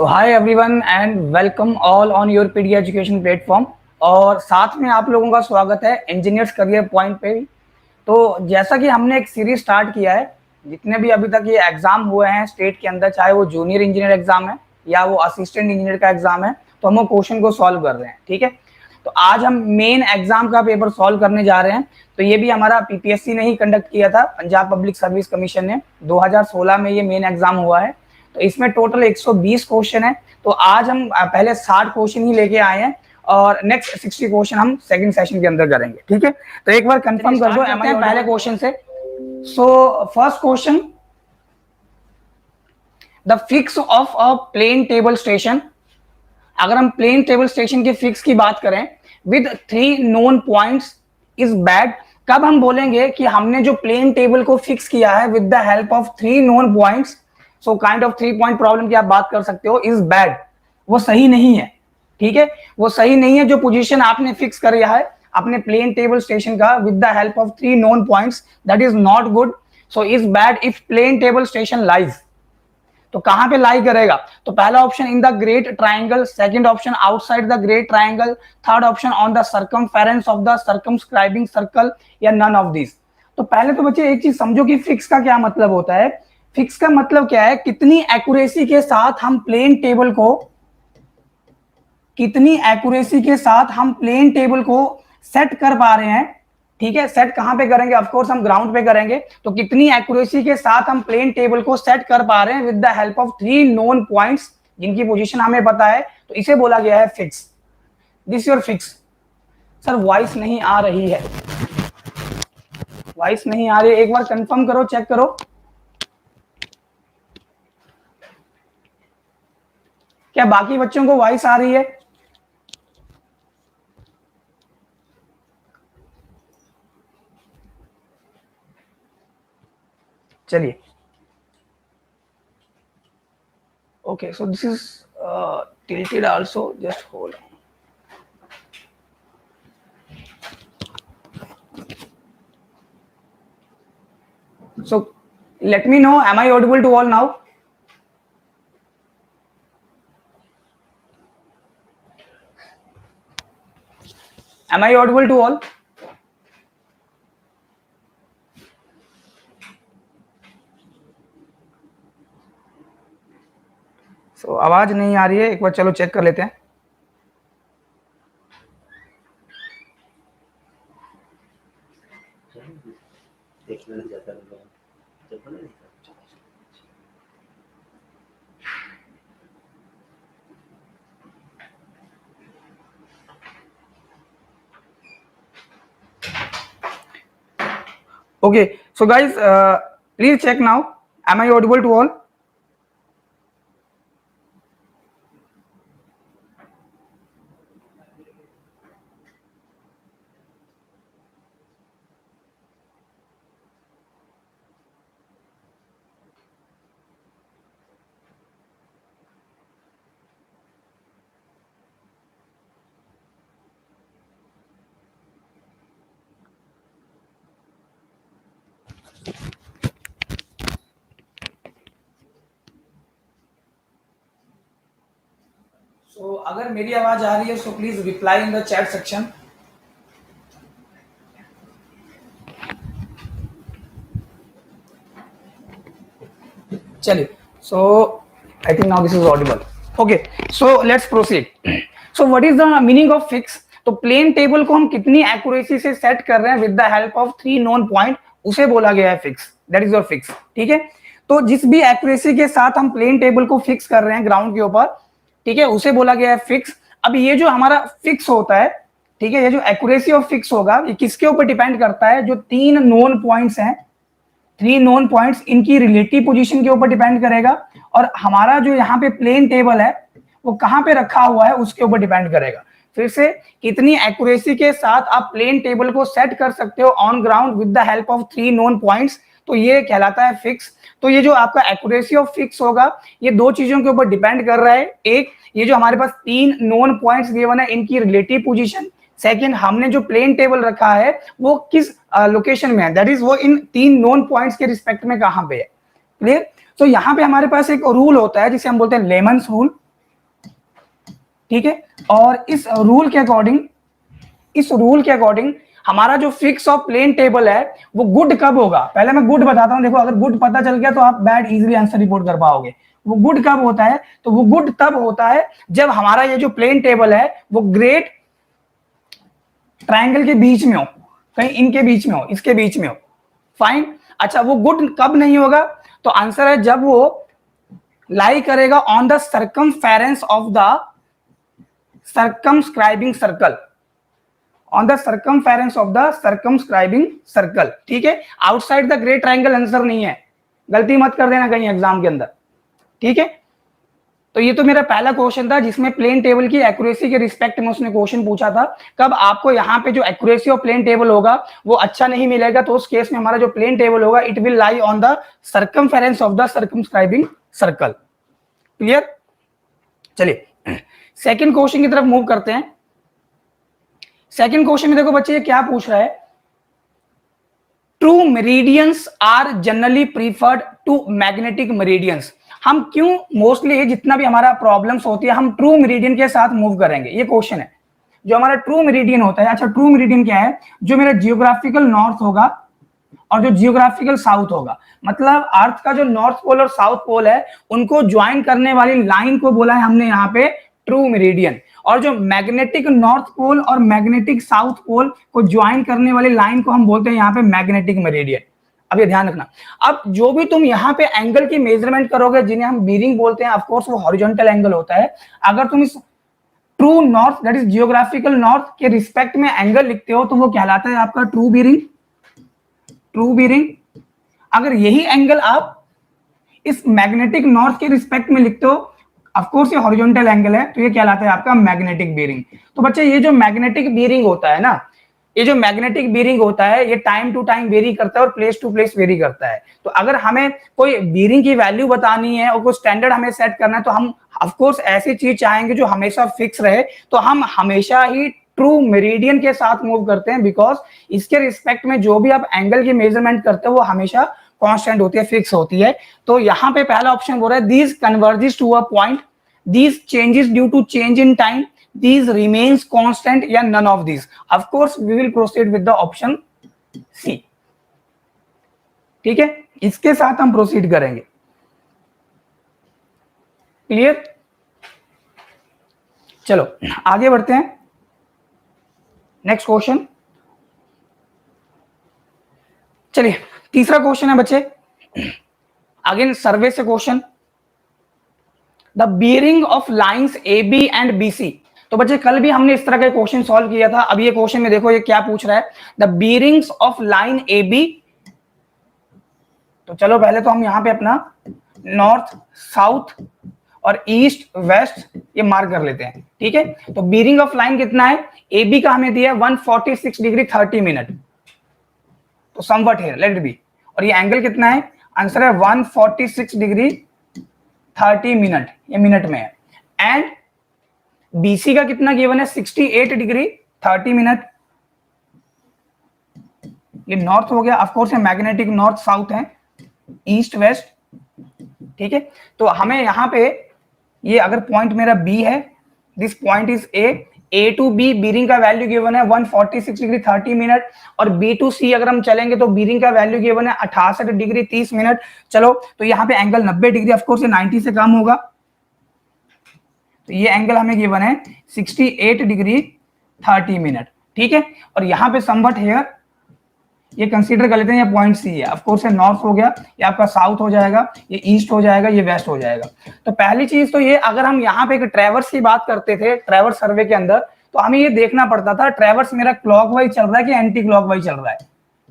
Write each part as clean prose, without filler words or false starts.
So hi everyone and welcome all on your PD education platform. और साथ में आप लोगों का स्वागत है इंजीनियर्स करियर पॉइंट पे भी। तो जैसा कि हमने एक सीरीज स्टार्ट किया है, जितने भी अभी तक ये एग्जाम हुए हैं स्टेट के अंदर, चाहे वो जूनियर इंजीनियर एग्जाम है या वो असिस्टेंट इंजीनियर का एग्जाम है, तो हम वो क्वेश्चन को सॉल्व कर रहे हैं। ठीक है, तो आज हम मेन एग्जाम का पेपर सॉल्व करने जा रहे हैं। तो ये भी हमारा पीपीएससी ने ही कंडक्ट किया था, पंजाब पब्लिक सर्विस कमीशन ने। 2016 में ये मेन एग्जाम हुआ है। तो इसमें टोटल 120 क्वेश्चन है। तो आज हम पहले 60 क्वेश्चन ही लेके आए हैं और नेक्स्ट 60 क्वेश्चन हम सेकंड सेशन के अंदर करेंगे। ठीक है, तो एक बार कंफर्म कर दो पहले क्वेश्चन से। So first question, the fix of a plane table station. अगर हम प्लेन टेबल स्टेशन के फिक्स की बात करें with 3 known points is bad. कब हम बोलेंगे कि हमने जो प्लेन टेबल को फिक्स किया है with the help of 3 known points, so kind of 3 point problem की आप बात कर सकते हो, इज बैड, वो सही नहीं है। ठीक है, वो सही नहीं है। जो पोजीशन आपने फिक्स कर रहा है अपने प्लेन टेबल स्टेशन का with the help of 3 known points, that is not good. So is bad if plane table station lies. तो कहां पे लाई करेगा? तो पहला option in the great triangle, second option outside the great triangle, third option on the circumference of the circumscribing circle, या none of this. तो पहले तो बच्चे एक चीज समझो कि फिक्स का क्या मतलब होता है। फिक्स का मतलब क्या है? कितनी एक्यूरेसी के साथ हम प्लेन टेबल को, कितनी एक्यूरेसी के साथ हम प्लेन टेबल को सेट कर पा रहे हैं। ठीक है, सेट कहां पे करेंगे? ऑफ कोर्स हम ग्राउंड पे करेंगे। तो कितनी एक्यूरेसी के साथ हम प्लेन टेबल को सेट कर पा रहे हैं with the help of 3 known points, जिनकी पोजीशन हमें पता है, तो इसे बोला गया है fix. This your fix. Sir voice नहीं आ रही है, वॉइस नहीं आ रही है, एक बार कंफर्म करो, चेक करो। क्या बाकी बच्चों को वॉइस आ रही है? चलिए, okay, so this is tilted also, just hold on. So let me know, am I audible to all now? Am I audible to all? So आवाज नहीं आ रही है, एक बार चलो चेक कर लेते हैं। Okay, so guys, please check now. Am I audible to all? So अगर मेरी आवाज आ रही है, so please reply in the chat section. चलिए, so I think now this is audible. Okay, so let's proceed. So what is the meaning of fix? तो plane table को हम कितनी एक्यूरेसी से सेट कर रहे हैं with the help of 3 known point, उसे बोला गया है fix. That is your fix. ठीक है, तो जिस भी एक्यूरेसी के साथ हम प्लेन टेबल को फिक्स कर रहे हैं ग्राउंड के ऊपर, ठीक है, उसे बोला गया है फिक्स। अब ये जो हमारा फिक्स होता है, ठीक है, ये जो एक्यूरेसी ऑफ फिक्स होगा, ये किसके ऊपर डिपेंड करता है? जो 3 नोन पॉइंट्स हैं, 3 नोन पॉइंट्स, इनकी रिलेटिव पोजीशन के ऊपर डिपेंड करेगा। और हमारा जो यहाँ पे प्लेन टेबल है वो कहाँ पे रखा हुआ है उसके ऊपर डिपेंड करेगा। फिर से, कितनी एक्यूरेसी के साथ आप प्लेन टेबल को सेट कर सकते हो on ground with the help of 3 known points, तो ये कहलाता है फिक्स। तो ये जो आपका एक्यूरेसी ऑफ फिक्स होगा, ये 2 चीजों के ऊपर डिपेंड कर रहा है। एक, ये जो हमारे पास 3 नोन पॉइंट्स गिवन है, इनकी रिलेटिव पोजीशन। सेकंड, हमने जो प्लेन टेबल रखा है वो किस लोकेशन में है, दैट इज वो इन 3 नोन पॉइंट्स के रिस्पेक्ट में कहां पे है। क्लियर? तो यहाँ पे हमारे पास एक रूल होता है जिसे हम बोलते हैं लेमन्स रूल। ठीक है। और इस रूल के अकॉर्डिंग हमारा जो फिक्स ऑफ प्लेन टेबल है वो गुड कब होगा, पहले मैं गुड बताता हूं। देखो अगर गुड पता चल गया तो आप बैड इजीली आंसर रिपोर्ट कर पाओगे। वो गुड कब होता है, तो वो गुड तब होता है जब हमारा ये जो प्लेन टेबल है वो ग्रेट ट्रायंगल के बीच में हो, कहीं इनके बीच में हो, इसके बीच में हो। फाइन। अच्छा वो गुड कब नहीं होगा, तो आंसर है जब वो लाई करेगा on the circumference of the circumscribing circle, on the circumference of the circumscribing circle. ठीक है, outside the great triangle answer नहीं है, गलती मत कर देना कहीं एग्जाम के अंदर। ठीक है, तो ये तो मेरा पहला क्वेश्चन था जिसमें प्लेन टेबल की एक्यूरेसी के रिस्पेक्ट में उसने क्वेश्चन पूछा था। कब आपको यहाँ पे जो एक्यूरेसी ऑफ प्लेन टेबल होगा वो अच्छा नहीं मिलेगा, तो उस केस में हमारा जो प्लेन टेबल होगा it will lie on the circumference of the circumscribing circle. Clear. चलिए सेकंड क्वेश्चन की तरफ मूव करते हैं। सेकंड क्वेश्चन में देखो बच्चे ये क्या पूछ रहा है, true meridians are generally preferred to magnetic meridians. हम क्यों मोस्टली जितना भी हमारा प्रॉब्लम्स होती है हम ट्रू मेरिडियन के साथ मूव करेंगे, ये क्वेश्चन है। जो हमारा ट्रू मेरिडियन होता है, अच्छा ट्रू मेरिडियन क्या है, जो मेरा जियोग्राफिकल नॉर्थ होगा और जो जियोग्राफिकल साउथ होगा, मतलब अर्थ का जो नॉर्थ पोल और साउथ पोल है उनको ज्वाइन करने वाली लाइन को बोला है हमने यहाँ पे ट्रू मेरिडियन। और जो मैग्नेटिक नॉर्थ पोल और मैग्नेटिक साउथ पोल को ज्वाइन करने वाली लाइन को हम बोलते हैं यहाँ पे मैग्नेटिक मेरिडियन। अब ये ध्यान रखना, अब जो भी तुम यहाँ पे एंगल की मेजरमेंट करोगे जिन्हें हम बीरिंग बोलते हैं, ऑफ कोर्स वो हॉरिजॉन्टल एंगल होता है। अगर तुम इस true north that is geographical north के रिस्पेक्ट में एंगल लिखते हो तो वो कहलाता है आपका ट्रू बीरिंग। True bearing. अगर यही एंगल आप इस मैग्नेटिक नॉर्थ के रिस्पेक्ट में लिखते हो, ऑफ कोर्स ये हॉरिजॉन्टल एंगल है, तो ये कहलाता है आपका मैग्नेटिक बीरिंग। तो बच्चे ये जो मैग्नेटिक बीरिंग होता है ना, ये जो मैग्नेटिक बीरिंग होता है ये टाइम टू टाइम वेरी करता है और प्लेस टू प्लेस वेरी करता है। तो अगर हमें कोई बीरिंग की वैल्यू बतानी है और कोई स्टैंडर्ड हमें सेट करना है तो हम ऑफ कोर्स ऐसी चीज चाहेंगे जो हमेशा फिक्स रहे, तो हम हमेशा ही ट्रू मेरिडियन के साथ मूव करते हैं, बिकॉज इसके रिस्पेक्ट में जो भी आप एंगल की मेजरमेंट करते हो वो हमेशा कांस्टेंट होती है, फिक्स होती है। तो यहाँ पे पहला ऑप्शन बोल रहा है these converges to a point, these changes due to change in time, these remains constant या none of these। of course we will proceed with the option C। ठीक है, इसके साथ हम प्रोसीड करेंगे। क्लियर। चलो आगे बढ़ते हैं, नेक्स्ट क्वेश्चन। चलिए तीसरा क्वेश्चन है बच्चे, अगेन सर्वे से question, the bearing of lines A B and B C. तो बच्चे कल भी हमने इस तरह का क्वेश्चन सॉल्व किया था। अब ये क्वेश्चन में देखो ये क्या पूछ रहा है, the bearings of line A B. तो चलो पहले तो हम यहाँ पे अपना नॉर्थ साउथ और ईस्ट वेस्ट ये मार्क कर लेते हैं। ठीक है, तो बियरिंग ऑफ लाइन कितना है, ए बी का हमें दिया है 146 डिग्री 30 मिनट, तो somewhat here let it be. और ये एंगल कितना है, आंसर है 146 डिग्री 30 मिनट, ये मिनट में है। एंड बीसी का कितना गिवन है, 68 डिग्री 30 मिनट। ये नॉर्थ हो गया, of course magnetic north south है, ईस्ट वेस्ट। ठीक है, तो हमें यहाँ पे ये अगर पॉइंट मेरा बी है, this point is A to B bearing का वैल्यू गिवन है 146 डिग्री 30 मिनट, और बी टू सी अगर हम चलेंगे तो बीरिंग का वैल्यू गिवन है 68 डिग्री 30 मिनट। चलो तो यहाँ पे एंगल 90 डिग्री, ऑफ कोर्स 90 से कम होगा, तो ये एंगल हमें गिवन है 68 डिग्री 30 मिनट। ठीक है, और यहाँ पे समवट हेयर ये कंसीडर कर लेते हैं, ये पॉइंट सी है, ऑफ कोर्स नॉर्थ हो गया, ये आपका साउथ हो जाएगा, ये ईस्ट हो जाएगा, ये वेस्ट हो जाएगा। तो पहली चीज तो ये, अगर हम यहाँ पे एक ट्रैवर्स की बात करते थे ट्रैवर्स सर्वे के अंदर, तो हमें ये देखना पड़ता था ट्रैवर्स मेरा क्लॉकवाइज चल रहा है कि एंटी क्लॉकवाइज चल रहा है।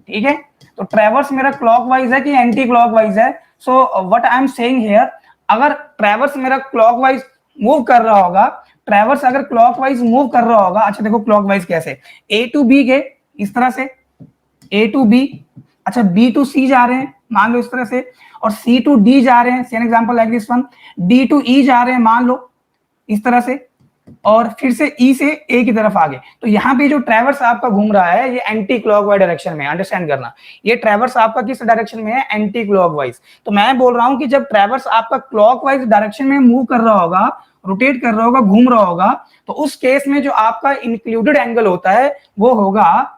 ठीक है, तो ट्रैवर्स मेरा क्लॉकवाइज है कि एंटी क्लॉकवाइज है। So what I am saying here, अगर ट्रैवर्स मेरा क्लॉकवाइज मूव कर रहा होगा, ट्रैवर्स अगर क्लॉकवाइज मूव कर रहा होगा, अच्छा देखो क्लॉकवाइज कैसे, ए टू बी गए इस तरह से, ए टू बी, अच्छा बी टू सी जा रहे हैं मान लो इस तरह से, और सी टू डी जा रहे हैं, same example like this one, D to E जा रहे हैं मान लो इस तरह से, और फिर से ई से ए की तरफ आगे। तो यहाँ पे जो ट्रैवर्स आपका घूम रहा है ये एंटी क्लॉकवाइज डायरेक्शन में, अंडरस्टैंड करना, ये ट्रैवर्स आपका किस डायरेक्शन में है, एंटी क्लॉकवाइज। तो मैं बोल रहा हूं कि जब ट्रैवर्स आपका क्लॉकवाइज डायरेक्शन में मूव कर रहा होगा रोटेट कर रहा होगा, घूम रहा होगा, तो उस केस में जो आपका इंक्लूडेड एंगल होता है वो होगा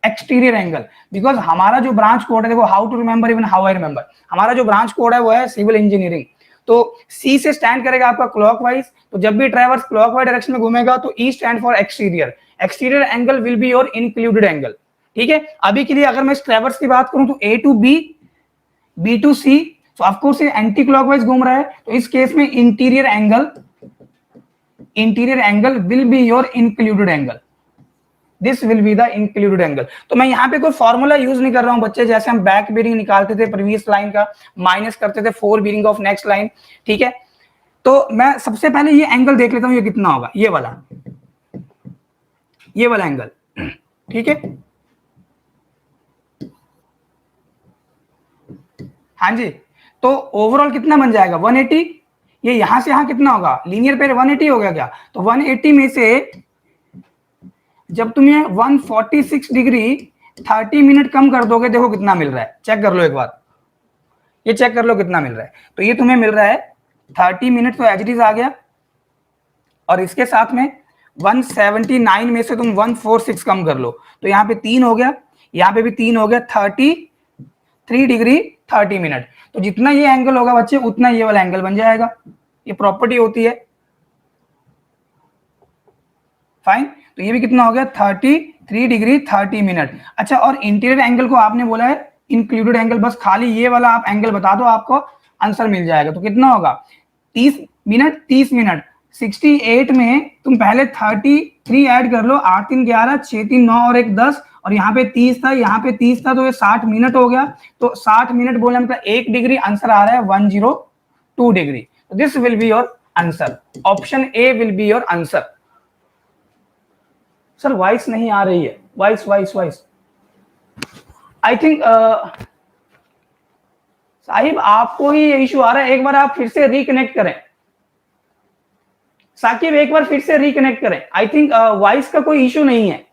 एक्सटीरियर एंगल। बिकॉज हमारा जो ब्रांच कोड है, देखो how to remember, even how I remember, हमारा जो ब्रांच कोड है वो है सिविल इंजीनियरिंग। तो सी से स्टैंड करेगा आपका क्लॉकवाइज, तो जब भी ट्रैवर्स क्लॉकवाइज डायरेक्शन में घूमेगा तो E stand for exterior, exterior angle will be your included angle. ठीक है, अभी के लिए अगर मैं इस ट्रैवर्स की बात करूं तो ए टू बी, बी टू सी, तो ऑफ कोर्स ये एंटी क्लॉकवाइज घूम रहा है, तो इस केस में interior angle will be your included angle, this will be the included angle. तो मैं यहाँ पे कोई फॉर्मूला यूज नहीं कर रहा हूं बच्चे, जैसे हम बैक बीरिंग निकालते थे प्रीवियस लाइन का, माइनस करते थे four bearing of next line. ठीक है, तो मैं सबसे पहले ये एंगल देख लेता हूं, ये कितना होगा, ये वाला एंगल। ठीक है, हाँ जी, तो ओवरऑल कितना बन जाएगा 180। ये यहां से यहां कितना होगा, लीनियर पेयर 180 हो गया क्या, तो 180 में से जब तुम ये 146 डिग्री 30 मिनट कम कर दोगे, देखो कितना मिल रहा है, चेक कर लो एक बार, ये चेक कर लो कितना मिल रहा है। तो ये तुम्हें मिल रहा है 30 मिनट, तो एज इट इज आ गया, और इसके साथ में 179 में से तुम 146 कम कर लो, तो यहाँ पे 3 हो गया, यहाँ पे भी 3 हो गया, 33 डिग्री 30 मिनट। तो जितना ये एंगल होगा बच्चे उतना ये वाला एंगल बन जाएगा, ये प्रॉपर्टी होती है। फाइन, तो ये भी कितना हो गया 33 डिग्री 30 मिनट। अच्छा, और इंटीरियर एंगल को आपने बोला है इंक्लूडेड एंगल, बस खाली ये वाला आप एंगल बता दो, आपको आंसर मिल जाएगा। तो कितना होगा 30 मिनट 30 मिनट, 68 में तुम पहले 33 ऐड कर लो, 8 3 11, 6 3 9 और 1 10, और यहाँ पे 30 था, यहाँ पे 30 था, तो ये 60 मिनट हो गया। तो 60 मिनट बोले मतलब 1 डिग्री, आंसर आ रहा है 102 degree. This will be your answer, option A will be your answer. Sir voice नहीं आ रही है, वॉइस आई थिंक साहिब आपको ही इशू आ रहा है, एक बार आप फिर से रिकनेक्ट करें। साकिब एक बार फिर से रिकनेक्ट करें, आई थिंक वॉइस का कोई इशू नहीं है।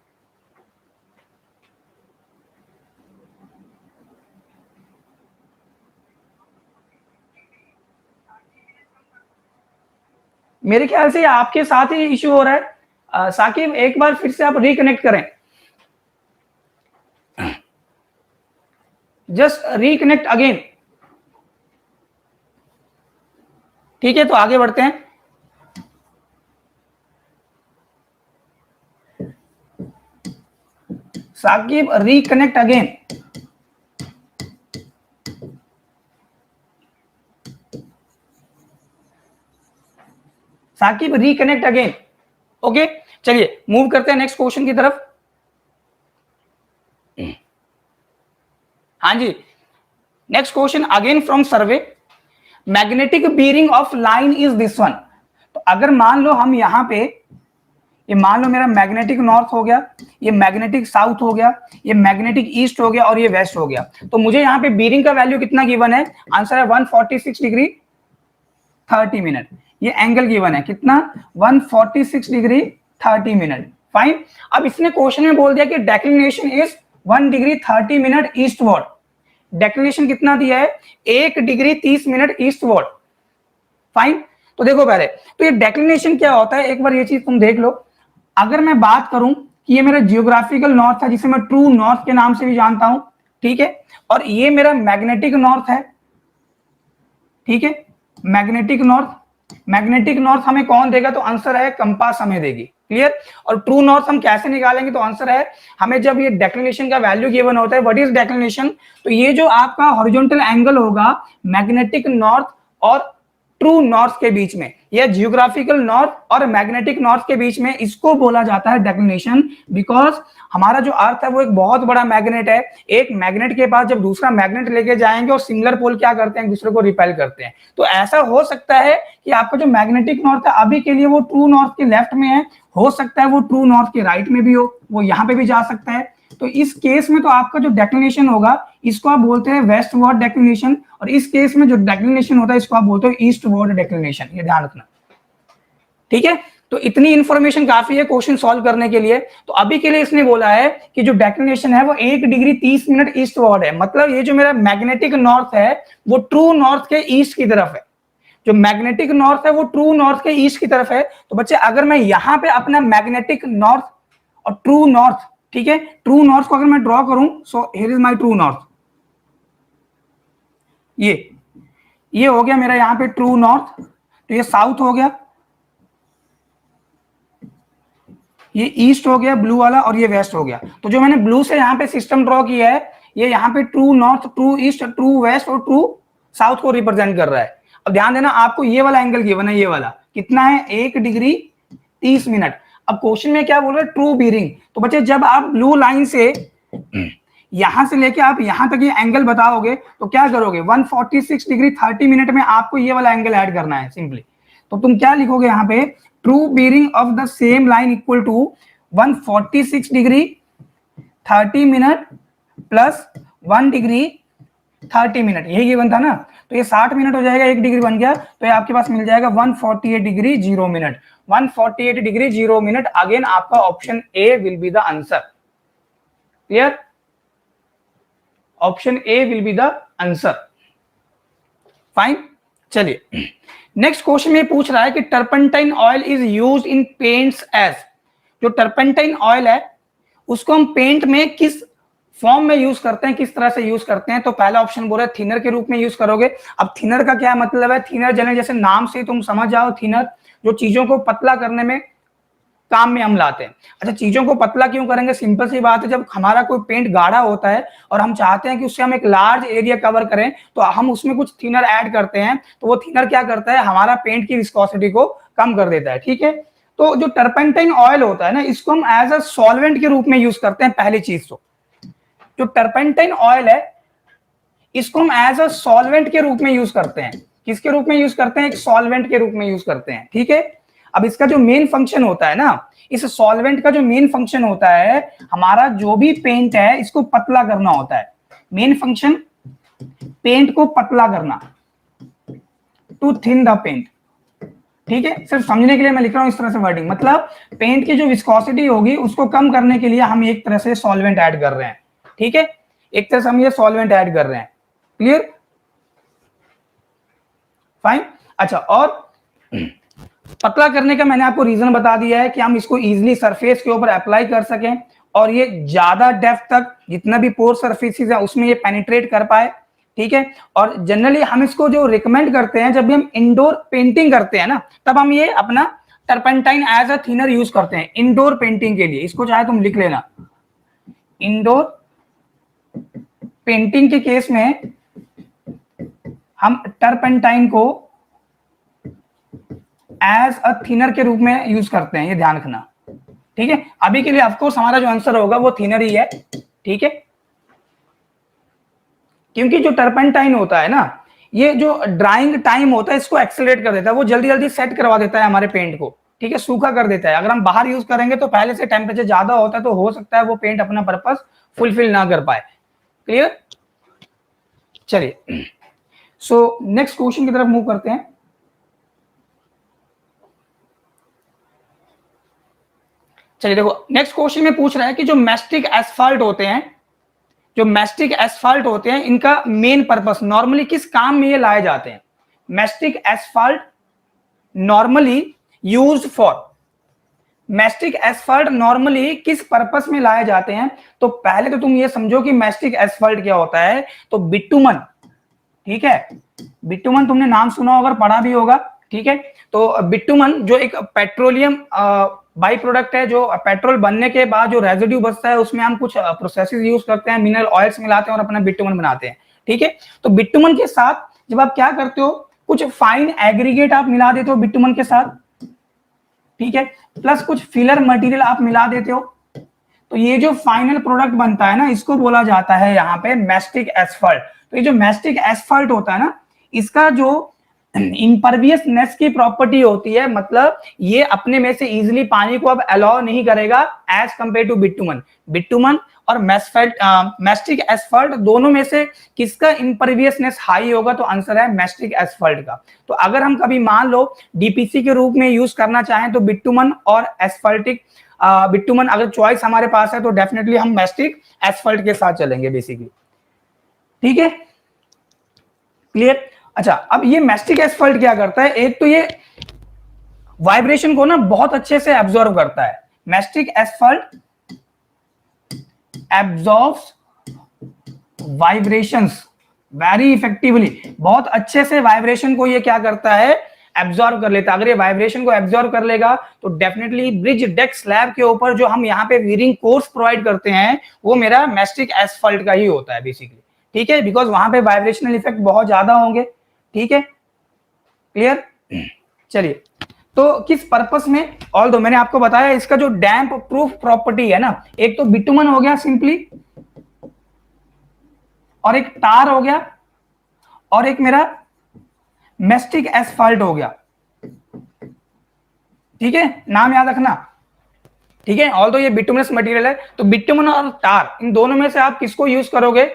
मेरे ख्याल से आपके साथ ही इशू हो रहा है। साकिब एक बार फिर से आप रिकनेक्ट करें, जस्ट रिकनेक्ट अगेन। ठीक है, तो आगे बढ़ते हैं। Sakib reconnect again. Sakib reconnect again. Okay, चलिए मूव करते हैं नेक्स्ट क्वेश्चन की तरफ। हाँ जी, next question again from survey, magnetic bearing of line is this one. तो अगर मान लो हम यहां पे, ये मान लो मेरा मैग्नेटिक नॉर्थ हो गया, ये मैग्नेटिक साउथ हो गया, ये मैग्नेटिक ईस्ट हो गया और ये वेस्ट हो गया, तो मुझे यहाँ पे बीयरिंग का वैल्यू कितना गिवन है, आंसर है 146 डिग्री 30 मिनट। ये एंगल गिवन है कितना, 146 डिग्री 30 मिनट। फाइन, अब इसने क्वेश्चन में बोल दिया कि declination is 1 degree 30 minute eastward. Declination कितना दिया है, 1 डिग्री 30 मिनट ईस्टवर्ड। फाइन, तो देखो पहले तो ये डेक्लिनेशन क्या होता है, एक बार ये चीज तुम देख लो। अगर मैं बात करूं कि ये मेरा जियोग्राफिकल नॉर्थ है, जिसे मैं ट्रू नॉर्थ के नाम से भी जानता हूं, ठीक है, और ये मेरा मैग्नेटिक नॉर्थ है। ठीक है, मैग्नेटिक नॉर्थ हमें कौन देगा, तो आंसर है कंपास हमें देगी। क्लियर, और ट्रू नॉर्थ हम कैसे निकालेंगे, तो आंसर है हमें जब ये डेक्लिनेशन का वैल्यू गिवन होता है, व्हाट इज डेक्लिनेशन, तो ये जो आपका हॉरिजॉन्टल एंगल होगा मैग्नेटिक नॉर्थ और ट्रू नॉर्थ के बीच में, या जियोग्राफिकल नॉर्थ और मैग्नेटिक नॉर्थ के बीच में, इसको बोला जाता है डेक्लिनेशन। बिकॉज हमारा जो अर्थ है वो एक बहुत बड़ा मैग्नेट है, एक मैग्नेट के पास जब दूसरा मैग्नेट लेके जाएंगे और सिमिलर पोल क्या करते हैं, एक दूसरे को रिपेल करते हैं। तो ऐसा हो सकता है कि आपका जो मैग्नेटिक नॉर्थ है अभी के लिए वो ट्रू नॉर्थ के लेफ्ट में है, हो सकता है वो ट्रू नॉर्थ के राइट में भी हो, वो यहाँ पे भी जा सकता है। तो इस केस में तो आपका जो डेक्लिनेशन होगा इसको आप बोलते हैं वेस्टवर्ड डेक्लिनेशन, और इस केस में जो डेक्लिनेशन होता है इसको आप बोलते हो ईस्टवर्ड डेक्लिनेशन। ये ध्यान रखना, ठीक है। तो इतनी इंफॉर्मेशन काफी है क्वेश्चन सॉल्व करने के लिए। तो अभी के लिए इसने बोला है कि जो डेक्लिनेशन है वो 1 डिग्री 30 मिनट ईस्टवर्ड है, मतलब ये जो मेरा मैग्नेटिक नॉर्थ है वो ट्रू नॉर्थ के ईस्ट की तरफ है। जो मैग्नेटिक नॉर्थ है वो ट्रू नॉर्थ के ईस्ट की तरफ है। तो बच्चे अगर मैं यहाँ पे अपना मैग्नेटिक नॉर्थ और ट्रू नॉर्थ, ठीक है, ट्रू नॉर्थ को अगर मैं ड्रॉ करूं, so here is my true north, ये हो गया मेरा यहाँ पे ट्रू नॉर्थ, तो ये साउथ हो गया, ये ईस्ट हो गया ब्लू वाला, और ये वेस्ट हो गया। तो जो मैंने ब्लू से यहाँ पे सिस्टम ड्रॉ किया है, ये यहाँ पे true north, true east, true west और ट्रू साउथ को रिप्रेजेंट कर रहा है। अब ध्यान देना, आपको ये वाला एंगल गिवन है, ये वाला कितना है, 1 डिग्री 30 मिनट। अब क्वेश्चन में क्या बोल रहा है, ट्रू बीरिंग। तो बच्चे जब आप ब्लू लाइन से यहां से लेके आप यहां तक ये एंगल बताओगे तो क्या करोगे, 146 डिग्री 30 मिनट में आपको ये वाला एंगल ऐड करना है सिंपली। तो तुम क्या लिखोगे यहाँ पे, true bearing of the same line equal to 146 degree 30 minute plus 1 degree 30 minute, यही गिवन था ना। तो ये 60 मिनट हो जाएगा, 1 डिग्री बन गया, तो ये आपके पास मिल जाएगा 148 degree 0 minute. 148 degree 0 minute, again आपका option A will be the answer. Clear, option A will be the answer. Fine, चलिए नेक्स्ट क्वेश्चन में पूछ रहा है कि turpentine oil is used in paints as, जो टर्पेंटाइन ऑयल है उसको हम पेंट में किस फॉर्म में यूज करते हैं, किस तरह से यूज करते हैं। तो पहला ऑप्शन बोल रहा है थिनर के रूप में यूज करोगे। अब थिनर का क्या मतलब है, थिनर जनरल जैसे नाम से तुम समझ जाओ, थिनर जो चीजों को पतला करने में काम में हम लाते हैं। अच्छा, चीजों को पतला क्यों करेंगे, सिंपल सी बात है, जब हमारा कोई पेंट गाढ़ा होता है और हम चाहते हैं कि उससे हम एक लार्ज एरिया कवर करें, तो हम उसमें कुछ थिनर ऐड करते हैं। तो वो थिनर क्या करता है, हमारा पेंट की विस्कोसिटी को कम कर देता है। ठीक है, तो जो टर्पेंटाइन ऑयल होता है ना, इसको हम एज अ सॉल्वेंट के रूप में यूज करते हैं। पहली चीज तो जो टर्पेंटाइन ऑयल है इसको हम एज अ सॉल्वेंट के रूप में यूज करते हैं। किसके रूप में यूज करते हैं, एक सॉल्वेंट के रूप में यूज करते हैं। ठीक है, अब इसका जो मेन फंक्शन होता है ना, इस सॉल्वेंट का जो मेन फंक्शन होता है, हमारा जो भी पेंट है इसको पतला करना होता है। मेन फंक्शन पेंट को पतला करना, टू थिन द पेंट। ठीक है, सिर्फ समझने के लिए मैं लिख रहा हूं इस तरह से वर्डिंग, मतलब पेंट की जो विस्कोसिटी होगी उसको कम करने के लिए हम एक तरह से सॉल्वेंट ऐड कर रहे हैं। ठीक है, एक तरह से हम ये सॉल्वेंट ऐड कर रहे हैं। Clear, fine. अच्छा, और पतला करने का मैंने आपको रीजन बता दिया है कि हम इसको इजीली सरफेस के ऊपर अप्लाई कर सकें और ये ज्यादा डेप्थ तक जितना भी पोर सरफेसेस है उसमें ये पेनिट्रेट कर पाए। ठीक है, और जनरली हम इसको जो रिकमेंड करते हैं, जब भी हम इंडोर पेंटिंग करते हैं ना, तब हम ये अपना turpentine as a thinner use करते हैं इंडोर पेंटिंग के लिए। इसको चाहे तुम लिख लेना, इंडोर पेंटिंग के केस में हम टर्पेंटाइन को एज अ थिनर के रूप में यूज करते हैं, ये ध्यान रखना। ठीक है, अभी के लिए ऑफकोर्स हमारा जो आंसर होगा वो थिनर ही है। ठीक है, क्योंकि जो टर्पेंटाइन होता है ना, ये जो ड्राइंग टाइम होता है इसको एक्सेलरेट कर देता है, वो जल्दी जल्दी सेट करवा देता है हमारे पेंट को। ठीक है, सूखा कर देता है। अगर हम बाहर यूज करेंगे तो पहले से टेम्परेचर ज्यादा होता है, तो हो सकता है वो पेंट अपना पर्पस फुलफिल ना कर पाए। क्लियर, चलिए सो नेक्स्ट क्वेश्चन की तरफ मूव करते हैं। चलिए देखो, नेक्स्ट क्वेश्चन में पूछ रहा है कि जो मैस्टिक एस्फाल्ट होते हैं, जो मैस्टिक एस्फाल्ट होते हैं, इनका मेन पर्पस नॉर्मली किस काम में ये लाए जाते हैं। Mastic asphalt normally used for, mastic asphalt normally किस पर्पस में लाए जाते हैं। तो पहले तो तुम ये समझो कि मैस्टिक एस्फाल्ट क्या होता है। तो बिटुमन, ठीक है, बिटुमन तुमने नाम सुना होगा, पढ़ा भी होगा। ठीक है, तो बिटुमन जो एक पेट्रोलियम बाई प्रोडक्ट है, जो पेट्रोल बनने के बाद जो रेजिड्यू बचता है उसमें हम कुछ प्रोसेसेस यूज करते हैं, मिनरल ऑयल्स मिलाते हैं और अपना बिटुमन बनाते हैं। ठीक है, तो बिटुमन के साथ जब आप क्या करते हो, कुछ फाइन एग्रीगेट आप मिला देते हो बिटुमन के साथ। ठीक है, प्लस कुछ फिलर मटेरियल आप मिला देते हो, तो ये जो फाइनल प्रोडक्ट बनता है ना, इसको बोला जाता है यहाँ पे मैस्टिक एस्फाल्ट। तो ये जो मैस्टिक एस्फाल्ट होता है ना, इसका जो इम्परवियसनेस की प्रॉपर्टी होती है, मतलब ये अपने में से इजीली पानी को अब अलाउ नहीं करेगा as compare to bitumen. Bitumen और मैस्टिक एस्फाल्ट दोनों में से किसका इम्परवियसनेस हाई होगा, तो आंसर है मैस्टिक एस्फाल्ट का। तो अगर हम कभी मान लो डीपीसी के रूप में यूज करना चाहें तो बिटुमन और एस्फाल्टिक, बिटुमन अगर चॉइस हमारे पास है तो डेफिनेटली हम मैस्टिक एस्फाल्ट के साथ चलेंगे बेसिकली। ठीक है, क्लियर। अच्छा, अब ये मैस्टिक एसफल्ट क्या करता है, एक तो ये वाइब्रेशन को ना बहुत अच्छे से एब्जॉर्ब करता है। Mastic asphalt absorbs vibrations very effectively, बहुत अच्छे से वाइब्रेशन को ये क्या करता है, एब्जॉर्ब कर लेता है। अगर ये वाइब्रेशन को एब्जॉर्ब कर लेगा तो डेफिनेटली ब्रिज डेक स्लैब के ऊपर जो हम यहाँ पे वीरिंग कोर्स प्रोवाइड करते हैं वो मेरा मैस्टिक एसफल्ट का ही होता है बेसिकली, ठीक है, बिकॉज वहां पे वाइब्रेशनल इफेक्ट बहुत ज्यादा होंगे, ठीक है, क्लियर। चलिए, तो किस पर्पस में, ऑल दो मैंने आपको बताया इसका जो डैम्प प्रूफ प्रॉपर्टी है ना, एक तो बिटुमन हो गया सिंपली, और एक टार हो गया, और एक मेरा मैस्टिक एसफल्ट हो गया, ठीक है, नाम याद रखना, ठीक है। ऑल दो ये बिटुमिनस मटेरियल है, तो बिटुमन और टार इन दोनों में से आप किसको यूज करोगे,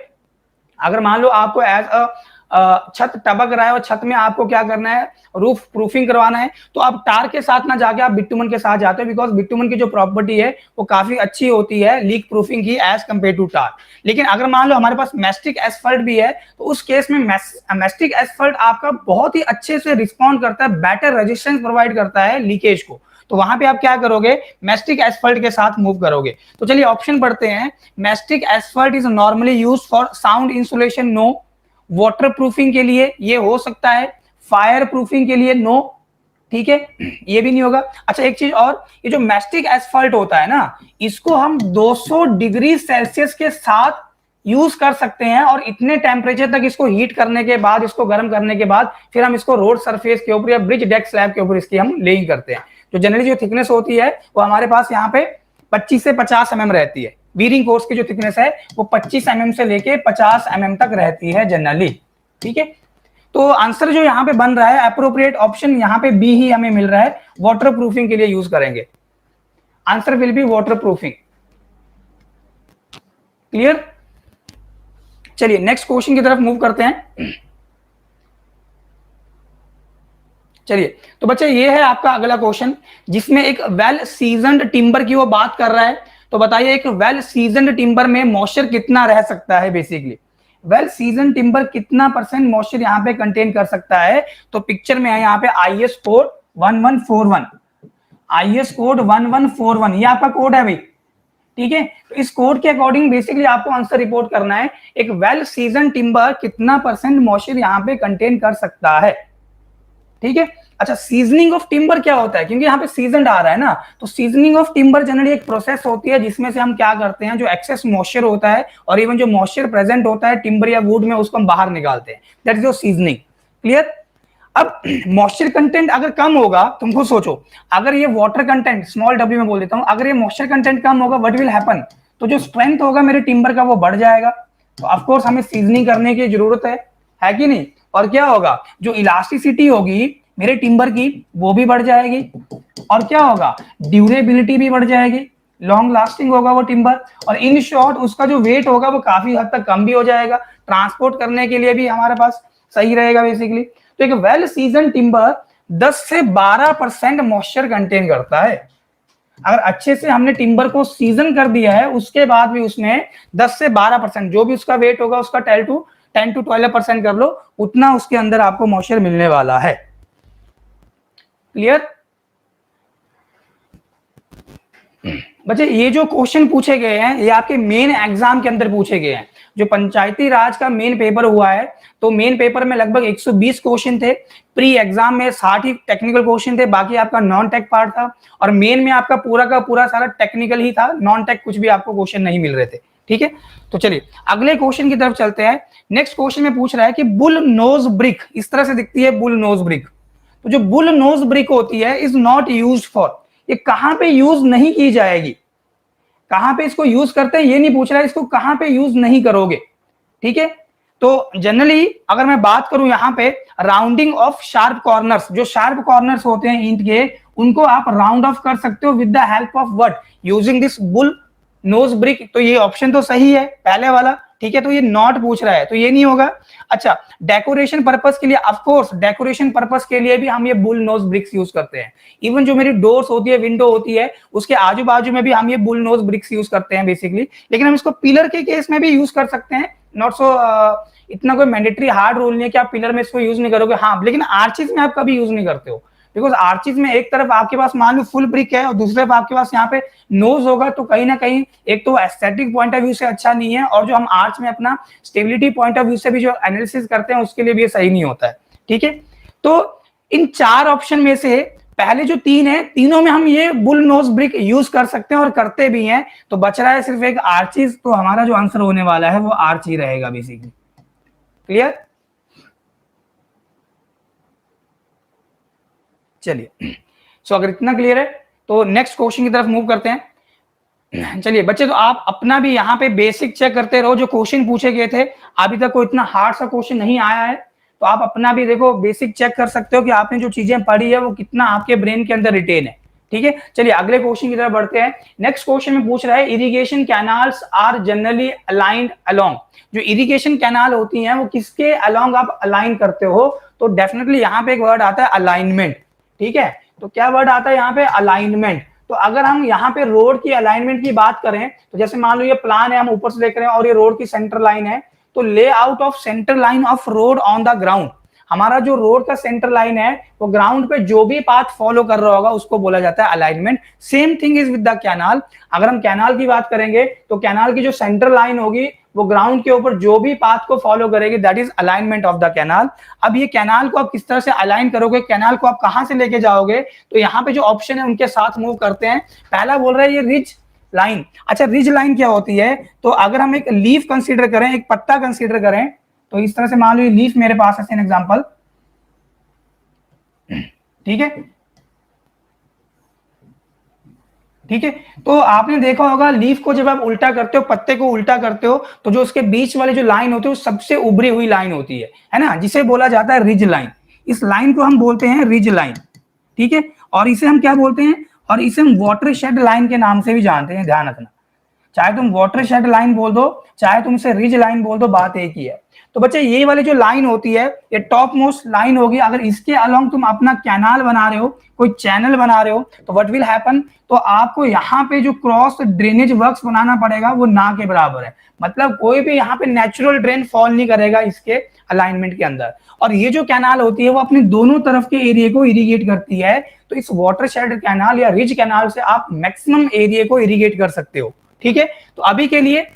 अगर मान लो आपको एज अ छत टपक रहा है और छत में आपको क्या करना है, रूफ प्रूफिंग करवाना है, तो आप टार के साथ ना जाके आप बिटुमन के साथ जाते हो, बिकॉज बिटुमन की जो प्रॉपर्टी है वो काफी अच्छी होती है लीक प्रूफिंग की एज कंपेयर टू टार। लेकिन अगर मान लो हमारे पास मैस्टिक एसफल्ट भी है, तो उस केस में मैस्टिक एसफल्ट आपका बहुत ही अच्छे से रिस्पॉन्ड करता है, बेटर रेजिस्टेंस प्रोवाइड करता है लीकेज को, तो वहां पे आप क्या करोगे, मैस्टिक एसफल्ट के साथ मूव करोगे। तो चलिए ऑप्शन पढ़ते हैं। Mastic asphalt is normally used for sound insulation, no. Waterproofing के लिए ये हो सकता है, फायर प्रूफिंग के लिए नो, ठीक है, ये भी नहीं होगा। अच्छा एक चीज और, ये जो मैस्टिक एसफल्ट होता है ना, इसको हम 200 डिग्री सेल्सियस के साथ यूज कर सकते हैं, और इतने टेम्परेचर तक इसको हीट करने के बाद, इसको गर्म करने के बाद फिर हम इसको रोड सरफेस के ऊपर या ब्रिज डेक स्लैब के ऊपर इसकी हम लेइंग करते हैं। तो जनरली जो थिकनेस होती है वो हमारे पास यहाँ पे 25 से 50 mm रहती है। वीरिंग कोर्स की जो थिकनेस है वो 25 mm से लेके 50 mm तक रहती है जनरली, ठीक है। तो आंसर जो यहाँ पे बन रहा है एप्रोप्रिएट ऑप्शन यहाँ पे बी ही हमें मिल रहा है, वाटर प्रूफिंग के लिए यूज करेंगे, answer will be water proofing, clear. चलिए नेक्स्ट क्वेश्चन की तरफ मूव करते हैं। चलिए, तो बच्चे ये है आपका अगला क्वेश्चन, जिसमें एक वेल सीजनड टिम्बर की वो बात कर रहा है। तो बताइए एक वेल सीजनड टिम्बर में मॉइस्चर कितना रह सकता है, बेसिकली वेल सीजन टिम्बर कितना परसेंट मॉइस्चर यहाँ पे कंटेन कर सकता है। तो पिक्चर में है यहाँ पे आईएस कोड 1141, आईएस कोड 1141 ये आपका कोड है भाई, ठीक है। तो इस कोड के अकॉर्डिंग बेसिकली आपको आंसर रिपोर्ट करना है, एक वेल सीजन टिम्बर कितना परसेंट मॉइस्चर यहाँ पे कंटेन कर सकता है, ठीक है। अच्छा, सीजनिंग ऑफ टिम्बर क्या होता है, क्योंकि यहाँ पे सीजन आ रहा है ना, तो सीजनिंग ऑफ टिम्बर जनरली एक प्रोसेस होती है जिसमें से हम क्या करते हैं, जो एक्सेस मॉइस्चर होता है और इवन जो मॉइस्चर प्रेजेंट होता है टिम्बर या वुड में, उसको हम बाहर निकालते हैं, that is your seasoning, clear. अब मॉइस्चर कंटेंट अगर कम होगा, तुमको सोचो, अगर ये वाटर कंटेंट स्मॉल डब्ल्यू में बोल देता हूं, अगर ये मॉइस्चर कंटेंट कम होगा, व्हाट विल हैपन, तो जो स्ट्रेंथ होगा मेरे टिम्बर का वो बढ़ जाएगा, तो ऑफ कोर्स हमें सीजनिंग करने की जरूरत है कि नहीं। और क्या होगा, जो इलास्टिसिटी होगी मेरे टिम्बर की वो भी बढ़ जाएगी, और क्या होगा, ड्यूरेबिलिटी भी बढ़ जाएगी, लॉन्ग लास्टिंग होगा वो टिम्बर, और इन शॉर्ट उसका जो वेट होगा वो काफी हद तक कम भी हो जाएगा, ट्रांसपोर्ट करने के लिए भी हमारे पास सही रहेगा बेसिकली। तो एक वेल सीजन टिम्बर 10 से 12% मॉइस्चर कंटेन करता है। अगर अच्छे से हमने टिम्बर को सीजन कर दिया है, उसके बाद भी उसमें 10 से 12% जो भी उसका वेट होगा, उसका 10 to 12% कर लो, उतना उसके अंदर आपको मॉइस्चर मिलने वाला है, क्लियर। बच्चे ये जो क्वेश्चन पूछे गए हैं ये आपके मेन एग्जाम के अंदर पूछे गए हैं, जो पंचायती राज का मेन पेपर हुआ है, तो मेन पेपर में लगभग 120 क्वेश्चन थे, प्री एग्जाम में 60 ही टेक्निकल क्वेश्चन थे, बाकी आपका नॉन टेक पार्ट था, और मेन में आपका पूरा का पूरा सारा टेक्निकल ही था, नॉन टेक कुछ भी आपको क्वेश्चन नहीं मिल रहे थे, ठीक है। तो चलिए अगले क्वेश्चन की तरफ चलते हैं। नेक्स्ट क्वेश्चन में पूछ रहा है कि बुल नोज ब्रिक इस तरह से दिखती है, बुल नोज ब्रिक, तो जो बुल नोज ब्रिक होती है इज नॉट यूज्ड फॉर, ये कहां पे यूज नहीं की जाएगी, कहां पे इसको यूज करते हैं ये नहीं पूछ रहा है, इसको कहां पे यूज नहीं करोगे, ठीक है। तो जनरली अगर मैं बात करूं यहाँ पे राउंडिंग ऑफ शार्प कॉर्नर्स, जो शार्प कॉर्नर्स होते हैं ईंट के, उनको आप राउंड ऑफ कर सकते हो with the help of what, using this bull knows brick. तो ये ऑप्शन तो सही है पहले वाला, ठीक है। तो ये नॉट पूछ रहा है तो ये नहीं होगा। अच्छा, डेकोरेशन पर्पस के लिए, ऑफ कोर्स डेकोरेशन पर्पस के लिए भी हम ये बुल नोज ब्रिक्स यूज करते हैं, इवन जो मेरी डोर्स होती है, विंडो होती है, उसके आजू बाजू में भी हम ये बुल नोज ब्रिक्स यूज करते हैं बेसिकली। लेकिन हम इसको पिलर के केस में भी यूज कर सकते हैं, नॉट सो इतना कोई मैंडेटरी हार्ड रूल नहीं है कि आप पिलर में इसको यूज नहीं करोगे, हाँ लेकिन आर्चिज में आप कभी यूज नहीं करते हो, बिकॉज आर्चिज में एक तरफ आपके पास मान लो फुल ब्रिक है और दूसरी तरफ आपके पास यहाँ पे नोज होगा, तो कहीं ना कहीं एक तो एस्थेटिक पॉइंट ऑफ व्यू से अच्छा नहीं है, और जो हम आर्च में अपना स्टेबिलिटी पॉइंट ऑफ व्यू से भी जो एनालिसिस करते हैं उसके लिए भी सही नहीं होता है, ठीक है। तो इन 4 ऑप्शन में से पहले जो 3 है, तीनों में हम ये बुल नोज ब्रिक यूज कर सकते हैं और करते भी हैं, तो बच रहा है सिर्फ एक आर्चिज, तो हमारा जो आंसर होने वाला है वो आर्च ही रहेगा बेसिकली। क्लियर? चलिए, सो अगर इतना क्लियर है तो नेक्स्ट क्वेश्चन की तरफ मूव करते हैं। चलिए बच्चे, तो आप अपना भी यहाँ पे बेसिक चेक करते रहो, जो क्वेश्चन पूछे गए थे अभी तक कोई इतना हार्ड सा क्वेश्चन नहीं आया है, तो आप अपना भी देखो बेसिक चेक कर सकते हो कि आपने जो चीजें पढ़ी है वो कितना आपके ब्रेन के अंदर रिटेन है, ठीक है। चलिए अगले क्वेश्चन की तरफ बढ़ते हैं। नेक्स्ट क्वेश्चन में पूछ रहा है irrigation canals are generally aligned along, जो इरिगेशन कैनाल होती हैं वो किसके अलोंग आप अलाइन करते हो, तो डेफिनेटली यहाँ पे एक वर्ड आता है अलाइनमेंट, ठीक है। तो क्या वर्ड आता है यहाँ पे, अलाइनमेंट। तो अगर हम यहाँ पे रोड की अलाइनमेंट की बात करें, तो जैसे मान लो ये प्लान है, हम ऊपर से देख रहे हैं और ये रोड की सेंटर लाइन है, तो ले out of centre line of road on the ground, हमारा जो रोड का सेंटर लाइन है वो ग्राउंड पे जो भी पाथ फॉलो कर रहा होगा उसको बोला जाता है alignment. Same thing is with the canal. अगर हम कैनाल की बात करेंगे तो कैनाल की जो सेंटर लाइन होगी वो ग्राउंड के ऊपर जो भी पाथ को फॉलो करेगी, that is alignment of the canal. अब ये कैनाल को आप किस तरह से अलाइन करोगे, कैनाल को आप कहां से लेके जाओगे, तो यहाँ पे जो ऑप्शन है उनके साथ मूव करते हैं। पहला बोल रहा है ये रिज लाइन। अच्छा, रिज लाइन क्या होती है, तो अगर हम एक लीफ कंसीडर करें, एक पत्ता कंसीडर करें, तो इस तरह से मान लो ये लीफ मेरे पास है, एग्जांपल, ठीक है, ठीक है। तो आपने देखा होगा लीफ को जब आप उल्टा करते हो, पत्ते को उल्टा करते हो, तो जो उसके बीच वाली जो लाइन होती है वो सबसे उभरी हुई लाइन होती है ना, जिसे बोला जाता है रिज लाइन। इस लाइन को हम बोलते हैं रिज लाइन, ठीक है। और इसे हम क्या बोलते हैं, और इसे हम वाटर शेड लाइन के नाम से भी जानते हैं, ध्यान रखना। चाहे तुम वाटर शेड लाइन बोल दो, चाहे तुम इसे रिज लाइन बोल दो, बात एक ही है। तो बच्चे ये वाली जो लाइन होती है ये टॉप मोस्ट लाइन होगी। अगर इसके अलोंग तुम अपना कैनाल बना रहे हो, कोई चैनल बना रहे हो, तो व्हाट विल हैपन, तो आपको यहाँ पे जो क्रॉस ड्रेनेज वर्क्स बनाना पड़ेगा वो ना के बराबर है। मतलब कोई भी यहाँ पे नेचुरल ड्रेन फॉल नहीं करेगा इसके अलाइनमेंट के अंदर। और ये जो कैनाल होती है वो अपने दोनों तरफ के एरिया को इरिगेट करती है। तो इस वाटर शेड कैनाल या रिज कैनाल से आप मैक्सिमम एरिया को इरिगेट कर सकते हो, ठीक है। तो अभी के लिए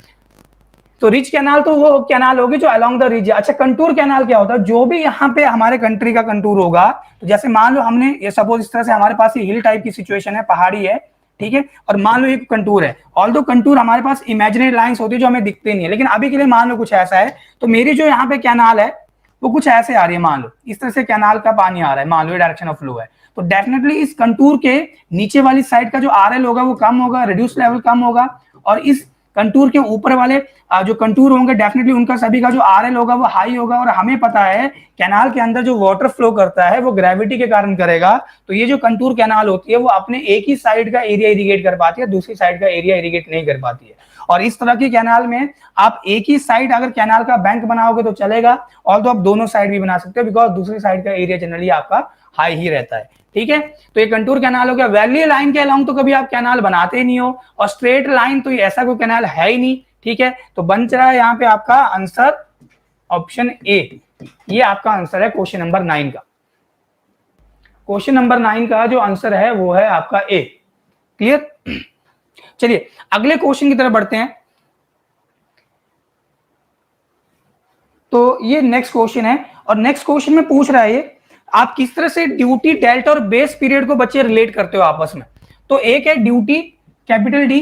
तो रिज कैनाल तो वो कैनाल होगी जो अलोंग द रिज है। अच्छा, कंटूर कैनाल क्या होता है, जो भी यहाँ पे हमारे कंट्री का कंटूर होगा, तो जैसे मान लो हमने ये सपोज इस तरह से हमारे पास ये हिल टाइप की सिचुएशन है, पहाड़ी है, ठीक है, और मान लो ये कंटूर है। ऑल्दो कंटूर हमारे पास इमेजिनरी लाइंस होती है जो हमें दिखते नहीं है, लेकिन अभी के लिए मान लो कुछ ऐसा है, तो मेरी जो यहाँ पे कैनाल है वो कुछ ऐसे आ रही है, मान लो इस तरह से कैनाल का पानी आ रहा है, मान लो डायरेक्शन ऑफ फ्लो है, तो डेफिनेटली इस कंटूर के नीचे वाली साइड का जो आरएल होगा वो कम होगा, रिड्यूस लेवल कम होगा, और इस कंटूर के ऊपर वाले जो कंटूर होंगे डेफिनेटली उनका सभी का जो आरएल होगा वो हाई होगा। और हमें पता है कैनाल के अंदर जो वाटर फ्लो करता है वो ग्रेविटी के कारण करेगा। तो ये जो कंटूर कैनाल होती है वो अपने एक ही साइड का एरिया इरिगेट कर पाती है, दूसरी साइड का एरिया इरिगेट नहीं कर पाती है। और इस तरह की कैनाल में आप एक ही साइड अगर कैनाल का बैंक बनाओगे तो चलेगा, और तो आप दोनों साइड भी बना सकते हो, बिकॉज दूसरी साइड का एरिया जनरली आपका हाई ही रहता है, ठीक है। तो ये कंटूर कैनाल हो गया। वैली लाइन के अलोंग तो कभी आप कैनाल बनाते ही नहीं हो, और स्ट्रेट लाइन तो ऐसा कोई कैनाल है ही नहीं, ठीक है। तो बन रहा है यहाँ पे आपका आंसर ऑप्शन ए, ये आपका आंसर है क्वेश्चन नंबर 9 का। क्वेश्चन नंबर 9 का जो आंसर है वो है आपका ए। क्लियर? चलिए अगले क्वेश्चन की तरफ बढ़ते हैं। तो ये नेक्स्ट क्वेश्चन है, और नेक्स्ट क्वेश्चन में पूछ रहा है ये आप किस तरह से ड्यूटी डेल्टा और बेस पीरियड को बच्चे रिलेट करते हो आपस में। तो एक है ड्यूटी कैपिटल डी,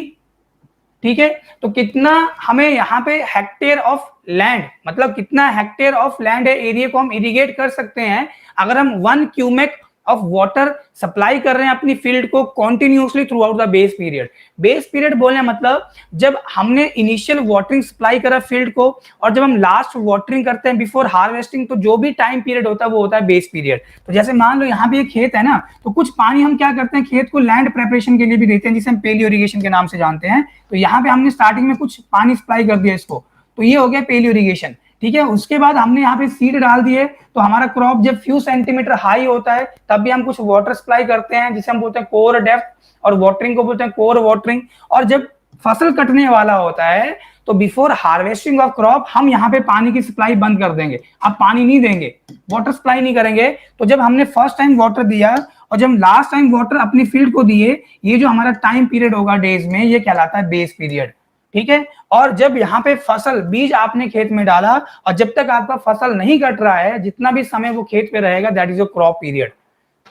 ठीक है, तो कितना हमें यहाँ पे हेक्टेयर ऑफ लैंड, मतलब कितना हेक्टेयर ऑफ लैंड है एरिया को हम इरिगेट कर सकते हैं अगर हम 1 क्यूमेक ऑफ वाटर सप्लाई कर रहे हैं अपनी फील्ड को continuously through out the base period. Base period बोलने मतलब जब हमने इनिशियल वाटरिंग सप्लाई करा फील्ड को, और जब हम लास्ट वाटरिंग करते हैं बिफोर हार्वेस्टिंग, तो जो भी टाइम पीरियड होता है वो होता है बेस पीरियड। तो जैसे मान लो यहाँ पे एक खेत है ना, तो कुछ पानी हम क्या करते हैं, खेत को लैंड प्रिपरेशन के लिए भी देते हैं, जिसे हम पेलियो इरिगेशन के नाम से जानते हैं। तो यहाँ पे हमने स्टार्टिंग में कुछ पानी सप्लाई कर दिया इसको, तो ये हो गया पेलियो इरिगेशन, ठीक है। उसके बाद हमने यहाँ पे सीड डाल दिए, तो हमारा क्रॉप जब फ्यू सेंटीमीटर हाई होता है तब भी हम कुछ वाटर सप्लाई करते हैं, जिसे हम बोलते हैं कोर डेप्थ, और वाटरिंग को बोलते हैं कोर वाटरिंग। और जब फसल कटने वाला होता है तो बिफोर हार्वेस्टिंग ऑफ क्रॉप हम यहाँ पे पानी की सप्लाई बंद कर देंगे, आप पानी नहीं देंगे, वाटर सप्लाई नहीं करेंगे। तो जब हमने फर्स्ट टाइम वाटर दिया और जब लास्ट टाइम वाटर अपनी फील्ड को दिए, ये जो हमारा टाइम पीरियड होगा डेज में, ये कहलाता है बेस पीरियड, ठीक है। और जब यहाँ पे फसल बीज आपने खेत में डाला और जब तक आपका फसल नहीं कट रहा है, जितना भी समय वो खेत पे रहेगा, that is your crop period.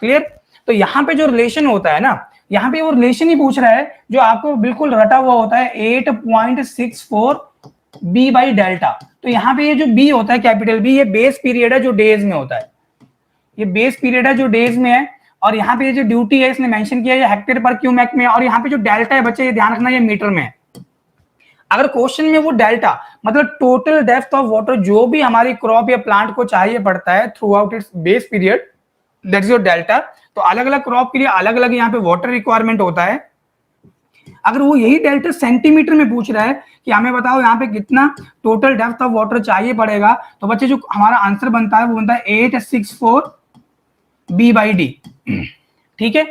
Clear. तो यहाँ पे जो रिलेशन होता है ना, यहाँ पे वो रिलेशन ही पूछ रहा है जो आपको बिल्कुल रटा हुआ होता है 8.64 बी बाई डेल्टा। तो यहाँ पे ये जो बी होता है कैपिटल बी, ये बेस पीरियड है जो डेज में होता है, ये बेस पीरियड है जो डेज में है। और यहाँ पे ये जो ड्यूटी है इसने मेंशन किया है हेक्टेयर पर क्यूमेक में, और यहाँ पे जो डेल्टा है बच्चे ये ध्यान रखना ये मीटर में है। अगर क्वेश्चन में वो डेल्टा मतलब टोटल डेप्थ ऑफ वाटर जो भी हमारी क्रॉप या प्लांट को चाहिए पड़ता है through out it's base period, that is your delta. तो अलग अलग क्रॉप के लिए अलग अलग यहाँ पे वाटर रिक्वायरमेंट होता है। अगर वो यही डेल्टा सेंटीमीटर में पूछ रहा है कि हमें बताओ यहाँ पे कितना टोटल डेप्थ ऑफ वाटर चाहिए पड़ेगा, तो बच्चे जो हमारा आंसर बनता है वो बनता है 864 बी बाई डी, ठीक है।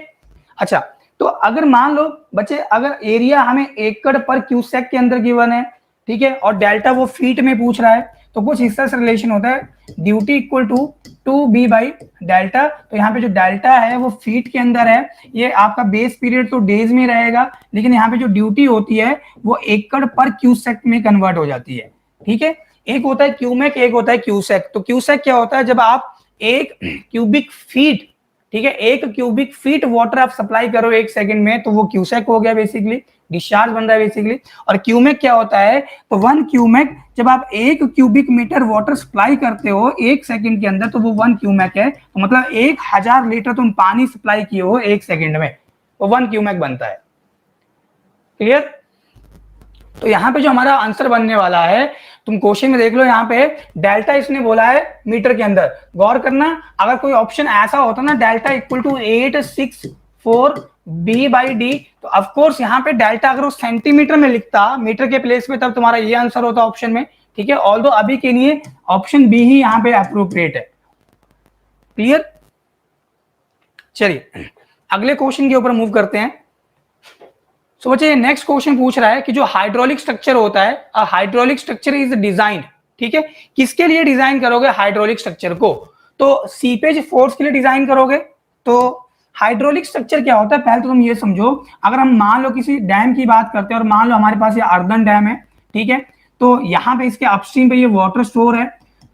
अच्छा, तो अगर मान लो बच्चे अगर एरिया हमें एकड़ पर क्यूसेक के अंदर गिवन है, ठीक है, और डेल्टा वो फीट में पूछ रहा है, तो कुछ इस तरह से रिलेशन होता है duty equal to 2b by delta. तो यहाँ पे जो डेल्टा है वो फीट के अंदर है, ये आपका बेस पीरियड तो डेज में रहेगा, लेकिन यहाँ पे जो ड्यूटी होती है वो एकड़ पर क्यूसेक में कन्वर्ट हो जाती है, ठीक है। एक होता है क्यूमेक, एक होता है क्यूसेक। तो क्यूसेक क्या होता है, जब आप एक क्यूबिक फीट, ठीक है, एक क्यूबिक फीट वाटर आप सप्लाई करो एक सेकंड में, तो वो क्यूसेक हो गया, बेसिकली डिस्चार्ज बन रहा है बेसिकली। और क्यूमेक क्या होता है, तो 1 क्यूमेक जब आप 1 क्यूबिक मीटर वाटर सप्लाई करते हो एक सेकंड के अंदर, तो वो 1 क्यूमेक है। तो मतलब 1000 लीटर तुम पानी सप्लाई किए हो एक सेकंड में, वो 1 क्यूमेक बनता है। क्लियर। तो यहाँ पे जो हमारा आंसर बनने वाला है, तुम क्वेश्चन में देख लो, यहाँ पे डेल्टा इसने बोला है मीटर के अंदर। गौर करना, अगर कोई ऑप्शन ऐसा होता ना delta equal to 864 B by D, तो ऑफकोर्स यहाँ पे डेल्टा अगर वो सेंटीमीटर में लिखता मीटर के प्लेस में, तब तुम्हारा ये आंसर होता ऑप्शन में, ठीक है। ऑल्दो अभी के लिए ऑप्शन बी ही यहाँ पे अप्रोप्रिएट है। क्लियर। चलिए अगले क्वेश्चन के ऊपर मूव करते हैं। सो बच्चे नेक्स्ट क्वेश्चन पूछ रहा है कि जो हाइड्रोलिक स्ट्रक्चर होता है, हाइड्रोलिक स्ट्रक्चर इज डिजाइंड, ठीक है, किसके लिए डिजाइन करोगे हाइड्रोलिक स्ट्रक्चर को, तो सीपेज फोर्स के लिए डिजाइन करोगे। तो हाइड्रोलिक स्ट्रक्चर क्या होता है, पहले तो तुम ये समझो, अगर हम मान लो किसी डैम की बात करते हैं और मान लो हमारे पास ये अर्दन डैम है, ठीक है, तो यहाँ पे इसके अपस्ट्रीम पे ये वाटर स्टोर है,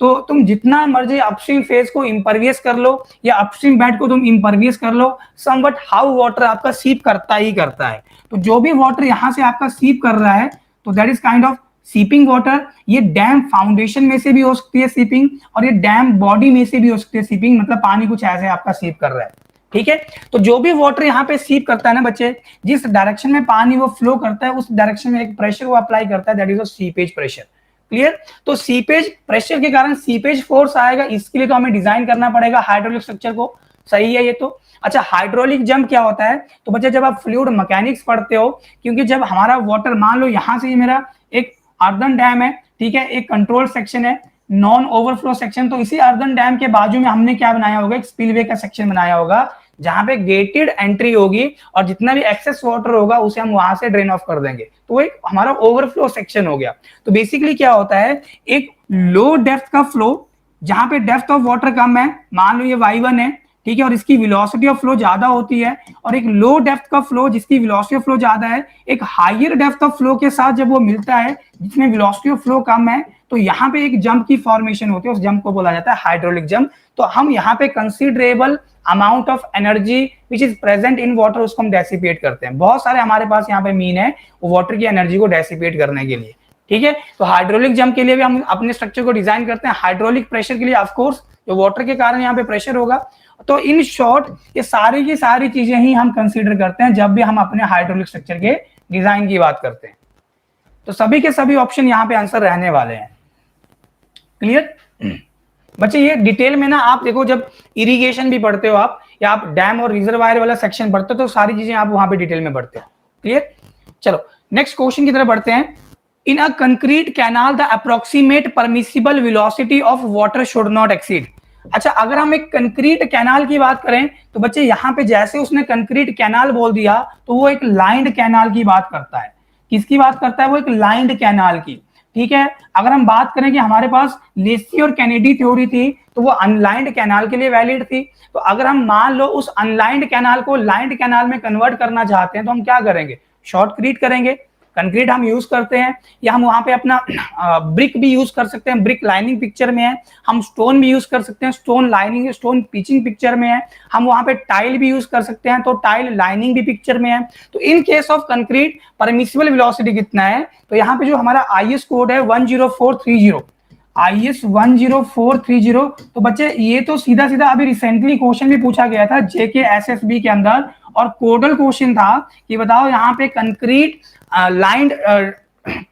तो तुम जितना मर्जी अपस्ट्रीम फेज को इम्परवियस कर लो या अपस्ट्रीम बेड को तुम इम्परवियस कर लो, समवट हाउ वाटर आपका सीप करता ही करता है। तो जो भी वाटर यहाँ से आपका सीप कर रहा है, तो that is kind of seeping water. ये डैम फाउंडेशन में से भी हो सकती है सीपिंग, और ये डैम बॉडी में से भी हो सकती है सीपिंग, मतलब पानी कुछ ऐसे आपका सीप कर रहा है, ठीक है। तो जो भी वाटर यहाँ पे सीप करता है ना बच्चे, जिस डायरेक्शन में पानी वो फ्लो करता है, उस डायरेक्शन में एक प्रेशर वो अप्लाई करता है, that is a seepage pressure. Clear. तो सीपेज प्रेशर के कारण सीपेज फोर्स आएगा, इसके लिए तो हमें डिजाइन करना पड़ेगा हाइड्रोलिक स्ट्रक्चर को, सही है ये तो। अच्छा, हाइड्रोलिक जंप क्या होता है, तो बच्चे जब आप फ्लूइड मैकेनिक्स पढ़ते हो, क्योंकि जब हमारा वाटर, मान लो यहां से ये मेरा एक अर्दन डैम है, ठीक है, एक कंट्रोल सेक्शन है, नॉन ओवरफ्लो सेक्शन, तो इसी अर्दन डैम के बाजू में हमने क्या बनाया होगा, एक स्पिलवे का सेक्शन बनाया होगा, जहां पे गेटेड एंट्री होगी और जितना भी एक्सेस वाटर होगा उसे हम वहां से ड्रेन ऑफ कर देंगे, तो एक हमारा ओवरफ्लो सेक्शन हो गया। तो बेसिकली क्या होता है, एक लो डेप्थ का फ्लो, जहां पे डेप्थ ऑफ वाटर कम है, मान लो ये y1 है, ठीक है, और इसकी वेलोसिटी ऑफ फ्लो ज्यादा होती है, और एक लो डेप्थ का फ्लो जिसकी वेलोसिटी ऑफ फ्लो ज्यादा है, एक हायर डेप्थ ऑफ फ्लो के साथ जब वो मिलता है जिसमें वेलोसिटी ऑफ फ्लो कम है, तो यहाँ पे एक जंप की फॉर्मेशन होती है, उस जंप को बोला जाता है हाइड्रोलिक जंप। तो हम यहाँ पे considerable amount of energy which is present in water, उसको हम डेसिपेट करते हैं। बहुत सारे हमारे पास यहाँ पे मीन है वो वाटर की एनर्जी को डेसिपेट करने के लिए, ठीक है। तो हाइड्रोलिक जंप के लिए भी हम अपने स्ट्रक्चर को डिजाइन करते हैं, हाइड्रोलिक प्रेशर के लिए ऑफकोर्स जो वाटर के कारण यहाँ पे प्रेशर होगा। तो इन शॉर्ट ये सारी की सारी चीजें ही हम कंसीडर करते हैं जब भी हम अपने हाइड्रोलिक स्ट्रक्चर के डिजाइन की बात करते हैं। तो सभी के सभी ऑप्शन यहाँ पे आंसर रहने वाले हैं। क्लियर बच्चे, ये डिटेल में ना आप देखो, जब इरिगेशन भी पढ़ते हो आप, या आप डैम और रिजर्वायर वाला सेक्शन पढ़ते हो, तो सारी चीजें आप वहां पे डिटेल में पढ़ते हो। क्लियर। चलो नेक्स्ट क्वेश्चन की तरफ बढ़ते हैं। In a concrete canal the approximate permissible velocity of water should not exceed. अच्छा, अगर हम एक कंक्रीट कैनाल की बात करें, तो बच्चे यहाँ पे जैसे उसने कंक्रीट कैनाल बोल दिया, तो वो एक लाइंड कैनाल की बात करता है। किसकी बात करता है वो? एक लाइंड कैनाल की। ठीक है, अगर हम बात करें कि हमारे पास लेसी और कैनेडी थ्योरी थी तो वो अनलाइंड कैनाल के लिए वैलिड थी। तो अगर हम मान लो उस अनलाइंड कैनाल को लाइंड कैनाल में कन्वर्ट करना चाहते हैं तो हम क्या करेंगे? शॉर्टक्रीट करेंगे। कंक्रीट हम यूज करते हैं, या हम वहां पे अपना ब्रिक भी यूज कर सकते हैं, ब्रिक लाइनिंग पिक्चर में है। हम स्टोन भी यूज कर सकते हैं, stone lining stone pitching picture में है। हम वहां पे टाइल भी यूज कर सकते हैं, तो टाइल लाइनिंग भी पिक्चर में है। तो in case of concrete permissible velocity कितना है? तो यहाँ पे जो हमारा आईएस कोड है 10430, IS 10430। तो बच्चे ये तो सीधा सीधा अभी रिसेंटली क्वेश्चन भी पूछा गया था जेके एसएसबी के अंदर, और कोडल क्वेश्चन था कि बताओ यहाँ पे कंक्रीट लाइंड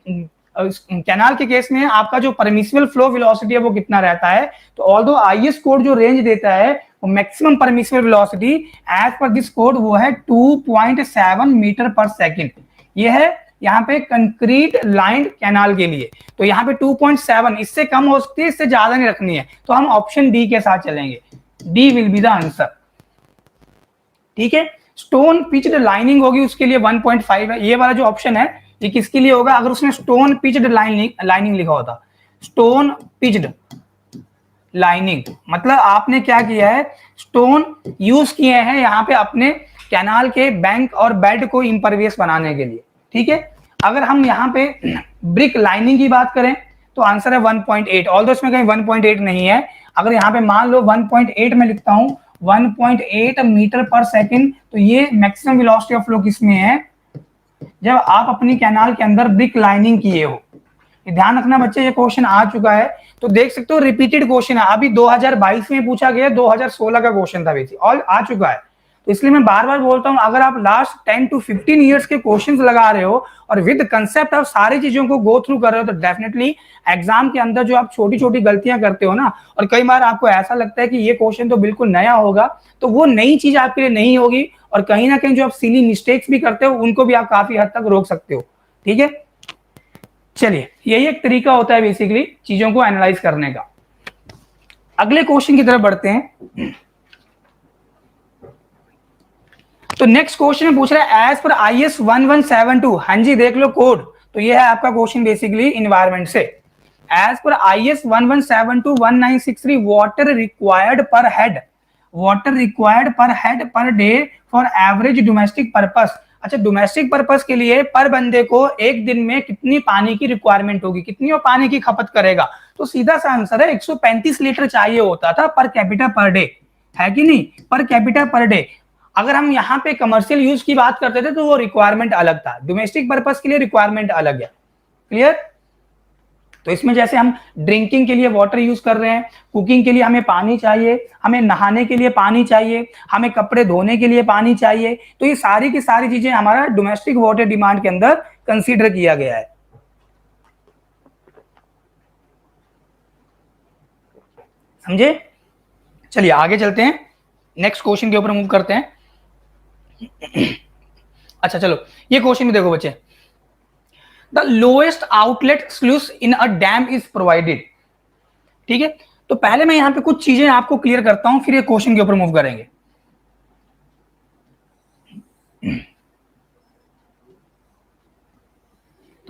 कैनाल के केस में आपका जो परमिसिबल फ्लो वेलोसिटी है वो कितना रहता है। तो ऑल्दो आईएस कोड जो रेंज देता है वो maximum permissible velocity as per this code वो है 2.7 मीटर पर सेकंड। ये है यहाँ पे कंक्रीट लाइंड कैनाल के लिए। तो यहाँ पे 2.7, इससे कम हो सकती है, इससे ज्यादा नहीं रखनी है, तो हम ऑप्शन डी के साथ चलेंगे। D will be the answer. ठीक है, स्टोन पिच्ड लाइनिंग होगी उसके लिए 1.5 है। ये वाला जो ऑप्शन है ये किसके लिए होगा? अगर उसने स्टोन पिच्ड लाइनिंग लिखा होता, स्टोन पिच्ड लाइनिंग, मतलब आपने क्या किया है? स्टोन यूज किए हैं यहाँ पे अपने कैनाल के बैंक और बेड को इम्परवियस बनाने के लिए। ठीक है, अगर हम यहाँ पे ब्रिक लाइनिंग की बात करें तो आंसर है 1.8, ऑल्दो इसमें कहीं 1.8 नहीं है। अगर यहाँ पे मान लो 1.8 में लिखता हूं 1.8 मीटर पर सेकंड, तो ये मैक्सिमम वेलोसिटी ऑफ फ्लो किसमें है? जब आप अपनी कैनाल के अंदर ब्रिक लाइनिंग किए हो। ध्यान रखना बच्चे, ये क्वेश्चन आ चुका है, तो देख सकते हो रिपीटेड क्वेश्चन है। अभी 2022 में पूछा गया, 2016 का क्वेश्चन था बेसिक, और आ चुका है। तो इसलिए मैं बार बार बोलता हूं, अगर आप लास्ट 10 to 15 ईयर्स के क्वेश्चंस लगा रहे हो और विद कंसेप्ट आप सारी चीजों को गो थ्रू कर रहे हो, तो डेफिनेटली एग्जाम के अंदर जो आप छोटी छोटी गलतियां करते हो ना, और कई बार आपको ऐसा लगता है कि ये क्वेश्चन तो बिल्कुल नया होगा, तो वो नई चीज आपके लिए नहीं होगी, और कहीं ना कहीं जो आप सिली मिस्टेक्स भी करते हो उनको भी आप काफी हद तक रोक सकते हो। ठीक है, चलिए, यही एक तरीका होता है बेसिकली चीजों को एनालाइज करने का। अगले क्वेश्चन की तरफ बढ़ते हैं। तो नेक्स्ट क्वेश्चन में पूछ रहा है एज पर IS 1172, हाँ जी देख लो कोड, तो ये है आपका क्वेश्चन बेसिकली इन्वायरमेंट से। As per IS 1172-1963 water required per head, water required per head per day for average domestic purpose. अच्छा, डोमेस्टिक पर्पस के लिए पर बंदे को एक दिन में कितनी पानी की रिक्वायरमेंट होगी, कितनी वो पानी की खपत करेगा? तो सीधा सा आंसर है 135 लीटर चाहिए होता था पर कैपिटा पर डे, है कि नहीं? Per capita per day. अगर हम यहाँ पे कमर्शियल यूज की बात करते थे तो वो रिक्वायरमेंट अलग था, डोमेस्टिक पर्पस के लिए रिक्वायरमेंट अलग है। क्लियर? तो इसमें जैसे हम ड्रिंकिंग के लिए वाटर यूज कर रहे हैं, कुकिंग के लिए हमें पानी चाहिए, हमें नहाने के लिए पानी चाहिए, हमें कपड़े धोने के लिए पानी चाहिए, तो ये सारी की सारी चीजें हमारा डोमेस्टिक वाटर डिमांड के अंदर कंसीडर किया गया है। समझे? चलिए आगे चलते हैं, नेक्स्ट क्वेश्चन के ऊपर मूव करते हैं। अच्छा चलो, ये क्वेश्चन भी देखो बच्चे। The lowest outlet sluice in a dam is provided. ठीक है, तो पहले मैं यहां पे कुछ चीजें आपको क्लियर करता हूं, फिर ये क्वेश्चन के ऊपर मूव करेंगे।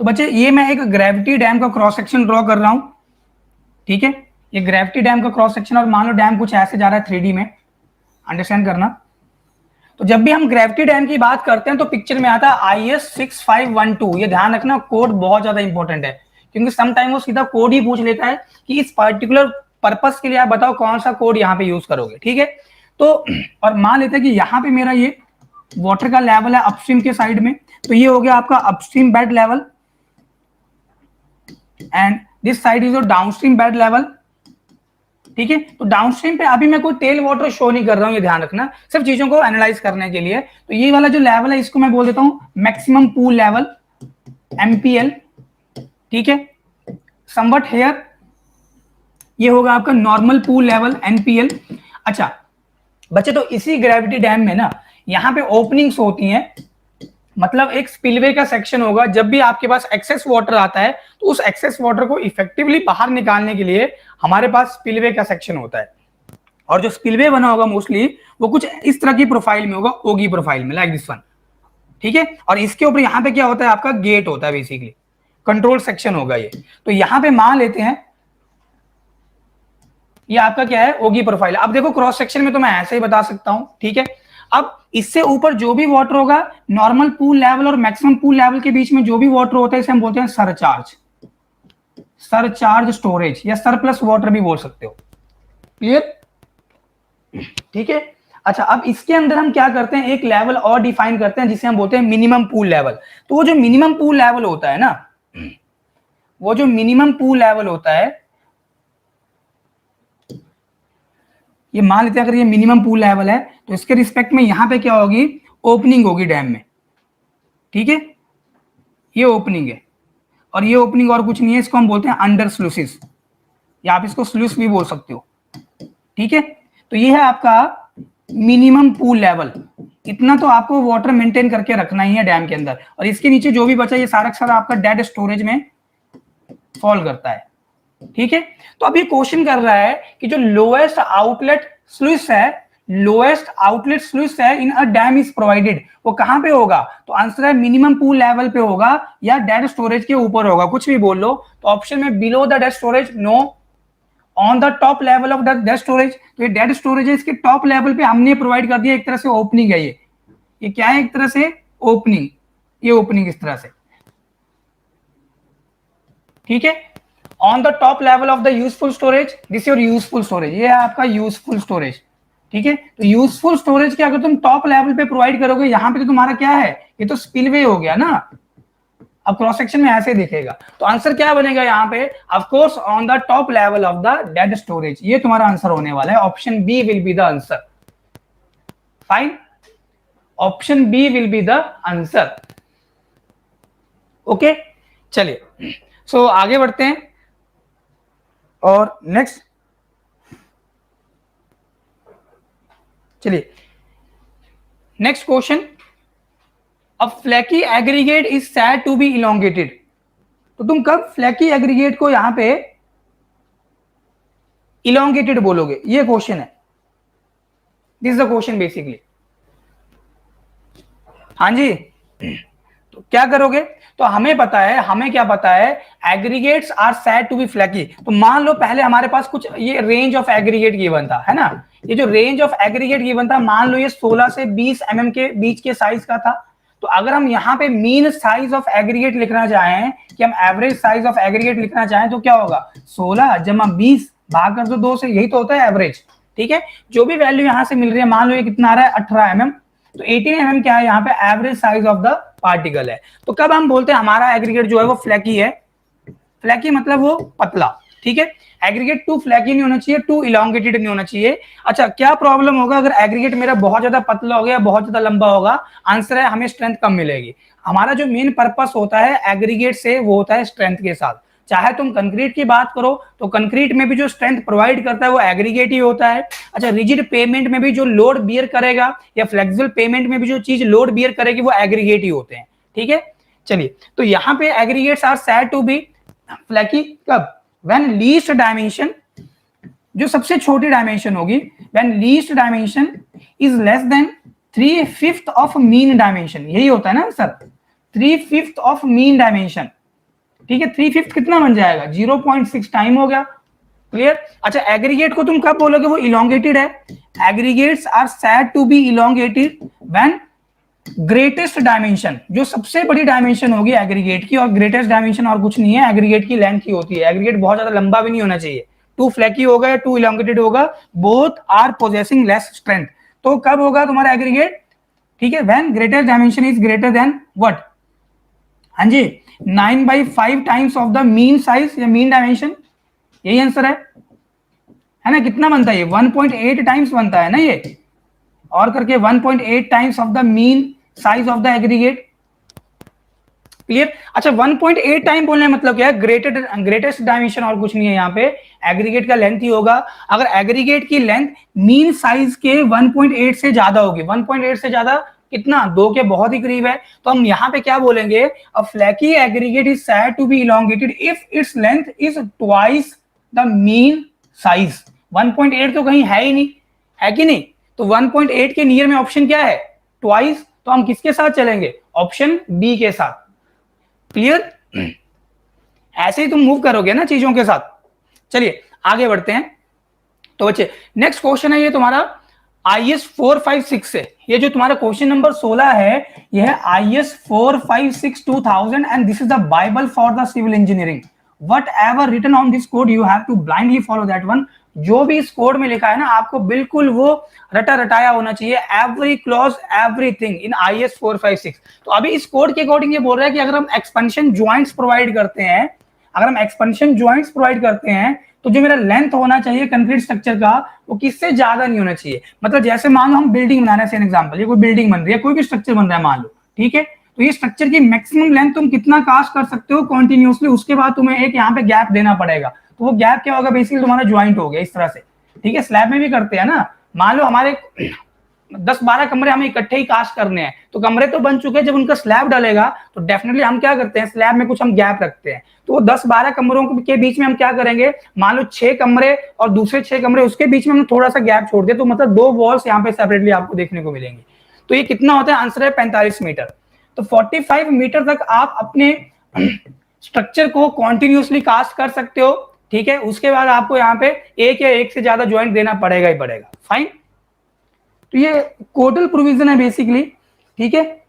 तो बच्चे ये मैं एक ग्रेविटी डैम का क्रॉस सेक्शन ड्रॉ कर रहा हूं। ठीक है, ये ग्रेविटी डैम का क्रॉस सेक्शन, और मान लो डैम कुछ ऐसे जा रहा है 3D में, अंडरस्टैंड करना। तो जब भी हम ग्रेविटी डैम की बात करते हैं तो पिक्चर में आता है IS 6512। ये ध्यान रखना, कोड बहुत ज्यादा इंपॉर्टेंट है, क्योंकि सम टाइम वो सीधा कोड ही पूछ लेता है कि इस पर्टिकुलर पर्पस के लिए आप बताओ कौन सा कोड यहाँ पे यूज करोगे। ठीक है, तो और मान लेते हैं कि यहाँ पे मेरा ये वाटर का लेवल है अपस्ट्रीम के साइड में, तो ये हो गया आपका upstream bed level, and this side is your downstream bed level. ठीक है, तो डाउनस्ट्रीम पे अभी मैं कोई टेल वाटर शो नहीं कर रहा हूं, ये ध्यान रखना, सिर्फ चीजों को एनालाइज करने के लिए। तो ये वाला जो लेवल है इसको मैं बोल देता हूं मैक्सिमम पूल लेवल, MPL। ठीक है, समवट हेयर ये होगा आपका नॉर्मल पूल लेवल, NPL। अच्छा बच्चे, तो इसी ग्रेविटी डैम में ना यहाँ पे ओपनिंग्स होती हैं, मतलब एक स्पिलवे का सेक्शन होगा। जब भी आपके पास एक्सेस वाटर आता है तो उस एक्सेस वाटर को इफेक्टिवली बाहर निकालने के लिए हमारे पास स्पिलवे का सेक्शन होता है, और जो स्पिलवे बना होगा मोस्टली वो कुछ इस तरह की प्रोफाइल में होगा, ओगी प्रोफाइल में, लाइक दिस वन। ठीक है, और इसके ऊपर यहाँ पे क्या होता है, आपका गेट होता है, बेसिकली कंट्रोल सेक्शन होगा ये। तो यहाँ पे मान लेते हैं ये आपका क्या है, ओगी प्रोफाइल। अब देखो क्रॉस सेक्शन में तो मैं ऐसे ही बता सकता हूं, ठीक है। अब इससे ऊपर जो भी वाटर होगा, नॉर्मल पूल लेवल और मैक्सिमम पूल लेवल के बीच में जो भी वाटर होता है, इसे हम बोलते हैं सरचार्ज, सरचार्ज स्टोरेज, या सरप्लस वाटर भी बोल सकते हो। क्लियर, ठीक है। अच्छा, अब इसके अंदर हम क्या करते हैं, एक लेवल और डिफाइन करते हैं जिसे हम बोलते हैं मिनिमम पूल लेवल। तो वो जो मिनिमम पूल लेवल होता है ना, वो जो मिनिमम पूल लेवल होता है, ये मान लेते हैं अगर ये मिनिमम पूल लेवल है, तो इसके रिस्पेक्ट में यहां पे क्या होगी, ओपनिंग होगी डैम में, ठीक है। ये ओपनिंग है, और ये ओपनिंग और कुछ नहीं है, इसको हम बोलते हैं अंडर स्लूसिस, या आप इसको स्लूस भी बोल सकते हो, ठीक है। तो ये है आपका मिनिमम पूल लेवल। इतना तो आपको वाटर मेंटेन करके रखना ही है डैम के अंदर, और इसके नीचे जो भी बचा ये सारा सारा आपका डेड स्टोरेज में फॉल करता है, ठीक है। तो अब ये क्वेश्चन कर रहा है कि जो लोएस्ट आउटलेट स्लूइस है, लोएस्ट आउटलेट स्लूइस है इन अ डैम इज प्रोवाइडेड, वो कहां पे होगा, तो आंसर है मिनिमम पूल लेवल पे होगा या डेड स्टोरेज के ऊपर होगा, कुछ भी बोल लो। तो ऑप्शन में below the dead storage, no. On the top level of the dead storage, तो ये डेड स्टोरेज है, इसके टॉप लेवल पे हमने प्रोवाइड कर दिया, एक तरह से ओपनिंग है ये क्या है, एक तरह से ओपनिंग, ये ओपनिंग इस तरह से, ठीक है। On the top level of the useful storage, this your useful storage, ये है आपका यूजफुल स्टोरेज, ठीक है। तो यूजफुल स्टोरेज के अगर तुम टॉप लेवल पे प्रोवाइड करोगे, यहां पे तो तुम्हारा क्या है, ये तो स्पिलवे हो गया ना। अब क्रॉस सेक्शन में ऐसे दिखेगा, तो आंसर क्या बनेगा यहाँ पे, of course on the top level of the dead storage, ये तुम्हारा आंसर होने वाला है। Option B will be the answer, fine, option B will be the answer, okay. चलिए, सो आगे बढ़ते हैं, और नेक्स्ट, चलिए next question, a flaky aggregate is said to be elongated. तो तुम कब फ्लैकी एग्रीगेट को यहां पे इलोंगेटेड बोलोगे, ये क्वेश्चन है, this is the question basically. हाँ जी, तो क्या करोगे, तो हमें पता है, हमें क्या पता है, aggregates are said to be flaky. तो मान लो पहले हमारे पास कुछ ये रेंज ऑफ एग्रीगेट गिवन था, है ना, ये जो रेंज ऑफ एग्रीगेट गिवन था, मान लो ये 16 से 20 mm के बीच के साइज का था। तो अगर हम यहाँ पे मीन साइज ऑफ एग्रीगेट लिखना चाहें, कि हम एवरेज साइज ऑफ एग्रीगेट लिखना चाहें, तो क्या होगा, 16 जमा 20 भाग कर दो 2 से, यही तो होता है एवरेज, ठीक है। जो भी वैल्यू यहाँ से मिल रही है, मान लो ये कितना आ रहा है, 18 mm, तो 18 mm क्या है यहाँ पे, average size of the particle है। तो कब हम बोलते हैं हमारा एग्रीगेट जो है वो फ्लैकी है, फ्लैकी मतलब वो पतला, ठीक है। एग्रीगेट टू फ्लैकी नहीं होना चाहिए, टू इलोंगेटेड नहीं होना चाहिए। अच्छा, क्या प्रॉब्लम होगा अगर एग्रीगेट मेरा बहुत ज्यादा पतला हो गया, बहुत ज्यादा लंबा होगा, आंसर है हमें स्ट्रेंथ कम मिलेगी। हमारा जो मेन पर्पस होता है एग्रीगेट से, वो होता है स्ट्रेंथ के साथ। चाहे तुम कंक्रीट की बात करो, तो कंक्रीट में भी जो स्ट्रेंथ प्रोवाइड करता है वो एग्रीगेट ही होता है। अच्छा, रिजिड पेमेंट में भी जो लोड बियर करेगा, या फ्लेक्सिबल पेमेंट में भी जो चीज लोड बियर करेगी, वो एग्रीगेट ही होते हैं, ठीक है। चलिए, तो यहाँ पे aggregates are said to be flaky कब, व्हेन लीस्ट डायमेंशन, जो सबसे छोटी डायमेंशन होगी, when least dimension is less than 3/5 of mean dimension, यही होता है ना सर, 3/5 ऑफ मीन डायमेंशन, ठीक है। 3/5 कितना बन जाएगा, 0.6 टाइम हो गया, क्लियर। अच्छा, एग्रीगेट को तुम कब बोलोगे वो इलोंगेटेड है, aggregates are said to be elongated when greatest dimension, जो सबसे बड़ी डायमेंशन होगी एग्रीगेट की, और ग्रेटेस्ट डायमेंशन और कुछ नहीं है, एग्रीगेट की लेंथ की होती है। एग्रीगेट बहुत ज्यादा लंबा भी नहीं होना चाहिए, टू फ्लैकी होगा या टू इलोंगेटेड होगा, both are possessing less strength. तो कब होगा तुम्हारा एग्रीगेट, ठीक है, when greatest dimension is greater than what, हाँ जी, 9/5 times of the mean size या मीन डायमेंशन, यही आंसर है ना। कितना बनता है ये, 1.8 टाइम्स बनता है ना ये, और करके 1.8 times of the mean size of the aggregate, clear. अच्छा, 1.8 टाइम बोलने का मतलब क्या है, ग्रेटेस्ट डायमेंशन और कुछ नहीं है, यहाँ पे एग्रीगेट का लेंथ ही होगा। अगर एग्रीगेट की लेंथ मीन साइज के 1.8 से ज्यादा होगी, 1.8 से ज्यादा कितना, 2 के बहुत ही करीब है, तो हम यहाँ पे क्या बोलेंगे, a flaky aggregate is said to be elongated if its length is twice the mean size. 1.8 तो कहीं है ही नहीं, है कि नहीं, तो 1.8 के नियर में ऑप्शन क्या है, ट्वाइस। तो हम किसके साथ चलेंगे, ऑप्शन बी के साथ। क्लियर, ऐसे ही तुम मूव करोगे ना चीजों के साथ। चलिए आगे बढ़ते हैं। तो बच्चे नेक्स्ट क्वेश्चन है ये तुम्हारा IS 456 से, ये जो तुम्हारा क्वेश्चन नंबर 16 है, यह है IS 456 2000 and this is the bible for the civil engineering. Whatever written on this code you have to blindly follow that one. जो भी इस कोड में लिखा है ना, आपको बिल्कुल वो रटा रटाया होना चाहिए, every clause everything in IS 456। तो अभी इस कोड के अकॉर्डिंग ये बोल रहा है कि अगर हम एक्सपेंशन ज्वाइंट्स प्रोवाइड करते हैं, अगर हम एक्सपेंशन ज्वाइंट्स प्रोवाइड करते हैं, तो जो मेरा लेंथ होना चाहिए कंक्रीट स्ट्रक्चर का, वो किससे ज्यादा नहीं होना चाहिए। मतलब जैसे मान लो हम बिल्डिंग बनाना है, एग्जांपल, ये कोई बिल्डिंग बन रही है, कोई भी स्ट्रक्चर बन रहा है मान लो, ठीक है, तो ये स्ट्रक्चर की मैक्सिमम लेंथ तुम कितना कास्ट कर सकते हो कंटिन्यूअसली, उसके बाद तुम्हें एक यहाँ पे गैप देना पड़ेगा। तो वो गैप क्या होगा, बेसिकली तुम्हारा ज्वाइंट हो गया इस तरह से, ठीक है। स्लैब में भी करते हैं ना, मान लो हमारे 10-12 कमरे हमें इकट्ठे ही कास्ट करने हैं, तो कमरे तो बन चुके हैं, जब उनका स्लैब डलेगा तो डेफिनेटली हम क्या करते हैं, स्लैब में कुछ हम गैप रखते हैं। तो वो 10-12 कमरों के बीच में हम क्या करेंगे, मान लो 6 कमरे और दूसरे 6 कमरे, उसके बीच में हम थोड़ा सा गैप छोड़ दे, तो मतलब 2 वॉल्स यहाँ पे सेपरेटली आपको देखने को मिलेंगे। तो ये कितना होता है, आंसर है 45 मीटर। तो 45 मीटर तक आप अपने स्ट्रक्चर को कॉन्टिन्यूसली कास्ट कर सकते हो, ठीक है। उसके बाद आपको यहाँ पे एक या एक से ज्यादा ज्वाइंट देना पड़ेगा ही पड़ेगा, फाइन। तो ये कोडल प्रोविजन है बेसिकली, ठीक है।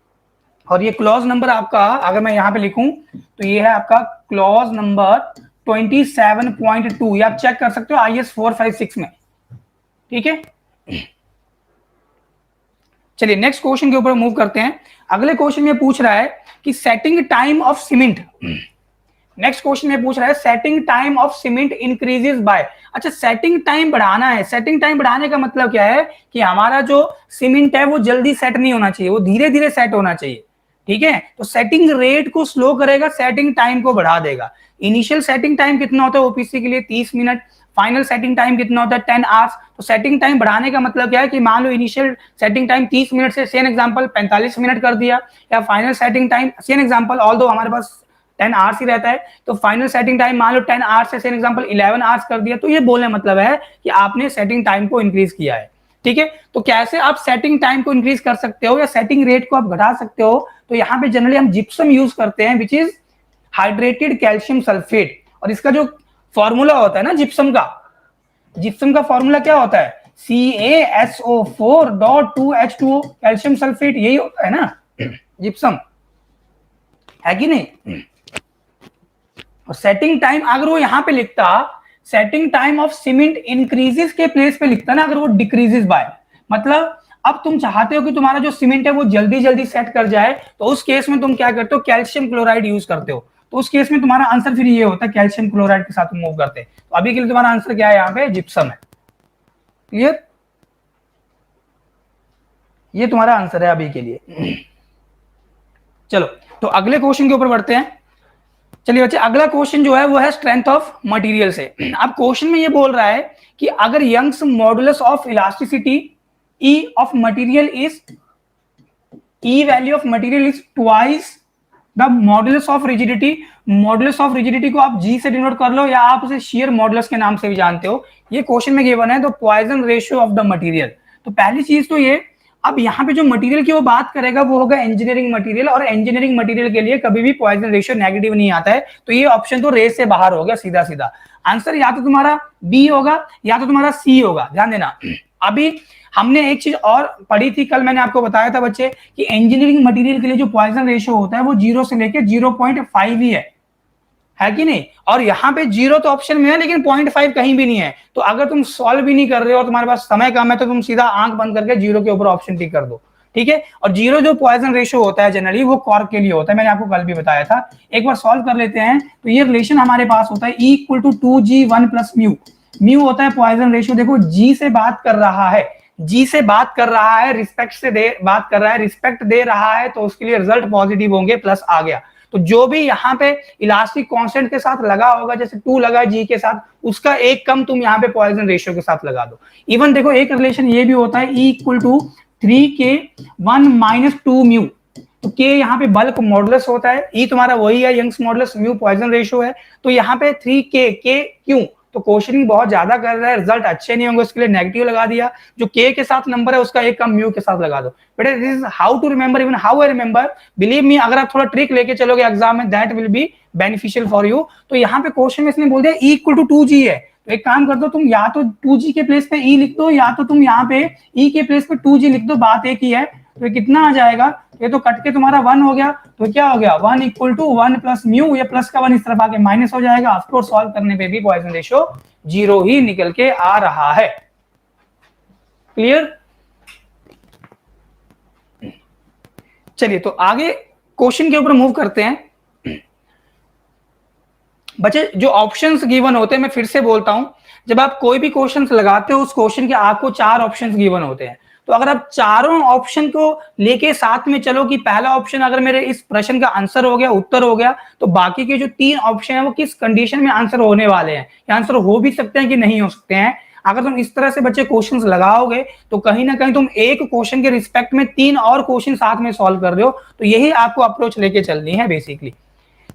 और ये क्लॉज नंबर आपका, अगर मैं यहां पे लिखूं तो ये है आपका क्लॉज नंबर 27.2, ये आप चेक कर सकते हो IS 456 में, ठीक है। चलिए नेक्स्ट क्वेश्चन के ऊपर मूव करते हैं। अगले क्वेश्चन में पूछ रहा है कि setting time of cement, next question में पूछ रहा है setting time of cement increases by. अच्छा, सेटिंग टाइम बढ़ाना है। सेटिंग टाइम बढ़ाने का मतलब क्या है कि हमारा जो सीमेंट है वो जल्दी सेट नहीं होना चाहिए, वो धीरे धीरे सेट होना चाहिए, ठीक है। तो सेटिंग रेट को स्लो करेगा, सेटिंग टाइम को बढ़ा देगा। इनिशियल सेटिंग टाइम कितना होता है ओपीसी के लिए, 30 मिनट। फाइनल सेटिंग टाइम कितना होता है, 10 आवर्स। तो सेटिंग टाइम बढ़ाने का मतलब क्या है कि मान लो इनिशियल सेटिंग टाइम 30 मिनट से सेम एग्जांपल 45 मिनट कर दिया, या final setting time same example, although हमारे पास 10 आवर्स ही रहता है, तो फाइनल सेटिंग टाइम मान लो 10 आवर्स से सेम एग्जांपल 11 आवर्स कर दिया। तो ये बोलने मतलब है कि आपने सेटिंग टाइम को इंक्रीज किया है, ठीक है। तो कैसे आप सेटिंग टाइम को इंक्रीज कर सकते हो या सेटिंग रेट को आप घटा सकते हो, तो यहाँ पे जनरली हम जिप्सम यूज करते हैं, which is hydrated calcium sulphate. और इसका जो फॉर्मूला होता है ना जिप्सम का फॉर्मूला क्या होता है, CaSO4.2H2O, कैल्शियम सल्फेट, यही होता है ना जिप्सम, है कि नहीं। और सेटिंग टाइम अगर वो यहां पे लिखता setting time of cement increases के प्लेस पे लिखता ना, अगर वो डिक्रीजेस बाय, मतलब अब तुम चाहते हो कि तुम्हारा जो सीमेंट है वो जल्दी जल्दी सेट कर जाए, तो उस केस में तुम क्या करते हो, कैल्शियम क्लोराइड यूज करते हो। तो उस केस में तुम्हारा आंसर फिर ये होता है, कैल्शियम क्लोराइड के साथ मूव करते हैं। तो अभी के लिए तुम्हारा आंसर क्या है, यहाँ पे जिप्सम है। क्लियर, ये तुम्हारा आंसर है अभी के लिए। चलो तो अगले क्वेश्चन के ऊपर बढ़ते हैं। चलिए बच्चे, अगला क्वेश्चन जो है वो है स्ट्रेंथ ऑफ मटेरियल से। अब क्वेश्चन में ये बोल रहा है कि अगर Young's modulus of elasticity E of material is, E value of material is twice the modulus of rigidity। Modulus of rigidity को आप G से डिनोट कर लो, या आप उसे शेयर मॉडुलस के नाम से भी जानते हो। ये क्वेश्चन में गिवन है, तो Poisson ratio of the material. तो पहली चीज तो ये, अब यहाँ पे जो मटेरियल की वो बात करेगा वो होगा इंजीनियरिंग मटेरियल, और इंजीनियरिंग मटेरियल के लिए कभी भी पॉइजन रेशियो नेगेटिव नहीं आता है। तो ये ऑप्शन तो रेस से बाहर हो गया सीधा सीधा। आंसर या तो तुम्हारा बी होगा या तो तुम्हारा सी होगा। ध्यान देना, अभी हमने एक चीज और पढ़ी थी कल, मैंने आपको बताया था बच्चे कि इंजीनियरिंग मटेरियल के लिए जो पॉइजन रेशियो होता है वो 0 से लेके 0.5 ही है कि नहीं। और यहाँ पे 0 तो ऑप्शन में है, लेकिन 0.5 कहीं भी नहीं है। तो अगर तुम सॉल्व भी नहीं कर रहे हो, तुम्हारे पास समय कम है, तो तुम सीधा आंख बंद करके 0 के ऊपर ऑप्शन टिक कर दो, ठीक है। और 0 जो पॉइजन रेशियो होता है जनरली वो कॉर्क के लिए होता है, मैंने आपको कल भी बताया था। एक बार सॉल्व कर लेते हैं। तो ये रिलेशन हमारे पास होता है E = 2G1 + म्यू। म्यू होता है पॉइजन रेशियो। देखो G से बात कर रहा है, G से बात कर रहा है, रिस्पेक्ट से बात कर रहा है, रिस्पेक्ट दे रहा है, तो उसके लिए रिजल्ट पॉजिटिव होंगे, प्लस आ गया। तो जो भी यहाँ पे इलास्टिक कांस्टेंट के साथ लगा होगा, जैसे 2 लगा G के साथ, उसका एक कम तुम यहाँ पे पॉइजन रेशियो के साथ लगा दो। इवन देखो एक रिलेशन ये भी होता है, E = 3K1 - 2 म्यू। तो K यहाँ पे बल्क मॉडुलस होता है, E तुम्हारा वही है Young's modulus, mu Poisson ratio है। तो यहाँ पे 3K, K क्यों, तो क्वेश्चनिंग बहुत ज्यादा कर रहा है, रिजल्ट अच्छे नहीं होंगे, उसके लिए नेगेटिव लगा दिया। जो के के साथ नंबर है उसका एक कम म्यू के साथ लगा दो। बेटा this is how to remember, even how I remember, believe me, अगर आप थोड़ा ट्रिक लेके चलोगे एग्जाम में, that will be beneficial for you. तो यहाँ पे क्वेश्चन में इसने बोल दिया ई इक्वल टू 2g है, तो एक काम कर दो तुम, या तो 2g के प्लेस पे ई लिख दो, या तो तुम यहाँ पे ई के प्लेस पे 2g लिख दो, बात एक ही है। तो ये कितना आ जाएगा, ये तो कट के तुम्हारा 1 हो गया, तो क्या हो गया 1 इक्वल टू 1 प्लस म्यू, ये प्लस का 1 इस तरफ आके माइनस हो जाएगा। ऑफकोर्स सॉल्व करने पे भी पॉइसन रेशियो 0 ही निकल के आ रहा है। क्लियर? चलिए तो आगे क्वेश्चन के ऊपर मूव करते हैं। बच्चे जो ऑप्शंस गिवन होते हैं, मैं फिर से बोलता हूं, जब आप कोई भी क्वेश्चंस लगाते हो उस क्वेश्चन के आपको 4 ऑप्शंस गिवन होते हैं। तो अगर आप चारों ऑप्शन को लेके साथ में चलो कि पहला ऑप्शन अगर मेरे इस प्रश्न का आंसर हो गया, उत्तर हो गया, तो बाकी के जो 3 ऑप्शन है वो किस कंडीशन में आंसर होने वाले हैं, या आंसर हो भी सकते हैं कि नहीं हो सकते हैं। अगर तुम इस तरह से बच्चे क्वेश्चंस लगाओगे तो कहीं ना कहीं तुम एक क्वेश्चन के रिस्पेक्ट में 3 और क्वेश्चन साथ में सॉल्व कर रहे हो। तो यही आपको अप्रोच लेके चलनी है बेसिकली।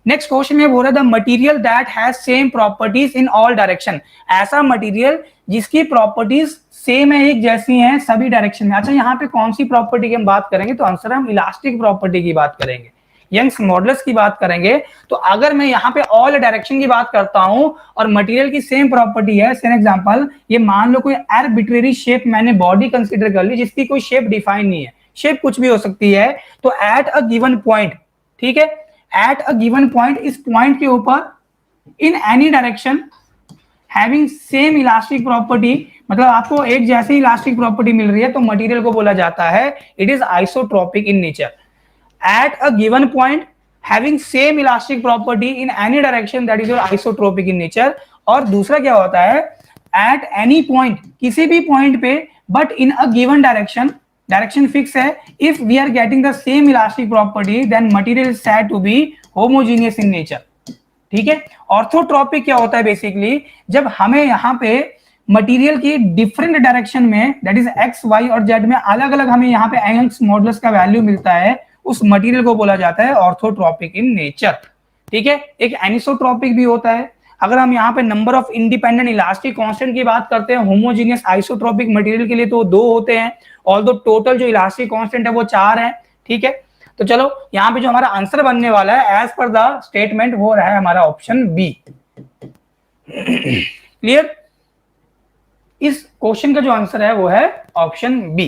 नेक्स्ट क्वेश्चन में बोल रहा था material that has same properties in all direction, ऐसा मटेरियल जिसकी प्रॉपर्टीज सेम है, एक जैसी हैं सभी डायरेक्शन में। अच्छा यहाँ पे कौन सी प्रॉपर्टी की हम बात करेंगे, तो आंसर हम इलास्टिक प्रॉपर्टी की बात करेंगे, यंग्स मॉडुलस की बात करेंगे। तो अगर मैं यहाँ पे ऑल डायरेक्शन की बात करता हूं और मटेरियल की सेम प्रॉपर्टी है, फॉर एग्जांपल ये मान लो कोई आर्बिट्रेरी शेप मैंने बॉडी कंसीडर कर ली जिसकी कोई शेप डिफाइन नहीं है, शेप कुछ भी हो सकती है। तो एट अ गिवन पॉइंट, ठीक है, एट अ गिवन पॉइंट, इस पॉइंट के ऊपर in any direction having same elastic property, मतलब आपको एक जैसी इलास्टिक प्रॉपर्टी मिल रही है, तो मटेरियल को बोला जाता है it is isotropic in nature. At a given point having same elastic property in any direction, that is your isotropic in nature. और दूसरा क्या होता है, एट एनी पॉइंट, किसी भी पॉइंट पे, but in a given direction, direction fix है, if we are getting the same elastic property then material is said to be homogeneous in nature. ठीक है। ऑर्थोट्रोपिक क्या होता है, बेसिकली जब हमें यहाँ पे मटेरियल की डिफरेंट डायरेक्शन में, दैट इज एक्स वाई और जेड में अलग अलग हमें यहाँ पे यंग्स मॉडुलस का वैल्यू मिलता है, उस मटेरियल को बोला जाता है ऑर्थोट्रोपिक इन नेचर। ठीक है। एक एनिसोट्रोपिक भी होता है। अगर हम यहाँ पे number of independent elastic constant की बात करते हैं होमोजीनियस आइसोट्रोपिक मटेरियल के लिए, तो 2 होते हैं, ऑल्दो टोटल जो इलास्टिक कांस्टेंट है वो 4 है। ठीक है। तो चलो यहाँ पे जो हमारा आंसर बनने वाला है एज पर द स्टेटमेंट वो रहा है हमारा ऑप्शन बी। क्लियर? इस क्वेश्चन का जो आंसर है वो है ऑप्शन बी।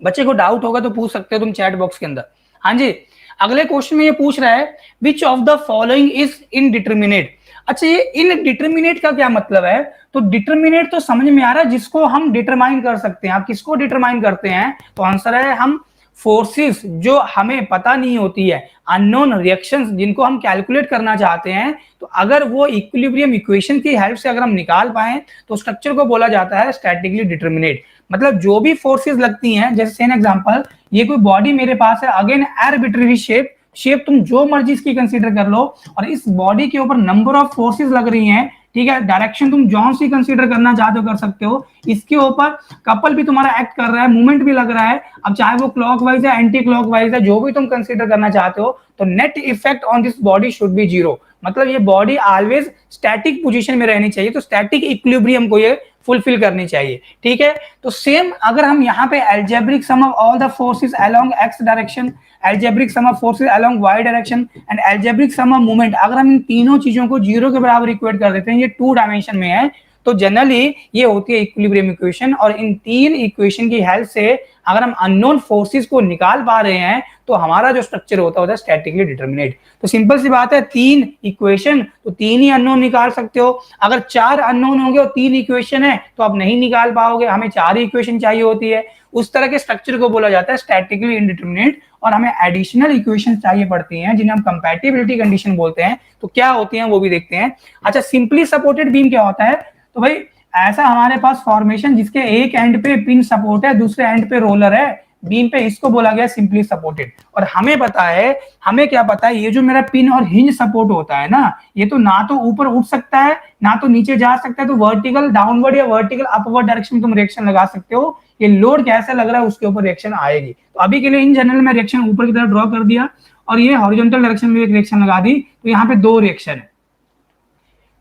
बच्चे को डाउट होगा तो पूछ सकते हो तुम चैट बॉक्स के अंदर। हाँ जी, अगले क्वेश्चन में ये पूछ रहा है which of the following is indeterminate. अच्छा, ये इनडिटरमिनेट का क्या मतलब है? तो डिटरमिनेट तो समझ में आ रहा है जिसको हम डिटरमाइन कर सकते हैं। आप किसको डिटरमाइन करते हैं? तो आंसर है हम फोर्सेस जो हमें पता नहीं होती है, अननोन रिएक्शंस जिनको हम कैलकुलेट करना चाहते हैं, तो अगर वो इक्विलिब्रियम इक्वेशन की हेल्प से अगर हम निकाल पाए तो स्ट्रक्चर को बोला जाता है स्टैटिकली डिटरमिनेट। मतलब जो भी फोर्सेस लगती हैं, जैसे सेम एग्जांपल ये कोई बॉडी मेरे पास है, अगेन आर्बिट्रेरी शेप तुम जो मर्जी इसकी कंसीडर कर लो, और इस बॉडी के ऊपर नंबर ऑफ फोर्सेस लग रही हैं। ठीक है, डायरेक्शन तुम जौन सी कंसीडर करना चाहते हो कर सकते हो। इसके ऊपर कपल भी तुम्हारा एक्ट कर रहा है, मूवमेंट भी लग रहा है, अब चाहे वो क्लॉकवाइज है एंटी क्लॉकवाइज है, जो भी तुम कंसीडर करना चाहते हो, तो net effect on this body should be 0। मतलब ये बॉडी ऑलवेज स्टैटिक पोजीशन में रहनी चाहिए, तो स्टैटिक इक्विलिब्रियम को ये फुलफिल करनी चाहिए। ठीक है। तो सेम अगर हम यहाँ पे algebraic sum of all the forces along X direction, algebraic sum of forces along Y direction and algebraic sum of movement, अगर हम इन तीनों चीजों को 0 के बराबर इक्वेट कर देते हैं, ये 2 डायमेंशन में है, तो जनरली ये होती है इक्विलिब्रियम इक्वेशन। और इन 3 इक्वेशन की हेल्प से अगर हम अननोन फोर्सेस को निकाल पा रहे हैं तो हमारा जो स्ट्रक्चर होता है स्टैटिकली डिटरमिनेट। तो सिंपल सी बात है, 3 इक्वेशन तो 3 ही अननोन निकाल सकते हो। अगर 4 अननोन होंगे और 3 इक्वेशन है तो आप नहीं निकाल पाओगे, हमें 4 ही इक्वेशन चाहिए होती है। उस तरह के स्ट्रक्चर को बोला जाता है स्टैटिकली इनडिटरमिनेट। और हमें एडिशनल इक्वेशन चाहिए पड़ती हैं जिन्हें हम कंपैटिबिलिटी कंडीशन बोलते हैं। तो क्या होती हैं वो भी देखते हैं। अच्छा, सिंपली सपोर्टेड बीम क्या होता है? तो भाई ऐसा हमारे पास फॉर्मेशन जिसके एक एंड पे पिन सपोर्ट है, दूसरे एंड पे रोलर है बीम पे, इसको बोला गया सिंपली सपोर्टेड। और हमें पता है, हमें क्या पता है, ये जो मेरा पिन और हिंज सपोर्ट होता है ना, ये तो ना तो ऊपर उठ सकता है ना तो नीचे जा सकता है। तो वर्टिकल डाउनवर्ड या वर्टिकल अपवर्ड डायरेक्शन में तुम रिएक्शन लगा सकते हो। ये लोड कैसा लग रहा है उसके ऊपर रिएक्शन आएगी। तो अभी के लिए इन जनरल में रिएक्शन ऊपर की तरफ ड्रॉ कर दिया, और ये हॉरिजॉन्टल डायरेक्शन में एक रिएक्शन लगा दी, तो यहाँ पे 2 रिएक्शन है।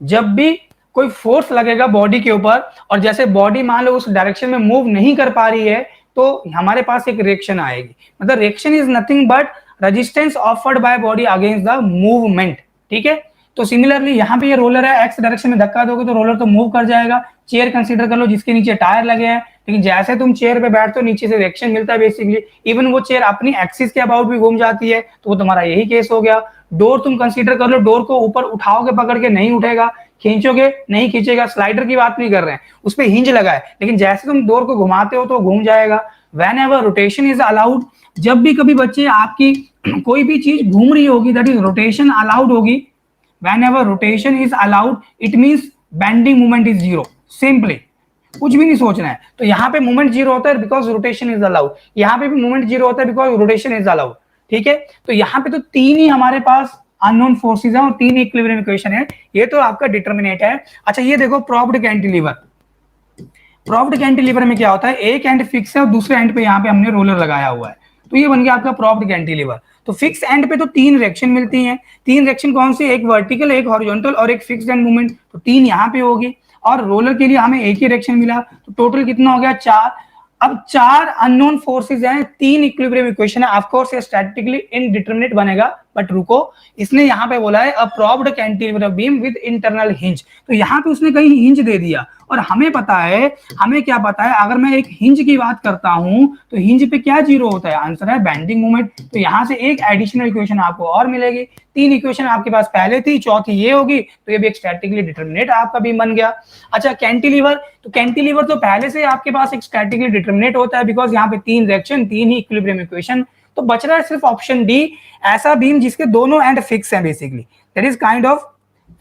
जब भी कोई फोर्स लगेगा बॉडी के ऊपर, और जैसे बॉडी मान लो उस डायरेक्शन में मूव नहीं कर पा रही है, तो हमारे पास एक रिएक्शन आएगी। मतलब reaction is nothing but resistance offered by body against the movement. ठीक है, तो सिमिलरली यहाँ पे ये रोलर है, एक्स डायरेक्शन में धक्का दोगे तो रोलर तो मूव कर जाएगा। चेयर कंसीडर कर लो जिसके नीचे टायर लगे हैं, लेकिन जैसे तुम चेयर पे बैठते हो नीचे से रिएक्शन मिलता है बेसिकली, इवन वो चेयर अपनी एक्सिस के अबाउट भी घूम जाती है, तो वो तुम्हारा यही केस हो गया। डोर तुम कंसीडर कर लो, डोर को ऊपर उठाओगे पकड़ के नहीं उठेगा, खींचोगे नहीं खींचेगा। स्लाइडर की बात नहीं कर रहे हैं, उस पर हिंज लगा है, लेकिन जैसे तुम डोर को घुमाते हो तो घूम जाएगा। When ever rotation is allowed, जब भी कभी बच्चे आपकी कोई भी चीज घूम रही होगी दैट इज रोटेशन अलाउड होगी। whenever rotation is allowed it means bending moment is zero, simply कुछ भी नहीं सोचना है। तो यहाँ पे मूवमेंट जीरो होता है बिकॉज रोटेशन इज अलाउड, यहाँ पे भी मूवमेंट जीरो होता है बिकॉज रोटेशन इज अलाउड। ठीक है, तो यहाँ पे तो तीन ही हमारे पास अननोन फोर्सेज हैं और तीन इक्विलिब्रियम इक्वेशन है, ये तो आपका डिटर्मिनेट है। अच्छा ये देखो प्रोप्ड कैंटिलीवर, प्रोप्ड कैंटिलीवर में क्या होता है, एक एंड फिक्स है और दूसरे एंड पे यहाँ पे हमने रोलर लगाया हुआ है, तो ये बन गया आपका प्रोप्ड कैंटिलीवर। तो फिक्स एंड पे तो तीन रिएक्शन मिलती हैं, तीन रिएक्शन कौन सी, एक वर्टिकल, एक हॉरिजॉन्टल और एक फिक्स्ड एंड मूवमेंट, तो तीन यहाँ पे होगी। और रोलर के लिए हमें एक ही रिएक्शन मिला, तो टोटल कितना हो गया, चार। अब चार अननोन फोर्सेज हैं, तीन इक्विलिब्रियम इक्वेशन है। ऑफ कोर्स ये स्टैटिकली इनडिटरमिनेट बनेगा, बट रुको, इसने यहाँ पे बोला है a propped cantilever beam with internal hinge, तो यहाँ पे उसने कहीं हिंज दे दिया। और हमें पता है, हमें क्या पता है, अगर मैं एक हिंज की बात करता हूं तो हिंज पे क्या जीरो होता है, आंसर है बेंडिंग मोमेंट। तो यहाँ से एक एडिशनल इक्वेशन आपको और मिलेगी, तीन इक्वेशन आपके पास पहले थी, चौथी ये होगी, तो ये भी एक स्टैटिकली डिटरमिनेट आपका बीम बन गया। अच्छा कैंटिलीवर, तो कैंटिलीवर तो पहले से आपके पास एक स्टैटिकली डिटरमिनेट होता है बिकॉज यहाँ पे तीन रिएक्शन, तीन ही इक्विलिब्रियम इक्वेशन, तो बच रहा है सिर्फ ऑप्शन डी, ऐसा बीम जिसके दोनों एंड फिक्स हैं, basically that is kind of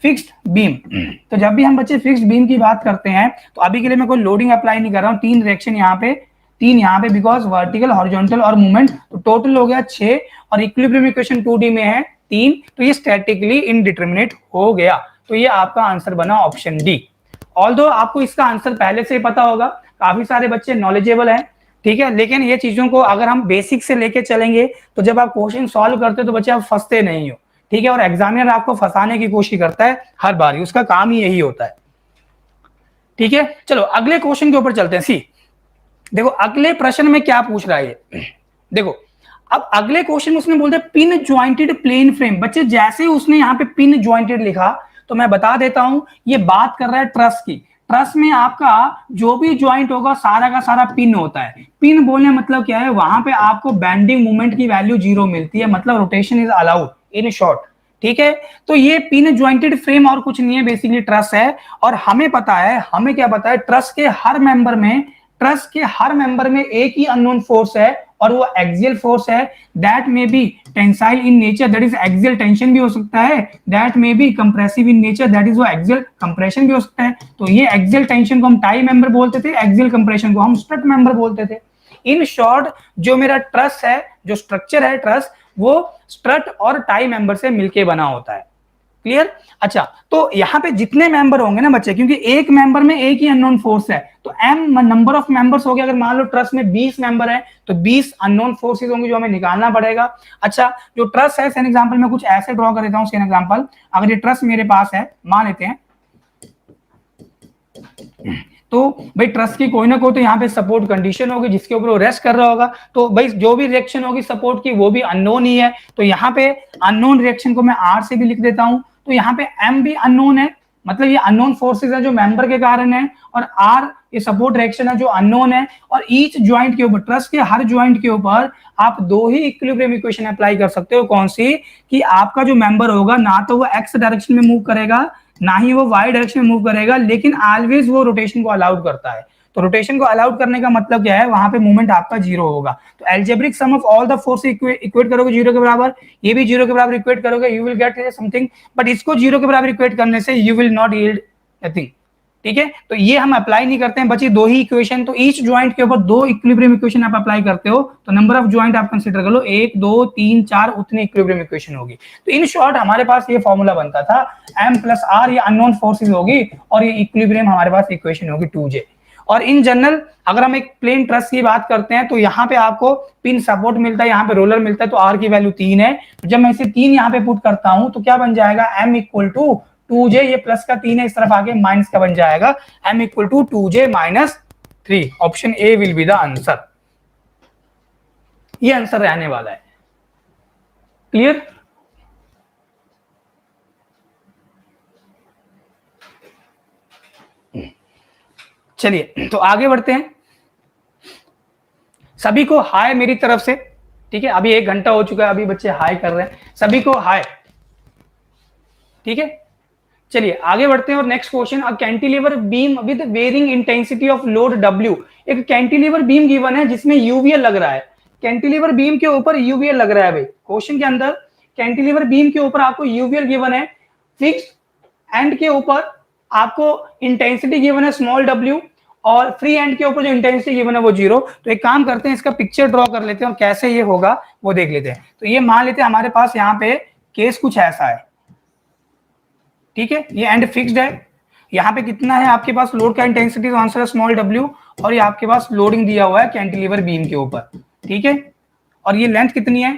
fixed beam. तो जब भी हम बच्चे फिक्स्ड बीम की बात करते हैं तो अभी के लिए मैं कोई लोडिंग अप्लाई नहीं कर रहा हूं, तीन रिएक्शन यहाँ पे, तीन यहाँ पे बिकॉज वर्टिकल, हॉरिजॉन्टल और मूवमेंट, तो टोटल हो गया 6 और इक्विलिब्रियम इक्वेशन 2D में है 3, तो ये स्टैटिकली इनडिटरमिनेट हो गया। तो ये आपका आंसर बना ऑप्शन डी। ऑल्दो आपको इसका आंसर पहले से ही पता होगा, काफी सारे बच्चे नॉलेजेबल हैं, ठीक है, लेकिन ये चीजों को अगर हम बेसिक से लेके चलेंगे तो जब आप क्वेश्चन सॉल्व करते हो तो बच्चे आप फंसते नहीं हो, ठीक है। और एग्जामिनर आपको फंसाने की कोशिश करता है हर बार, उसका काम ही यही होता है, ठीक है। चलो अगले क्वेश्चन के ऊपर चलते हैं। सी देखो अगले प्रश्न में क्या पूछ रहा है, देखो अब अगले क्वेश्चन में उसने बोलते पिन ज्वाइंटेड प्लेन फ्रेम। बच्चे जैसे उसने यहाँ पे पिन ज्वाइंटेड लिखा तो मैं बता देता हूं ये बात कर रहा है ट्रस की। ट्रस में आपका जो भी ज्वाइंट होगा सारा का सारा पिन होता है। पिन बोलने मतलब क्या है, वहां पे आपको बेंडिंग मोमेंट की वैल्यू 0 मिलती है, मतलब rotation is allowed in short, ठीक है। तो ये पिन ज्वाइंटेड फ्रेम और कुछ नहीं है, बेसिकली ट्रस है। और हमें पता है, हमें क्या पता है, ट्रस के हर मेंबर में एक ही अननोन फोर्स है और वो एक्सियल फोर्स है। That may be tensile in nature, that is axial tension भी हो सकता है। That may be compressive in nature, that is वो एक्सियल कंप्रेशन भी हो सकता है। तो ये एक्सियल टेंशन को हम टाई मेंबर बोलते थे, एक्सियल कंप्रेशन को हम स्ट्रट मेंबर बोलते थे। इन शॉर्ट जो मेरा ट्रस है, जो स्ट्रक्चर है ट्रस, वो स्ट्रट और टाई मेंबर से मिलके बना होता है। क्लियर। अच्छा तो यहाँ पे जितने मेंबर होंगे ना बच्चे, क्योंकि एक मेंबर में एक ही अननोन फोर्स है, तो एम नंबर ऑफ मेंबर्स हो गया। अगर मान लो ट्रस में 20 मेंबर है तो 20 अननोन फोर्सेस होंगे जो हमें निकालना पड़ेगा। अच्छा जो ट्रस है, फॉर एग्जांपल मैं कुछ ऐसे ड्रॉ कर देता हूं। फॉर एग्जांपल अगर ये ट्रस मेरे पास है, मान लेते हैं, तो भाई ट्रस की कोई ना कोई तो यहाँ पे सपोर्ट कंडीशन होगी जिसके ऊपर वो रेस्ट कर रहा होगा। तो भाई जो भी रिएक्शन होगी सपोर्ट की वो भी अननोन ही है। तो यहाँ पे अननोन रिएक्शन को मैं आर से भी लिख देता हूं। तो यहाँ पे एम भी अननोन है, मतलब ये अननोन फोर्सेस है जो मेंबर के कारण है, और आर ये सपोर्ट रिएक्शन है जो अननोन है। और ईच ज्वाइंट के ऊपर, ट्रस के हर ज्वाइंट के ऊपर आप दो ही इक्विलिब्रियम इक्वेशन अप्लाई कर सकते हो। कौन सी, कि आपका जो मेंबर होगा ना तो वो एक्स डायरेक्शन में मूव करेगा ना ही वो वाई डायरेक्शन में मूव करेगा, लेकिन ऑलवेज वो रोटेशन को अलाउड करता है। तो रोटेशन को अलाउड करने का मतलब क्या है, वहां पे मूवमेंट आपका 0 होगा। तो algebraic sum of all the force equate करोगे 0 के बराबर, ये भी 0 के बराबर इक्वेट करोगे, you will get something. But इसको 0 के बराबर इक्वेट करने से you will not yield nothing, ठीक है। तो ये हम अप्लाई नहीं करते हैं, बची दो ही इक्वेशन। तो ईच ज्वाइंट के ऊपर दो इक्विलिब्रियम इक्वेशन आप अप्लाई करते हो, तो नंबर ऑफ ज्वाइंट आप कंसीडर कर लो 1 2 3 4, उतनी इक्विलिब्रियम इक्वेशन होगी। तो इन शॉर्ट हमारे पास ये फॉर्मूला बनता था m प्लस r, ये अननोन फोर्सेस होगी और ये इक्विलिब्रियम हमारे पास इक्वेशन होगी 2j। और इन जनरल अगर हम एक प्लेन ट्रस की बात करते हैं तो यहाँ पे आपको पिन सपोर्ट मिलता है, यहाँ पे रोलर मिलता है, तो r की वैल्यू 3 है। जब मैं इसे 3 यहाँ पे पुट करता हूं तो क्या बन जाएगा, m इक्वल टू 2j, ये प्लस का 3 है, इस तरफ आके माइनस का बन जाएगा, m equal to 2j minus 3। Option A will be the answer. ये आंसर रहने वाला है। क्लियर? चलिए तो आगे बढ़ते हैं। सभी को हाय मेरी तरफ से, ठीक है? अभी 1 घंटा हो चुका है, अभी बच्चे हाय कर रहे हैं, सभी को हाय, ठीक है? चलिए आगे बढ़ते हैं और next question, a cantilever beam with varying intensity of load W। एक कैंटिलीवर बीम गिवन है जिसमें यूवीएल लग रहा है, कैंटिलीवर बीम के ऊपर यूवीएल लग रहा है भाई। क्वेश्चन के अंदर कैंटिलीवर बीम के ऊपर आपको यूवीएल गिवन है, फिक्स्ड एंड के ऊपर आपको इंटेंसिटी गिवन है स्मॉल w, और फ्री एंड के ऊपर जो इंटेंसिटी गिवन है वो 0। तो एक काम करते हैं, इसका पिक्चर ड्रॉ कर लेते हैं और कैसे ये होगा वो देख लेते हैं। तो ये मान लेते हैं हमारे पास यहाँ पे केस कुछ ऐसा है, ठीक है? ये एंड फिक्स्ड है, यहाँ पे कितना है आपके पास लोड का इंटेंसिटी, तो आंसर है स्मॉल w, और ये आपके पास लोडिंग दिया हुआ है कैंटिलीवर बीम के ऊपर, ठीक है? और ये लेंथ कितनी है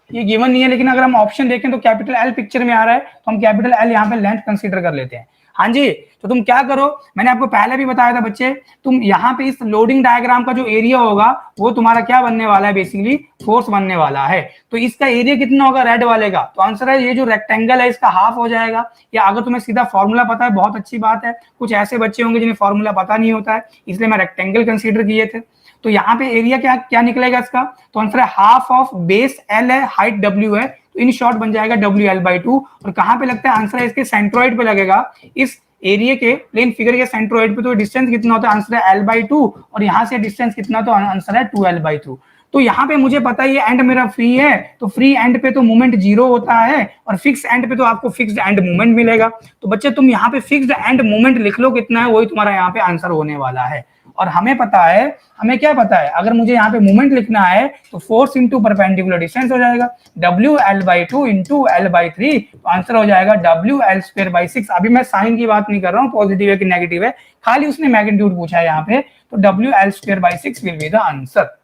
ये गिवन नहीं है, लेकिन अगर हम ऑप्शन देखें तो कैपिटल L पिक्चर में आ रहा है, तो हम कैपिटल L यहाँ पे लेंथ कंसीडर कर लेते हैं। हाँ जी, तो तुम क्या करो, मैंने आपको पहले भी बताया था बच्चे, तुम यहाँ पे इस लोडिंग डायग्राम का जो एरिया होगा वो तुम्हारा क्या बनने वाला है, बेसिकली फोर्स बनने वाला है। तो इसका एरिया कितना होगा रेड वाले का, तो आंसर है ये जो रेक्टेंगल है इसका हाफ हो जाएगा। या अगर तुम्हें सीधा फॉर्मूला पता है बहुत अच्छी बात है, कुछ ऐसे बच्चे होंगे जिन्हें फॉर्मूला पता नहीं होता है, इसलिए मैं रेक्टेंगल कंसीडर किए थे। तो यहाँ पे एरिया क्या क्या निकलेगा इसका, तो आंसर है हाफ ऑफ बेस L है, हाइट W है, तो इन शॉर्ट बन जाएगा WL/2। और कहाँ पे लगता है, आंसर है इसके सेंट्रोइड पे लगेगा, इस एरिया के प्लेन फिगर के सेंट्रोइड पे। तो डिस्टेंस कितना होता है, आंसर है L/2, और यहाँ से डिस्टेंस कितना, तो आंसर है 2L/2। तो यहाँ पे मुझे पता है ये एंड मेरा फ्री है, तो फ्री एंड पे तो मूवमेंट 0 होता है, और फिक्स एंड पे तो आपको फिक्स्ड एंड मूवमेंट मिलेगा। तो बच्चे तुम यहाँ पे फिक्स्ड एंड मूवमेंट लिख लो कितना है, वही तुम्हारा यहाँ पे आंसर होने वाला है। और हमें पता है, हमें क्या पता है, अगर मुझे यहाँ पे मूवमेंट लिखना है तो फोर्स इंटू परपेंडिकुलर डिस्टेंस हो जाएगा, WL/2 इंटू L/3, तो आंसर हो जाएगा WL²/6। अभी मैं साइन की बात नहीं कर रहा हूँ, पॉजिटिव है कि नेगेटिव है, खाली उसने मैग्नीट्यूड पूछा है यहाँ पे, तो WL²/6 will be the answer.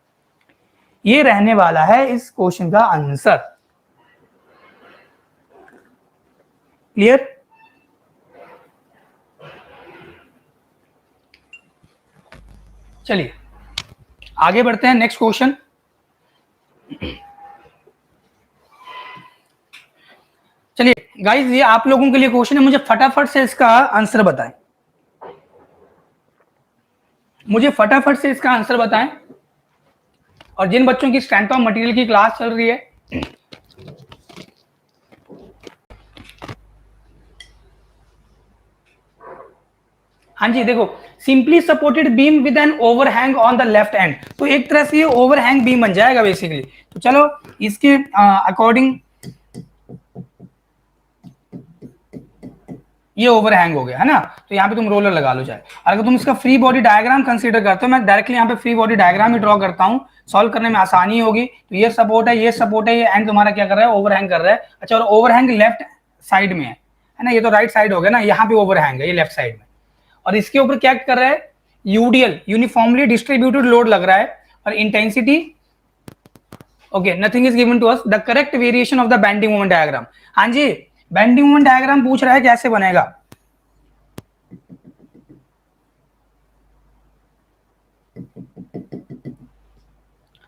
ये रहने वाला है इस क्वेश्चन का आंसर। क्लियर? चलिए आगे बढ़ते हैं, नेक्स्ट क्वेश्चन। चलिए गाइस, ये आप लोगों के लिए क्वेश्चन है, मुझे फटाफट से इसका आंसर बताएं, मुझे फटाफट से इसका आंसर बताएं। और जिन बच्चों की स्ट्रेंथ ऑफ मटेरियल की क्लास चल रही है, हाँ जी देखो, simply supported beam with an overhang on the left end, तो एक तरह से ये ओवरहैंग बीम बन जाएगा बेसिकली। तो चलो इसके अकॉर्डिंग ये ओवरहैंग हो गया है ना, तो यहाँ पे तुम रोलर लगा लो चाहे। अगर तुम इसका फ्री बॉडी डायग्राम कंसीडर करते हो, मैं डायरेक्टली यहाँ पे फ्री बॉडी डायग्राम ही ड्रॉ करता हूँ, सॉल्व करने में आसानी होगी। तो ये सपोर्ट है, ये सपोर्ट है, ये एंड तुम्हारा क्या कर रहा है, ओवरहैंग कर रहा है। अच्छा, और ओवरहैंग लेफ्ट साइड में है ना, ये तो राइट साइड हो गया ना, यहाँ पे ओवरहैंग है ये लेफ्ट साइड में, और इसके ऊपर क्या कर रहा है, यूडीएल यूनिफॉर्मली डिस्ट्रीब्यूटेड लोड लग रहा है, और intensity okay nothing is given to us, the correct variation of the bending moment diagram. हाँ जी, बेंडिंग मोमेंट डायग्राम पूछ रहा है कैसे बनेगा,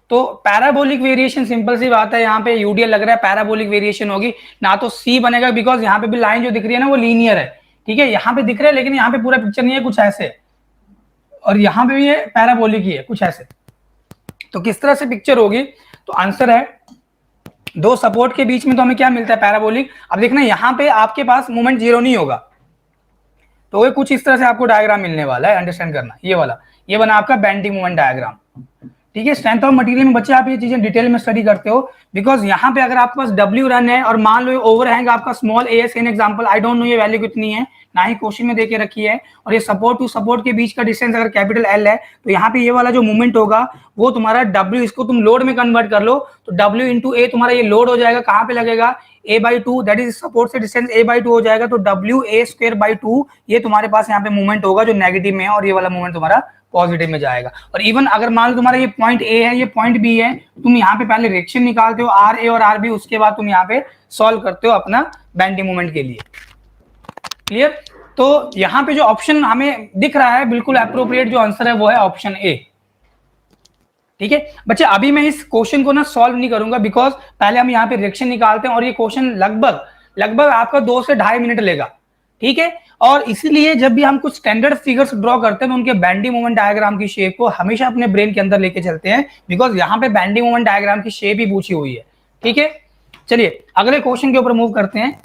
तो पैराबोलिक वेरिएशन, सिंपल सी बात है, यहाँ पे यूडीएल लग रहा है, पैराबोलिक वेरिएशन होगी ना, तो सी बनेगा, बिकॉज यहाँ पे भी लाइन जो दिख रही है ना वो लीनियर है, ठीक है? यहाँ पे दिख रहा है लेकिन यहाँ पे पूरा पिक्चर नहीं है, कुछ ऐसे, और यहाँ पे भी ये पैराबोलिक ही है कुछ ऐसे। तो किस तरह से पिक्चर होगी, तो आंसर है दो सपोर्ट के बीच में तो हमें क्या मिलता है, पैराबोलिक। अब देखना यहाँ पे आपके पास मोमेंट 0 नहीं होगा, तो ये कुछ इस तरह से आपको डायग्राम मिलने वाला है, अंडरस्टैंड करना। ये वाला, ये बना आपका बेंडिंग मोमेंट डायग्राम, ठीक है? स्ट्रेंथ ऑफ मटेरियल में बच्चे आप ये चीजें डिटेल में स्टडी करते हो, बिकॉज यहाँ पे अगर आपके पास W रन है और मान लो ओवरहैंग आपका small as an example, I don't know ये वैल्यू कितनी है, ना ही क्वेश्चन में देके रखी है, और ये सपोर्ट टू सपोर्ट के बीच का डिस्टेंस अगर कैपिटल L है, तो यहाँ पे ये वाला जो मूवमेंट होगा वो तुम्हारा W, इसको तुम लोड में कन्वर्ट कर लो, तो W इंटू A तुम्हारा ये लोड हो जाएगा, कहाँ पे लगेगा, A/2, दैट इज सपोर्ट से डिस्टेंस A/2 हो जाएगा, तो WA²/2 ये तुम्हारे पास यहाँ पे मूवमेंट होगा जो नेगेटिव में है, और ये वाला मूवमेंट तुम्हारा पॉजिटिव में जाएगा। और इवन अगर मान लो तुम्हारा ये पॉइंट ए है, ये पॉइंट बी है, तुम यहाँ पे पहले रिएक्शन निकालते हो RA और RB, उसके बाद तुम यहाँ पे सॉल्व करते हो अपना बेंडिंग मोमेंट के लिए। क्लियर। तो यहाँ पे जो ऑप्शन हमें दिख रहा है बिल्कुल अप्रोप्रिएट जो आंसर है वो है ऑप्शन ए। ठीक है बच्चे, अभी मैं इस क्वेश्चन को ना सॉल्व नहीं करूंगा बिकॉज पहले हम यहाँ पे रिएक्शन निकालते हैं और ये क्वेश्चन लगभग आपका 2 से 2.5 मिनट लेगा। ठीक है, और इसीलिए जब भी हम कुछ स्टैंडर्ड फिगर्स ड्रॉ करते हैं तो उनके बेंडिंग मोमेंट डायग्राम की शेप को हमेशा अपने ब्रेन के अंदर लेके चलते हैं बिकॉज यहाँ पे बेंडिंग मोमेंट डायग्राम की शेप ही पूछी हुई है। ठीक है, चलिए अगले क्वेश्चन के ऊपर मूव करते हैं।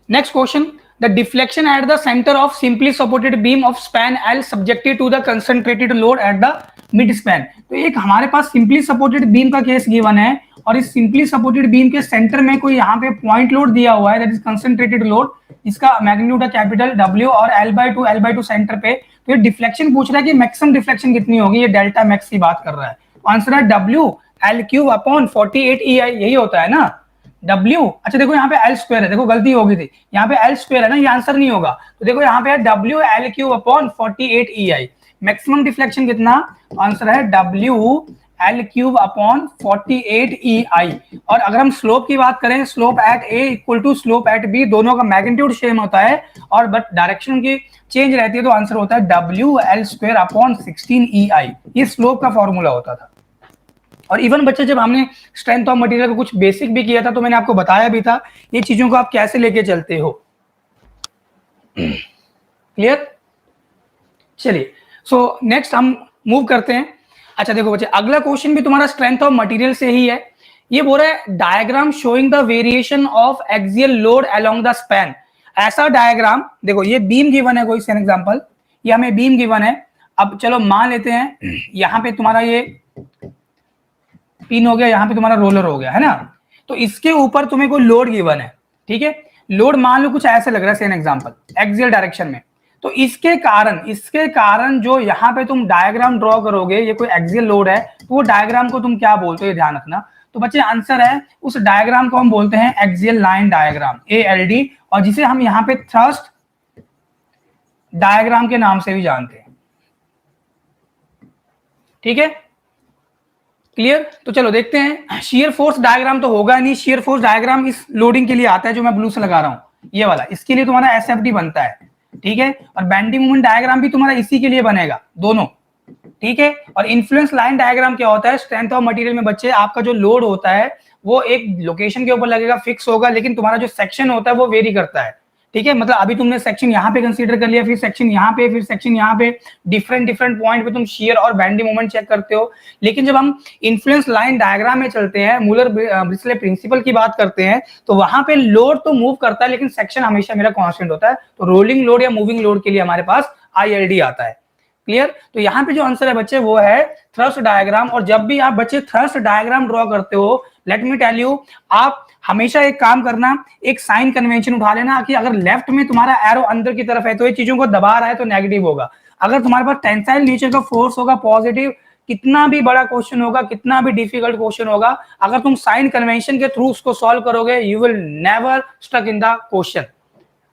Next question, the deflection at the center of simply supported beam of span L subjected to the concentrated load at the mid span। तो एक हमारे पास सिंपली सपोर्टेड बीम का केस गिवन है और इस सिंपली सपोर्टेड बीम के centre में कोई यहाँ पे पॉइंट लोड दिया हुआ है दैट इज कंसंट्रेटेड लोड, इसका मैग्नीट्यूड है कैपिटल W और L/2 सेंटर पे। तो ये डिफ्लेक्शन पूछ रहा है कि मैक्सिमम डिफ्लेक्शन कितनी होगी, ये डेल्टा मैक्स की बात कर रहा है। आंसर है W/L3/48 EI, यही होता है ना W। अच्छा देखो यहाँ पे L स्क्वायर है, देखो गलती होगी थी, यहाँ पे L स्क्वायर है ना, ये आंसर नहीं होगा। तो देखो यहाँ पे है WL3/48 EI। मैक्सिमम डिफ्लेक्शन कितना, आंसर है WL3/48 EI। और अगर हम स्लोप की बात करें, slope at A equal to slope at B, दोनों का मैग्नीट्यूड सेम होता है और बट डायरेक्शन की चेंज रहती है, तो आंसर होता है WL2/16 EI। ये स्लोप का फॉर्मूला होता था। और इवन बच्चे जब हमने स्ट्रेंथ ऑफ मटेरियल का कुछ बेसिक भी किया था तो मैंने आपको बताया भी था ये चीजों को आप कैसे लेके चलते हो। क्लियर, चलिए सो नेक्स्ट हम मूव करते हैं। अच्छा देखो बच्चे, अगला क्वेश्चन भी तुम्हारा स्ट्रेंथ ऑफ मटेरियल से ही है। ये बोल रहा है diagram showing the variation of axial load along the span. ऐसा डायग्राम देखो, ये बीम गिवन है, कोई सेन एग्जांपल, ये हमें बीम गिवन है। अब चलो मान लेते हैं यहाँ पे तुम्हारा ये पिन हो गया, यहाँ पे तुम्हारा रोलर हो गया है ना, तो इसके ऊपर तुम्हें कोई लोड गिवन है। ठीक है, लोड मान लो कुछ ऐसे लग रहा है, सेम एग्जांपल एक्सियल डायरेक्शन में। तो इसके कारण जो यहाँ पे तुम डायग्राम ड्रॉ करोगे, ये कोई एक्सियल लोड है, तो वो डायग्राम को तुम क्या बोलते हो, ये ध्यान रखना। तो बच्चे आंसर है, उस डायग्राम को हम बोलते हैं एक्सियल लाइन डायग्राम, ALD, और जिसे हम यहाँ पे थ्रस्ट डायग्राम के नाम से भी जानते हैं। ठीक है, क्लियर। तो चलो देखते हैं, शियर फोर्स डायग्राम तो होगा नहीं, शियर फोर्स डायग्राम इस लोडिंग के लिए आता है जो मैं ब्लू से लगा रहा हूं, ये वाला, इसके लिए तुम्हारा SFD बनता है। ठीक है, और बेंडिंग मोमेंट डायग्राम भी तुम्हारा इसी के लिए बनेगा, दोनों। ठीक है, और इन्फ्लुएंस लाइन डायग्राम क्या होता है, स्ट्रेंथ ऑफ मटेरियल में बच्चे आपका जो लोड होता है वो एक लोकेशन के ऊपर लगेगा, फिक्स होगा, लेकिन तुम्हारा जो सेक्शन होता है वो वेरी करता है। ठीक है, मतलब अभी तुमने सेक्शन यहाँ पे कंसीडर कर लिया, फिर सेक्शन यहाँ पे, फिर सेक्शन यहाँ पे, डिफरेंट पॉइंट पे तुम शियर और बेंडिंग मोमेंट चेक करते हो। लेकिन जब हम इन्फ्लुएंस लाइन डायग्राम में चलते हैं, मूलर ब्रिस्ले प्रिंसिपल की बात करते हैं, तो वहां पे लोड तो मूव करता है लेकिन सेक्शन हमेशा मेरा कांस्टेंट होता है। तो रोलिंग लोड या मूविंग लोड के लिए हमारे पास ILD आता है। क्लियर, तो यहाँ पे जो आंसर है बच्चे वो है थ्रस्ट डायग्राम। और जब भी आप बच्चे थ्रस्ट डायग्राम ड्रॉ करते हो, लेट मी टेल यू, आप हमेशा एक काम करना, एक साइन कन्वेंशन उठा लेना कि अगर लेफ्ट में तुम्हारा एरो अंदर की तरफ है तो ये चीजों को दबा रहा है तो नेगेटिव होगा। अगर तुम्हारे पास टेंसाइल नेचर का फोर्स होगा पॉजिटिव, कितना भी बड़ा क्वेश्चन होगा, कितना भी डिफिकल्ट क्वेश्चन होगा, अगर तुम साइन कन्वेंशन के थ्रू उसको सॉल्व करोगे, you will never stuck in the question.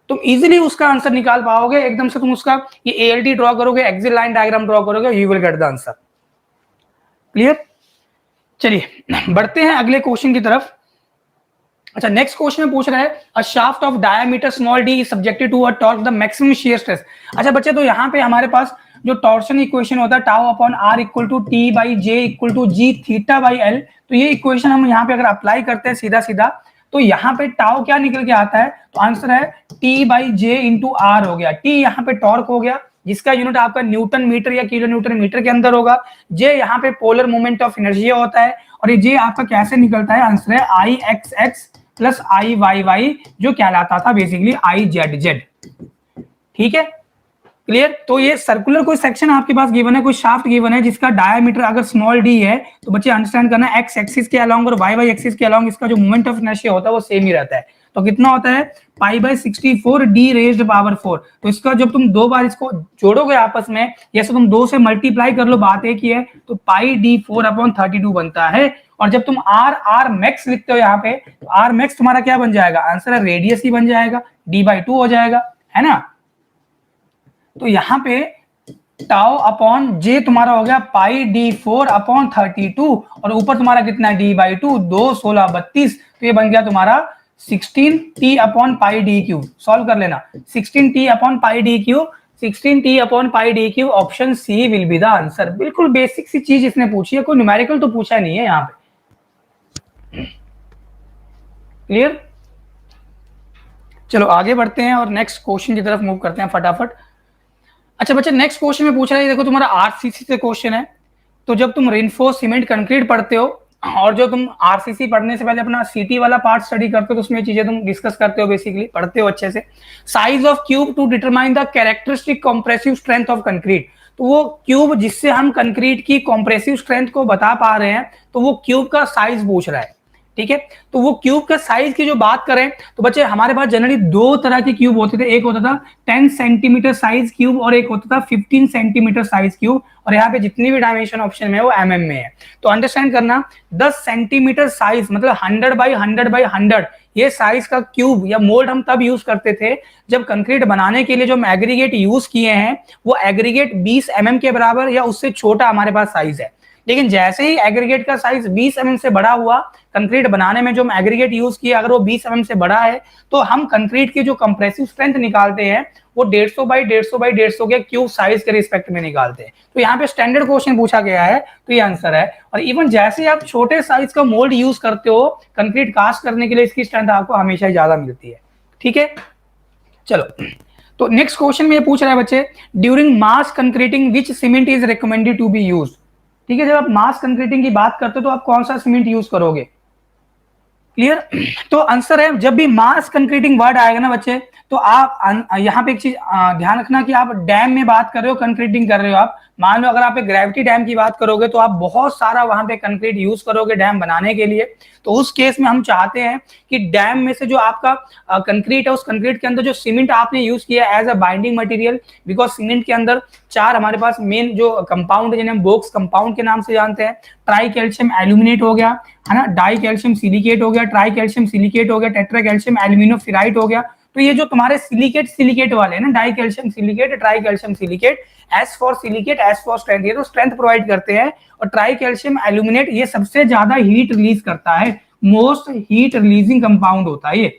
तुम इजीली उसका आंसर निकाल पाओगे, एकदम से तुम उसका ये ALD ड्रॉ करोगे, एक्सियल लाइन डायग्राम ड्रॉ करोगे, you will get the answer. Clear, चलिए बढ़ते हैं अगले क्वेश्चन की तरफ। अच्छा, नेक्स्ट क्वेश्चन में पूछ रहा है a shaft of diameter small d is subjected to a torque the maximum shear stress. अच्छा बच्चे, तो यहाँ पे हमारे पास जो टॉर्शन इक्वेशन होता है tau upon r equal to T by J equal to G theta by L, तो ये इक्वेशन हम यहाँ पे अगर अप्लाई करते हैं सीधा सीधा, तो यहाँ पे टाउ क्या निकल के आता है, तो आंसर है T by J into R हो गया। T यहाँ पे टॉर्क हो गया जिसका यूनिट आपका न्यूटन मीटर या किलो न्यूटन मीटर के अंदर होगा। J यहाँ पे पोलर मोमेंट ऑफ इनर्शिया होता है, और ये J आपका कैसे निकलता है, आंसर है IXX प्लस IYY, जो कहलाता था बेसिकली IZZ। ठीक है, क्लियर। तो ये सर्कुलर कोई सेक्शन आपके पास गिवन है, कोई शाफ्ट गिवन है जिसका डायमीटर अगर स्मॉल d है, तो बच्चे अंडरस्टैंड करना x एक्सिस के अलोंग और y एक्सिस के अलोंग इसका जो मोमेंट ऑफ इनर्शिया होता है वो सेम ही रहता है। तो कितना होता है, π/64 d रेज्ड पावर 4। तो इसका जब तुम दो बार इसको जोड़ोगे आपस में, जैसे तुम 2 से मल्टीप्लाई कर लो, बात एक ही है, तो πd4/32 बनता है। और जब तुम r मैक्स लिखते हो यहाँ पे, तो r मैक्स तुम्हारा क्या बन जाएगा, आंसर है रेडियस ही बन जाएगा, d/2 हो जाएगा, है ना। तो यहाँ पे टाउ अपॉन J तुम्हारा हो गया πd4/32, और ऊपर तुम्हारा कितना d/2, 2 16 32, तो ये बन गया तुम्हारा 16t/πd³ सॉल्व कर लेना। 16t/πd³, 16t/πd³ option C will be the answer. बिल्कुल बेसिक सी चीज इसने पूछी है, कोई न्यूमेरिकल तो पूछा नहीं है यहाँ पे। क्लियर? चलो आगे बढ़ते हैं और नेक्स्ट क्वेश्चन की तरफ मूव करते हैं फटाफट। अच्छा बच्चे, नेक्स्ट क्वेश्चन में पूछ रहा है, देखो तुम्हारा आरसीसी से क्वेश्चन है। तो जब तुम रेनफोर्स सीमेंट कंक्रीट पढ़ते हो और जो तुम आरसीसी पढ़ने से पहले अपना सीटी वाला पार्ट स्टडी करते हो, तो उसमें चीजें तुम डिस्कस करते हो, बेसिकली पढ़ते हो अच्छे से। Size of cube two determine the characteristic compressive strength of concrete. तो वो क्यूब जिससे हम कंक्रीट की कंप्रेसिव स्ट्रेंथ को बता पा रहे हैं, तो वो क्यूब का साइज पूछ रहा है। ठीक है, तो वो क्यूब का साइज की जो बात करें तो बच्चे हमारे पास जनरली दो तरह के क्यूब होते थे। एक होता था 10 सेंटीमीटर साइज क्यूब और एक होता था 15 सेंटीमीटर साइज क्यूब। और यहाँ पे जितनी भी डायमेंशन ऑप्शन में है वो एमएम में है। तो अंडरस्टैंड करना, 10 सेंटीमीटर साइज मतलब 100 बाई 100 बाई 100 ये साइज का क्यूब या मोल्ड हम तब यूज करते थे जब कंक्रीट बनाने के लिए जो हम एग्रीगेट यूज किए हैं वो एग्रीगेट 20 mm के बराबर या उससे छोटा हमारे पास साइज है। लेकिन जैसे ही एग्रीगेट का साइज 20 mm से बड़ा हुआ, कंक्रीट बनाने में जो हम एग्रीगेट यूज किए अगर वो 20 mm से बड़ा है, तो हम कंक्रीट की जो कंप्रेसिव स्ट्रेंथ निकालते हैं वो 150 बाई 150 बाई 150 के क्यूब साइज के रिस्पेक्ट में निकालते हैं। तो यहाँ पे स्टैंडर्ड क्वेश्चन पूछा गया है, तो ये आंसर है। और इवन जैसे आप छोटे साइज का मोल्ड यूज करते हो कंक्रीट कास्ट करने के लिए, इसकी स्ट्रेंथ आपको हमेशा ज्यादा मिलती है। ठीक है, चलो तो नेक्स्ट क्वेश्चन में ये पूछ रहा है बच्चे, during mass concreting which cement is recommended to be used. ठीक है, जब आप मास कंक्रीटिंग की बात करते हो तो आप कौन सा सीमेंट यूज करोगे? क्लियर? तो आंसर है, जब भी मास कंक्रीटिंग वर्ड आएगा ना बच्चे, तो आप यहाँ पे एक चीज ध्यान रखना कि आप डैम में बात कर रहे हो, कंक्रीटिंग कर रहे हो। आप मान लो अगर आप एक ग्रेविटी डैम की बात करोगे तो आप बहुत सारा वहां पे कंक्रीट यूज करोगे डैम बनाने के लिए। तो उस केस में हम चाहते हैं कि डैम में से जो आपका कंक्रीट है उस कंक्रीट के अंदर जो सीमेंट आपने यूज किया as a binding material, because cement के अंदर 4 हमारे पास मेन जो कंपाउंड है जिन्हें हम बोक्स कंपाउंड के नाम से जानते हैं। ट्राई कैल्शियम एल्यूमिनेट हो गया, है ना, डाई कैल्शियम सिलिकेट हो गया, ट्राई कैल्शियम सिलिकेट हो गया, टेट्रा कैल्शियम एल्यूमिनोफिराइट हो गया। तो ये जो तुम्हारे सिलिकेट वाले हैं ना, die calcium silicate, try calcium silicate, S for silicate, S for strength, ये तो स्ट्रेंथ प्रोवाइड करते हैं। और ट्राई कैल्शियम एल्यूमिनेट ये सबसे ज्यादा हीट रिलीज करता है, मोस्ट हीट रिलीजिंग कंपाउंड होता है ये।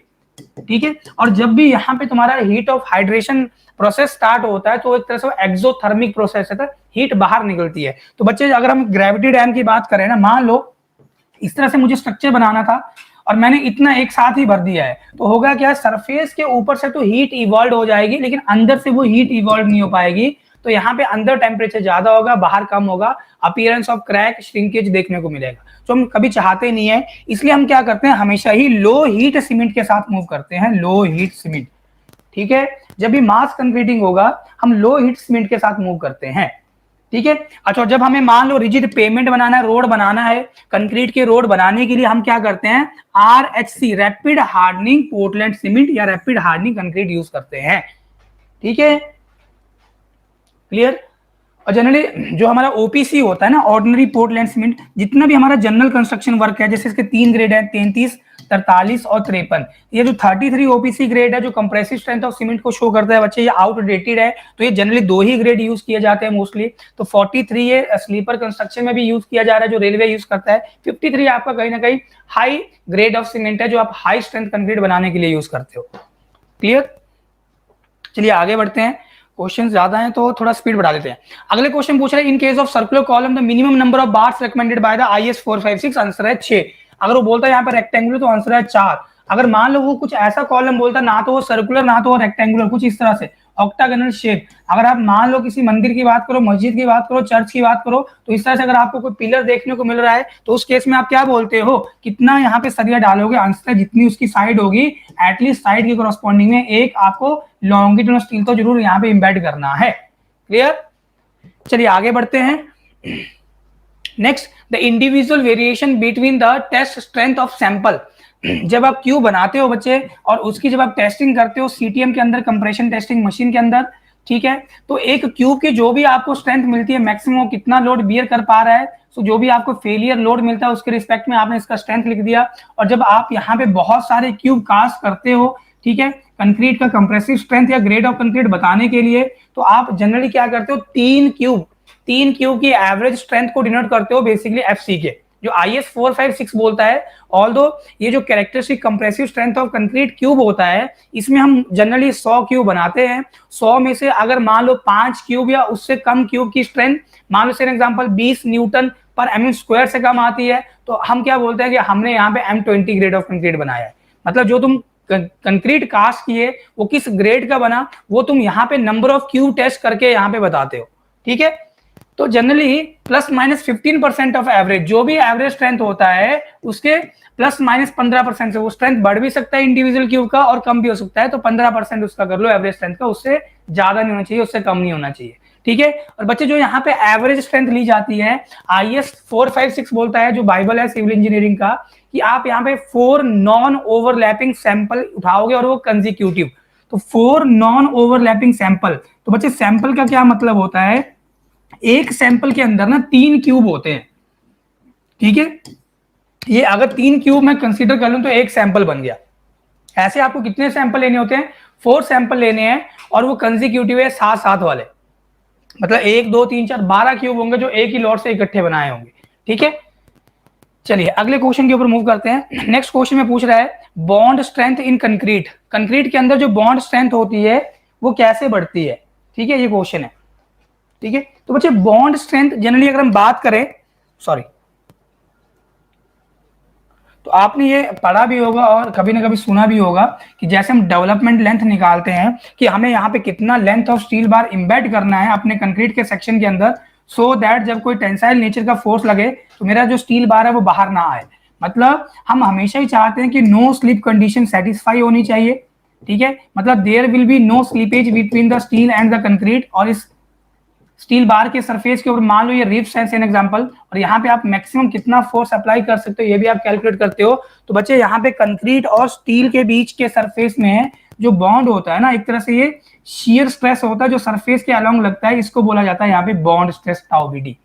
ठीक है, और जब भी यहाँ पे तुम्हारा heat of hydration process start होता है तो एक तरह से एक्सोथर्मिक प्रोसेस है, हीट बाहर निकलती है। तो बच्चे अगर हम ग्रेविटी डैम की बात करें ना, मान लो इस तरह से मुझे स्ट्रक्चर बनाना था और मैंने इतना एक साथ ही भर दिया है, तो होगा क्या, सरफेस के ऊपर से तो हीट इवॉल्व हो जाएगी लेकिन अंदर से वो हीट इवॉल्व नहीं हो पाएगी। तो यहाँ पे अंदर टेम्परेचर ज्यादा होगा, बाहर कम होगा, अपीयरेंस ऑफ क्रैक श्रिंकेज देखने को मिलेगा, जो हम कभी चाहते नहीं है। इसलिए हम क्या करते हैं, हमेशा ही लो हीट सीमेंट के साथ मूव करते हैं, लो हीट सीमेंट। ठीक है, जब भी मास कंक्रीटिंग होगा हम लो हीट सीमेंट के साथ मूव करते हैं। ठीक है, अच्छा जब हमें मान लो रिजिड पेमेंट बनाना है, रोड बनाना है, कंक्रीट के रोड बनाने के लिए हम क्या करते हैं, RHC rapid hardening Portland cement या रैपिड हार्डनिंग कंक्रीट यूज करते हैं। ठीक है, क्लियर? और जनरली जो हमारा ओपीसी होता है ना, ऑर्डिनरी पोर्टलैंड सीमेंट, जितना भी हमारा जनरल कंस्ट्रक्शन वर्क है, जैसे इसके 3 ग्रेड है, 33, 43 और 53। ये जो 33 ओपीसी ग्रेड है जो कंप्रेसिव स्ट्रेंथ ऑफ सीमेंट को शो करता है बच्चे, ये आउटडेटेड है। तो ये जनरली 2 ही ग्रेड यूज किए जाते हैं मोस्टली। तो 43 ये स्लीपर कंस्ट्रक्शन में भी यूज किया जा रहा है जो रेलवे यूज करता है। 53 आपका कहीं ना कहीं हाई ग्रेड ऑफ सीमेंट है जो आप हाई स्ट्रेंथ कंक्रीट बनाने के लिए यूज करते हो। क्लियर? चलिए आगे बढ़ते हैं, क्वेश्चन ज्यादा हैं तो थोड़ा स्पीड बढ़ा देते हैं। अगले क्वेश्चन पूछ रहे हैं, in case of circular column the minimum number of bars recommended by the IS 456, answer है 6। अगर वो बोलता है यहाँ पे रेक्टेंगुलर तो आंसर है 4। अगर मान लो वो कुछ ऐसा कॉलम बोलता ना तो वो सर्कुलर ना तो वो रेक्टेंगुलर, कुछ इस तरह से ऑक्टागोनल शेप, अगर आप मान लो किसी मंदिर की बात करो, मस्जिद की बात करो, चर्च की बात करो, तो इस तरह से अगर आपको कोई पिलर देखने को मिल रहा है तो उस केस में आप क्या बोलते हो, कितना यहाँ पे सरिया डालोगे, आंसर जितनी उसकी साइड होगी एटलीस्ट साइड के कॉरस्पॉन्डिंग में एक आपको लॉन्गिट्यूडनल स्टील तो जरूर यहाँ पे इम्बेड करना है। क्लियर? चलिए आगे बढ़ते हैं। Next, the individual variation between the test strength of sample. जब आप क्यूब बनाते हो बच्चे और उसकी जब आप टेस्टिंग करते हो सीटीएम के अंदर, कंप्रेशन टेस्टिंग मशीन के अंदर, ठीक है, तो एक क्यूब की जो भी आपको स्ट्रेंथ मिलती है, मैक्सिमम कितना लोड बियर कर पा रहा है, तो जो भी आपको फेलियर लोड मिलता है उसके रिस्पेक्ट में आपने इसका स्ट्रेंथ लिख दिया। और जब आप यहाँ पे बहुत सारे क्यूब कास्ट करते हो, ठीक है, कंक्रीट का कंप्रेसिव स्ट्रेंथ या ग्रेड ऑफ कंक्रीट बताने के लिए, तो आप जनरली क्या करते हो, तीन क्यूब की एवरेज स्ट्रेंथ को डिनोट करते हो बेसिकली FC के। जो IS 456 बोलता है, ऑल्दो ये जो characteristic compressive strength of concrete cube होता है, इसमें हम जनरली 100 क्यूब बनाते हैं। 100 में से अगर मान लो 5 क्यूब या उससे कम क्यूब की स्ट्रेंथ, मान लो फॉर एग्जांपल 20 न्यूटन पर mm स्क्वायर से कम आती है, तो हम क्या बोलते हैं कि हमने यहाँ पे M20 ग्रेड ऑफ कंक्रीट बनाया है। मतलब जो तुम कंक्रीट कास्ट किए वो किस ग्रेड का बना, वो तुम यहाँ पे नंबर ऑफ क्यूब टेस्ट करके यहाँ पे बताते हो, ठीक है। तो generally plus minus 15% of average, जो भी एवरेज स्ट्रेंथ होता है उसके प्लस माइनस 15% से वो स्ट्रेंथ बढ़ भी सकता है इंडिविजुअल क्यूब का और कम भी हो सकता है, तो 15% उसका कर लो एवरेज स्ट्रेंथ का, उससे ज्यादा नहीं होना चाहिए, उससे कम नहीं होना चाहिए, ठीक है। और बच्चे जो यहाँ पे एवरेज स्ट्रेंथ ली जाती है, IS 456 बोलता है, जो बाइबल है सिविल इंजीनियरिंग का, कि आप यहाँ पे 4 नॉन ओवरलैपिंग सैंपल उठाओगे और वो कंसेक्यूटिव, तो 4 नॉन ओवरलैपिंग सैंपल। तो बच्चे सैंपल का क्या मतलब होता है, एक सैंपल के अंदर ना 3 क्यूब होते हैं, ठीक है। ये अगर 3 क्यूब मैं कंसीडर कर लूं तो एक सैंपल बन गया। ऐसे आपको कितने सैंपल लेने होते हैं, 4 सैंपल लेने हैं और वो कंसेक्यूटिव है 7-7 वाले, मतलब 1 2 3 4 12 क्यूब होंगे जो एक ही लॉट से इकट्ठे बनाए होंगे, ठीक है। चलिए अगले क्वेश्चन के ऊपर मूव करते हैं। नेक्स्ट क्वेश्चन में पूछ रहा है bond strength in concrete, concrete के अंदर जो बॉन्ड स्ट्रेंथ होती है वो कैसे बढ़ती है, ठीक है, ये क्वेश्चन है, ठीक है। तो बच्चे बॉन्ड स्ट्रेंथ जनरली अगर हम बात करें, सॉरी, तो आपने ये पढ़ा भी होगा और कभी ना कभी सुना भी होगा कि जैसे हम डेवलपमेंट लेंथ निकालते हैं कि हमें यहाँ पे कितना लेंथ ऑफ स्टील बार इंबेड करना है अपने कंक्रीट के सेक्शन के अंदर, सो दैट जब कोई टेंसाइल नेचर का फोर्स लगे तो मेरा जो स्टील बार है वो बाहर ना आए। मतलब हम हमेशा ही चाहते हैं कि नो स्लिप कंडीशन सेटिस्फाई होनी चाहिए, ठीक है। मतलब there will be no slippage between the steel and the concrete, और इस स्टील बार के सरफेस के ऊपर मान लो ये रिब्स है एन एग्जांपल, और यहाँ पे आप मैक्सिमम कितना फोर्स अप्लाई कर सकते हो ये भी आप कैलकुलेट करते हो। तो बच्चे यहाँ पे कंक्रीट और स्टील के बीच के सरफेस में जो बॉन्ड होता है ना, एक तरह से ये शियर स्ट्रेस होता है जो सरफेस के अलोंग लगता है, इसको बोला जाता है यहाँ पे बॉन्ड स्ट्रेस टाउ बीडी।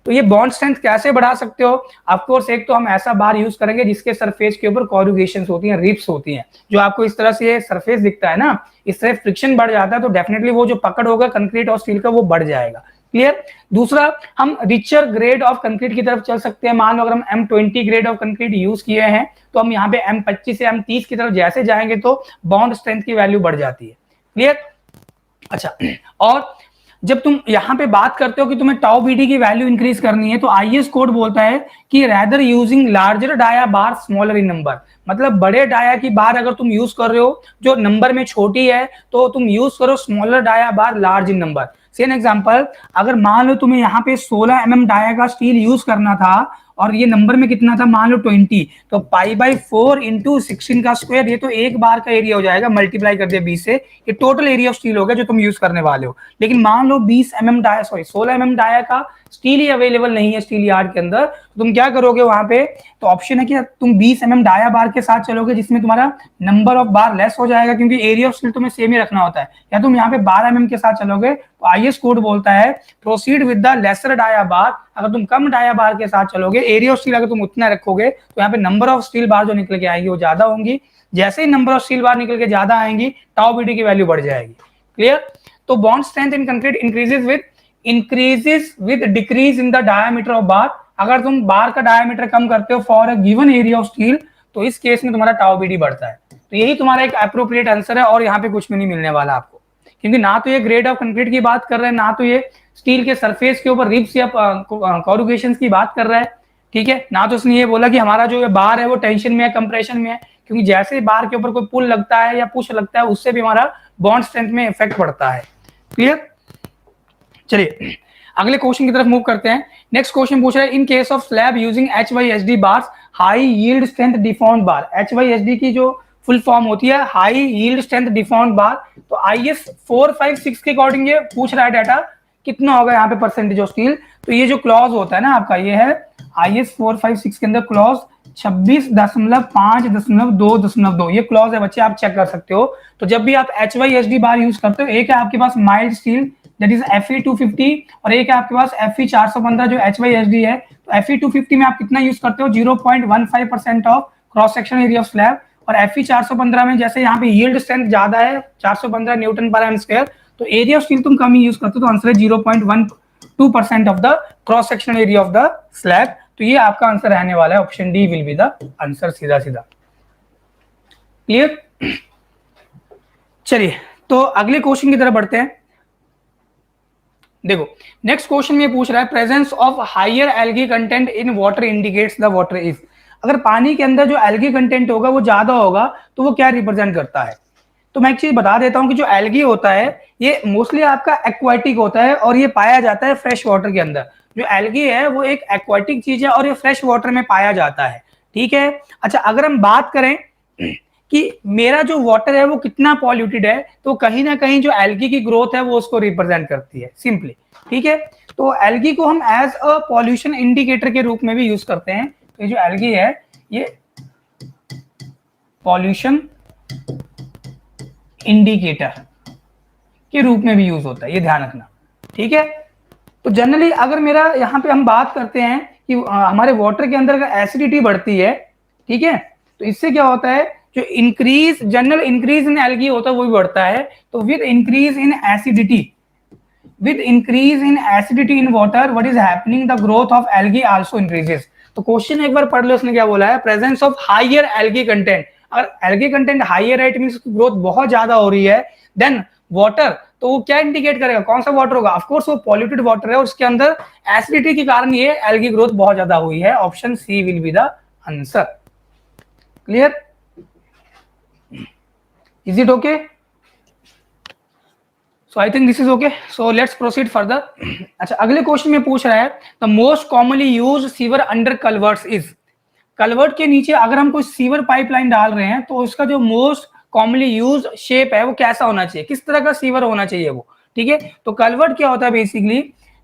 तो ये बॉन्ड स्ट्रेंथ कैसे बढ़ा सकते हो, ऑफ कोर्स एक तो हम ऐसा बार यूज करेंगे जिसके सरफेस के ऊपर कॉरुगेशंस होती हैं, रिब्स होती हैं, जो आपको इस तरह से सरफेस दिखता है ना, इस तरह फ्रिक्शन बढ़ जाता है तो डेफिनेटली वो जो पकड़ होगा कंक्रीट और स्टील का वो बढ़ जाएगा, क्लियर। दूसरा, हम रिचर ग्रेड ऑफ कंक्रीट की तरफ चल सकते हैं। मान लो अगर हम M20 grade of concrete use किए हैं तो हम यहाँ पे M25 से M30 की तरफ जैसे जाएंगे तो बॉन्ड स्ट्रेंथ की वैल्यू बढ़ जाती है, क्लियर। अच्छा, और जब तुम यहाँ पे बात करते हो कि तुम्हें टाउ बीडी की वैल्यू इंक्रीज करनी है तो IS कोड बोलता है कि rather using larger dia bar smaller in number, मतलब बड़े डाया की बार अगर तुम यूज कर रहे हो जो नंबर में छोटी है तो तुम यूज करो smaller dia bar large in number. Same example, अगर मान लो तुम्हें यहाँ पे 16 mm डाया का स्टील यूज करना था और ये नंबर में कितना था, मान लो 20, तो π/4 इंटू 16 का स्क्वायर, ये तो एक बार का एरिया हो जाएगा, मल्टीप्लाई कर दिया 20 से, ये टोटल एरिया ऑफ स्टील होगा जो तुम यूज करने वाले हो। लेकिन मान लो 20 mm dia, sorry 16 mm dia का स्टील ही अवेलेबल नहीं है स्टील यार्ड के अंदर, तो तुम क्या करोगे वहां पे, तो ऑप्शन है कि तुम 20 mm डाया बार के साथ चलोगे जिसमें तुम्हारा नंबर ऑफ बार लेस हो जाएगा क्योंकि एरिया ऑफ स्टील तुम्हें सेम ही रखना होता है, या तुम यहाँ पे 12 mm के साथ चलोगे तो IS कोड बोलता है proceed with the lesser dia bar. अगर तुम कम डाया बार के साथ चलोगे, एरिया ऑफ स्टील अगर तुम उतना रखोगे तो यहाँ पे नंबर ऑफ स्टील बार जो निकल के आएंगी वो ज्यादा होंगी। जैसे ही नंबर ऑफ स्टील बार निकल के ज्यादा आएंगी टाउ बीडी की वैल्यू बढ़ जाएगी, क्लियर। तो bond strength in concrete increases with decrease in the diameter of बार। अगर तुम बार का डायमीटर कम करते हो for a given area of steel तो इस केस में तुम्हारा टाउ बीडी बढ़ता है। तो यही तुम्हारा एक एप्रोप्रिएट आंसर है और यहाँ पे कुछ भी नहीं मिलने वाला आपको, क्योंकि ना तो ये ग्रेड ऑफ कंक्रीट की बात कर रहे हैं, ना तो ये स्टील के सरफेस के ऊपर रिब्स या कॉरुगेशन की बात कर रहा है, ठीक है, ना तो उसने ये बोला कि हमारा जो बार है वो टेंशन में है, कंप्रेशन में है, क्योंकि जैसे बार के ऊपर कोई पुल लगता है या पुश लगता है उससे भी हमारा बॉन्ड स्ट्रेंथ में इफेक्ट पड़ता है, क्लियर। चलिए अगले क्वेश्चन की तरफ मूव करते हैं। नेक्स्ट क्वेश्चन पूछ रहा है in case of slab using HYSD bars high yield strength deformed bar. HYSD की जो फुल फॉर्म होती है हाई यील्ड स्ट्रेंथ डिफॉर्म्ड बार, तो IS 456 के अकॉर्डिंग ये पूछ रहा है डाटा कितना होगा यहाँ पे परसेंटेज ऑफ स्टील। तो ये जो क्लॉज होता है ना आपका, ये है IS 456 के अंदर क्लॉज 26.5.2.2 ये क्लॉज है बच्चे, आप चेक कर सकते हो। तो जब भी आप HYSD बार यूज करते हो, एक है आपके पास mild steel that is Fe250 और एक है आपके पास Fe415 जो HYSD है। तो Fe250 में आप कितना यूज करते हो, 0.15% of cross section area of slab, और Fe415 में जैसे यहाँ पे यील्ड स्ट्रेंथ ज्यादा है 415 न्यूटन पर एम स्क्वायर, तो एरिया ऑफ स्टील तुम कम ही यूज करते हो, तो आंसर है 0.12% of the cross sectional area of the slab. तो ये आपका आंसर रहने वाला है, option D will be the answer, सीधा सीधा। क्लियर? चलिए तो अगले क्वेश्चन की तरफ बढ़ते हैं। देखो नेक्स्ट क्वेश्चन में पूछ रहा है presence of higher algae content in water indicates the water is. अगर पानी के अंदर जो एल्गी कंटेंट होगा वो ज्यादा होगा तो वो क्या रिप्रेजेंट करता है? तो मैं एक चीज बता देता हूं कि जो एल्गी होता है ये मोस्टली आपका एक्वाटिक होता है और ये पाया जाता है फ्रेश वाटर के अंदर। जो एल्गी है वो एक एक्वाटिक चीज है और ये फ्रेश वाटर में पाया जाता है, ठीक है। अच्छा अगर हम बात करें कि मेरा जो वाटर है वो कितना पॉल्यूटेड है, तो कहीं ना कहीं जो एल्गी की ग्रोथ है वो उसको रिप्रेजेंट करती है सिंपली, ठीक है। तो एल्गी को हम एज अ पॉल्यूशन इंडिकेटर के रूप में भी यूज करते हैं। तो ये जो एल्गी है ये पॉल्यूशन इंडिकेटर के रूप में भी यूज होता है, ये ध्यान रखना, ठीक है। तो जनरली अगर मेरा यहाँ पे हम बात करते हैं कि हमारे वाटर के अंदर एसिडिटी बढ़ती है, ठीक है, तो इससे क्या होता है जो increase general increase in algae होता है वो भी बढ़ता है। तो with increase in acidity in water what is happening the growth of algae also increases. तो क्वेश्चन एक बार पढ़ लो, उसने क्या बोला है presence of higher algae content. अगर एल्गी कंटेंट हायर है इट मींस ग्रोथ बहुत ज्यादा हो रही है, देन वाटर तो वो क्या इंडिकेट करेगा, कौन सा वाटर होगा, ऑफ कोर्स वो पॉल्यूटेड वाटर है और उसके अंदर एसिडिटी के कारण ये एल्गी ग्रोथ बहुत ज्यादा हुई है। Option C will be the answer. Clear? Is it okay? So I think this is okay, so let's proceed further. अच्छा अगले क्वेश्चन में पूछ रहा है the most commonly used sewer under culverts is. Culvert के नीचे अगर हम कोई सीवर पाइपलाइन डाल रहे हैं तो उसका जो मोस्ट कॉमनली यूज शेप है वो कैसा होना चाहिए, किस तरह का सीवर होना चाहिए वो, ठीक है। तो कल्वर्ट क्या होता है बेसिकली,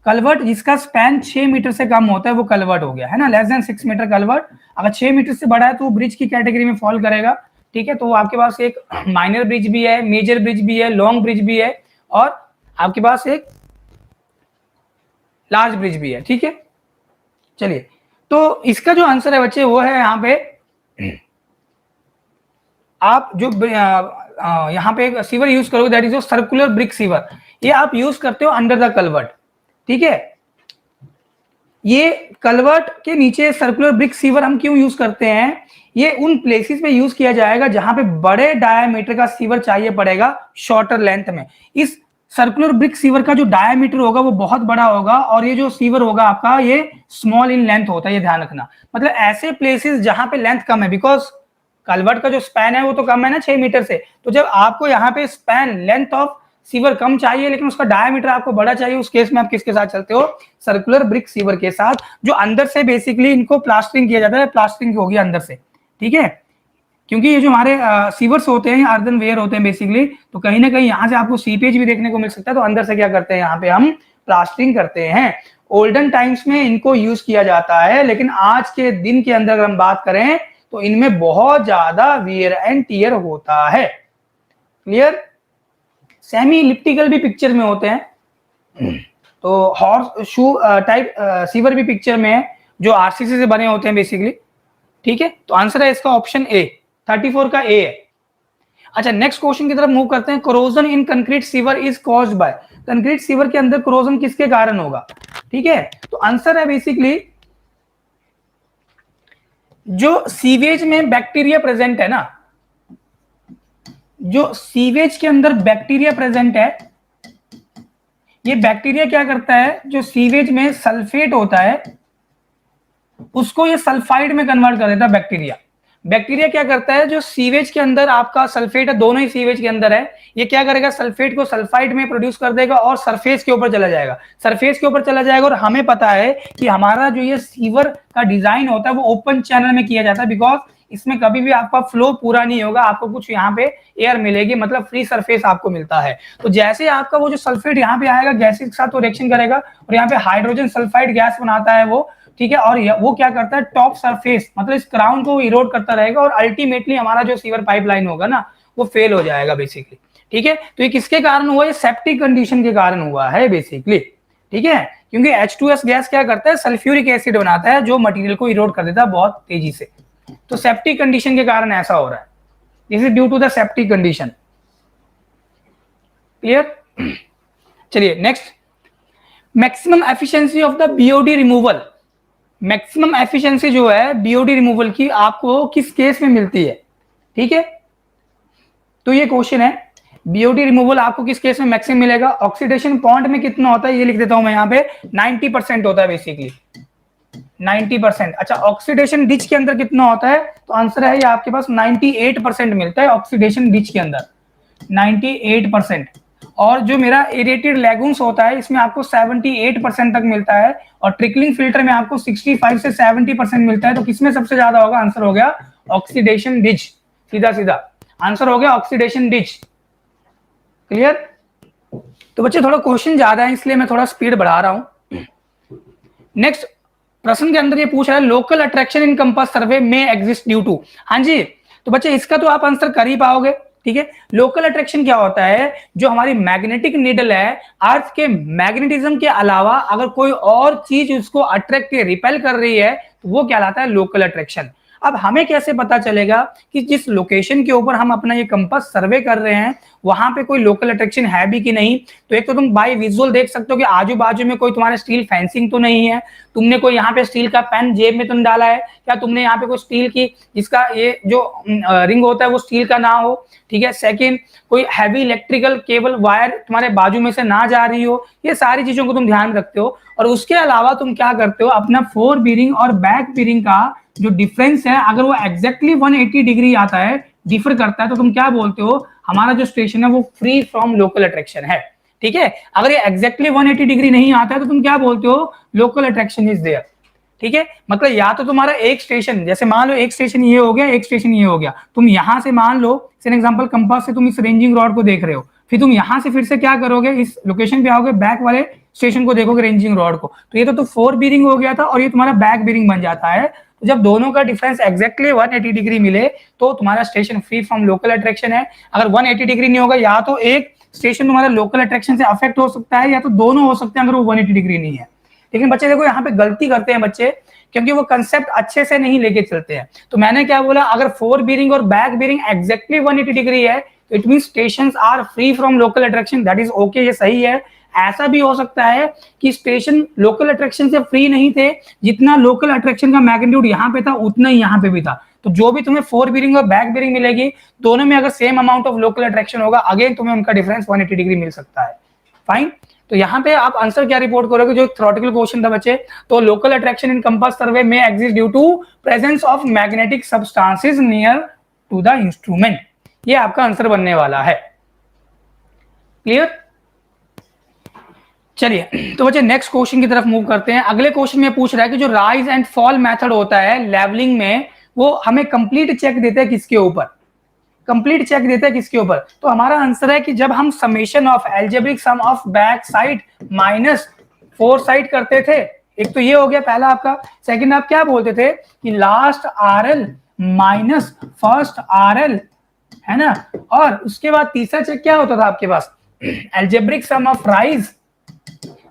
कल्वर्ट जिसका स्पैन 6 मीटर से कम होता है वो कल्वर्ट हो गया, है ना, लेस देन 6 मीटर कल्वर्ट। अगर 6 मीटर से बड़ा है तो वो ब्रिज की कैटेगरी में फॉल करेगा, ठीक है। तो आपके पास एक माइनर ब्रिज भी है, मेजर ब्रिज भी है, लॉन्ग ब्रिज भी है और आपके पास एक लार्ज ब्रिज भी है, ठीक है। चलिए तो इसका जो आंसर है बच्चे वो है यहाँ पे आप जो यहाँ पे सीवर यूज करोगे that is circular brick sewer, ये आप यूज करते हो अंडर द कल्वर्ट, ठीक है। ये कल्वर्ट के नीचे सर्कुलर ब्रिक सीवर हम क्यों यूज करते हैं, ये उन प्लेसेस पे यूज किया जाएगा जहां पे बड़े डायमीटर का सीवर चाहिए पड़ेगा शॉर्टर लेंथ में। इस सर्कुलर ब्रिक सीवर का जो डायमीटर होगा वो बहुत बड़ा होगा और ये जो सीवर होगा आपका ये स्मॉल इन लेंथ होता है, ये ध्यान रखना। मतलब ऐसे प्लेसेस जहां पे लेंथ कम है, बिकॉज कल्वर्ट का जो स्पैन है वो तो कम है ना 6 मीटर से, तो जब आपको यहाँ पे स्पैन लेंथ ऑफ सीवर कम चाहिए लेकिन उसका डायमीटर आपको बड़ा चाहिए, उस केस में आप किसके साथ चलते हो, सर्कुलर ब्रिक सीवर के साथ, जो अंदर से बेसिकली इनको प्लास्टरिंग किया जाता है, प्लास्टरिंग होगी अंदर से, ठीक है। क्योंकि ये जो हमारे सीवर्स होते हैं अर्दन वेयर होते हैं बेसिकली, तो कहीं ना कहीं यहाँ से आपको सीपेज भी देखने को मिल सकता है, तो अंदर से क्या करते हैं यहाँ पे हम प्लास्टरिंग करते हैं। ओल्डन टाइम्स में इनको यूज किया जाता है, लेकिन आज के दिन के अंदर अगर हम बात करें तो इनमें बहुत ज्यादा वियर एंड टियर होता है। क्लियर? सेमी इलिप्टिकल भी पिक्चर में होते हैं, तो हॉर्स शू टाइप सीवर भी पिक्चर में है जो आरसीसी से बने होते हैं बेसिकली, ठीक है। तो आंसर है इसका ऑप्शन ए, 34 का ए है। अच्छा नेक्स्ट क्वेश्चन की तरफ मूव करते हैं। Corrosion in concrete sewer is caused by, concrete sewer के अंदर कोरोजन किसके कारण होगा, ठीक है। तो आंसर है बेसिकली जो सीवेज में बैक्टीरिया प्रेजेंट है ना, जो सीवेज के अंदर बैक्टीरिया प्रेजेंट है, ये बैक्टीरिया क्या करता है, जो सीवेज में सल्फेट होता है उसको ये सल्फाइड में कन्वर्ट कर देता है बैक्टीरिया। बैक्टीरिया क्या करता है, जो सीवेज के अंदर आपका सल्फेट है, दोनों ही सीवेज के अंदर है, ये क्या करेगा सल्फेट को सल्फाइड में प्रोड्यूस कर देगा और सरफेस के ऊपर चला जाएगा, सरफेस के ऊपर चला जाएगा। और हमें पता है कि हमारा जो ये सीवर का डिजाइन होता है वो ओपन चैनल में किया जाता है, बिकॉज इसमें कभी भी आपका फ्लो पूरा नहीं होगा, आपको कुछ यहाँ पे एयर मिलेगी, मतलब फ्री सरफेस आपको मिलता है। तो जैसे आपका वो जो सल्फेट यहाँ पे आएगा गैसेस के साथ वो रिएक्शन करेगा और यहाँ पे हाइड्रोजन सल्फाइड गैस बनाता है वो, ठीक है। और वो क्या करता है टॉप सरफेस मतलब इस क्राउन को इरोड करता रहेगा और अल्टीमेटली हमारा जो सीवर पाइपलाइन होगा ना वो फेल हो जाएगा बेसिकली, ठीक है। तो ये किसके कारण हुआ, ये सेप्टिक कंडीशन के कारण हुआ है बेसिकली, ठीक है। क्योंकि H2S गैस क्या करता है, सल्फ्यूरिक एसिड बनाता है जो मटेरियल को इरोड कर देता है बहुत तेजी से। तो सेप्टिक कंडीशन के कारण ऐसा हो रहा है, this is due to the septic condition. Clear? चलिए next, maximum efficiency of the BOD removal, maximum efficiency जो है बीओडी रिमूवल की आपको किस केस में मिलती है, ठीक है। तो ये क्वेश्चन है, बीओडी रिमूवल आपको किस केस में मैक्सिमम मिलेगा, ऑक्सीडेशन पॉइंट में कितना होता है ये लिख देता हूं मैं यहाँ पे, 90% होता है बेसिकली, 90%। अच्छा, ऑक्सीडेशन डिच के अंदर कितना होता है, तो आंसर है ये आपके पास 98% मिलता है ऑक्सीडेशन डिच के अंदर, 98%। और जो मेरा एरेटेड लेगून्स होता है इसमें आपको 78% तक मिलता है, और ट्रिकलिंग फिल्टर में आपको 65 से 70% मिलता है। तो किसमें सबसे ज्यादा होगा, आंसर हो गया ऑक्सीडेशन डिच, सीधा सीधा आंसर हो गया ऑक्सीडेशन डिच। क्लियर। तो बच्चे थोड़ा क्वेश्चन ज्यादा है इसलिए मैं थोड़ा स्पीड बढ़ा रहा हूं। नेक्स्ट प्रश्न के अंदर ये पूछ रहा है local attraction in compass survey में एग्जिस्ट ड्यू टू, हाँ जी। तो बच्चे इसका तो आप आंसर कर ही पाओगे, ठीक है। लोकल अट्रैक्शन क्या होता है, जो हमारी मैग्नेटिक नीडल है अर्थ के मैग्नेटिज्म के अलावा अगर कोई और चीज उसको अट्रैक्ट या रिपेल कर रही है तो वो कहलाता है लोकल अट्रैक्शन। अब हमें कैसे पता चलेगा कि जिस लोकेशन के ऊपर हम अपना ये कंपास सर्वे कर रहे हैं वहां पे कोई लोकल अट्रैक्शन है भी कि नहीं। तो एक तो तुम बाय विजुअल देख सकते हो कि आजू बाजू में कोई तुम्हारा स्टील फेंसिंग तो नहीं है, तुमने कोई यहाँ पे स्टील का पेन जेब में तुम डाला है क्या, तुमने यहाँ पे कोई स्टील की जिसका ये जो रिंग होता है वो स्टील का ना हो, ठीक है। सेकेंड, कोई हैवी इलेक्ट्रिकल केबल वायर तुम्हारे बाजू में से ना जा रही हो, ये सारी चीजों को तुम ध्यान रखते हो। और उसके अलावा तुम क्या करते हो, अपना फोर बीरिंग और बैक बीरिंग का जो डिफरेंस है अगर वो एग्जैक्टली 180 डिग्री आता है, डिफर करता है, तो तुम क्या बोलते हो, हमारा जो स्टेशन है वो फ्री फ्रॉम लोकल अट्रैक्शन है, ठीक है। अगर ये एग्जैक्टली 180 डिग्री नहीं आता है तो तुम क्या बोलते हो, लोकल अट्रैक्शन इज देयर, ठीक है। मतलब या तो तुम्हारा एक स्टेशन, जैसे मान लो एक स्टेशन ये हो गया, एक स्टेशन ये हो गया, तुम यहां से मान लो फॉर एग्जांपल कंपास से तुम इस रेंजिंग रॉड को देख रहे हो, फिर तुम यहां से फिर से क्या करोगे, इस लोकेशन पे आओगे, बैक वाले स्टेशन को देखोगे, रेंजिंग रॉड को, तो ये तो फोर बीरिंग हो गया था और ये तुम्हारा बैक बीरिंग बन जाता है। तो जब दोनों का डिफरेंस एग्जैक्टली 180 डिग्री मिले तो तुम्हारा station free from local attraction है। अगर 180 डिग्री नहीं होगा, या तो एक स्टेशन तुम्हारा लोकल अट्रैक्शन से अफेक्ट हो सकता है या तो दोनों हो सकते हैं अगर वो 180 डिग्री नहीं है। लेकिन बच्चे देखो यहाँ पे गलती करते हैं बच्चे, क्योंकि वो कंसेप्ट अच्छे से नहीं लेके चलते हैं। तो मैंने क्या बोला, अगर फोर बीरिंग और बैक बीरिंग एग्जैक्टली 180 डिग्री है तो it means stations are free from local attraction, that is okay, ये सही है। ऐसा भी हो सकता है कि स्टेशन लोकल अट्रैक्शन से फ्री नहीं थे, जितना लोकल अट्रैक्शन का मैग्नीट्यूड यहाँ पे था उतना ही यहाँ पे भी था। तो जो भी तुम्हें फोर बीरिंग और बैक बीरिंग मिलेगी, दोनों में अगर same amount of local attraction होगा, अगेन तुम्हें उनका डिफरेंस 180 डिग्री मिल सकता है। फाइन। तो यहाँ पे आप आंसर क्या रिपोर्ट करोगे, जो थ्योरेटिकल क्वेश्चन था बच्चे, तो local attraction in compass survey में exist due to presence of magnetic substances near to the instrument, ये आपका आंसर बनने वाला है। क्लियर। चलिए तो बच्चे नेक्स्ट क्वेश्चन की तरफ मूव करते हैं। अगले क्वेश्चन में पूछ रहा है कि जो राइज एंड फॉल मेथड होता है लेवलिंग में, वो हमें कंप्लीट चेक देता है किसके ऊपर, कंप्लीट चेक देता है किसके ऊपर। तो हमारा आंसर है कि जब हम summation of algebraic sum of back side minus four side करते थे, एक तो ये हो गया पहला आपका। सेकंड आप क्या बोलते थे कि last RL minus first RL, है ना। और उसके बाद तीसरा चेक क्या होता था आपके पास, algebraic sum of rise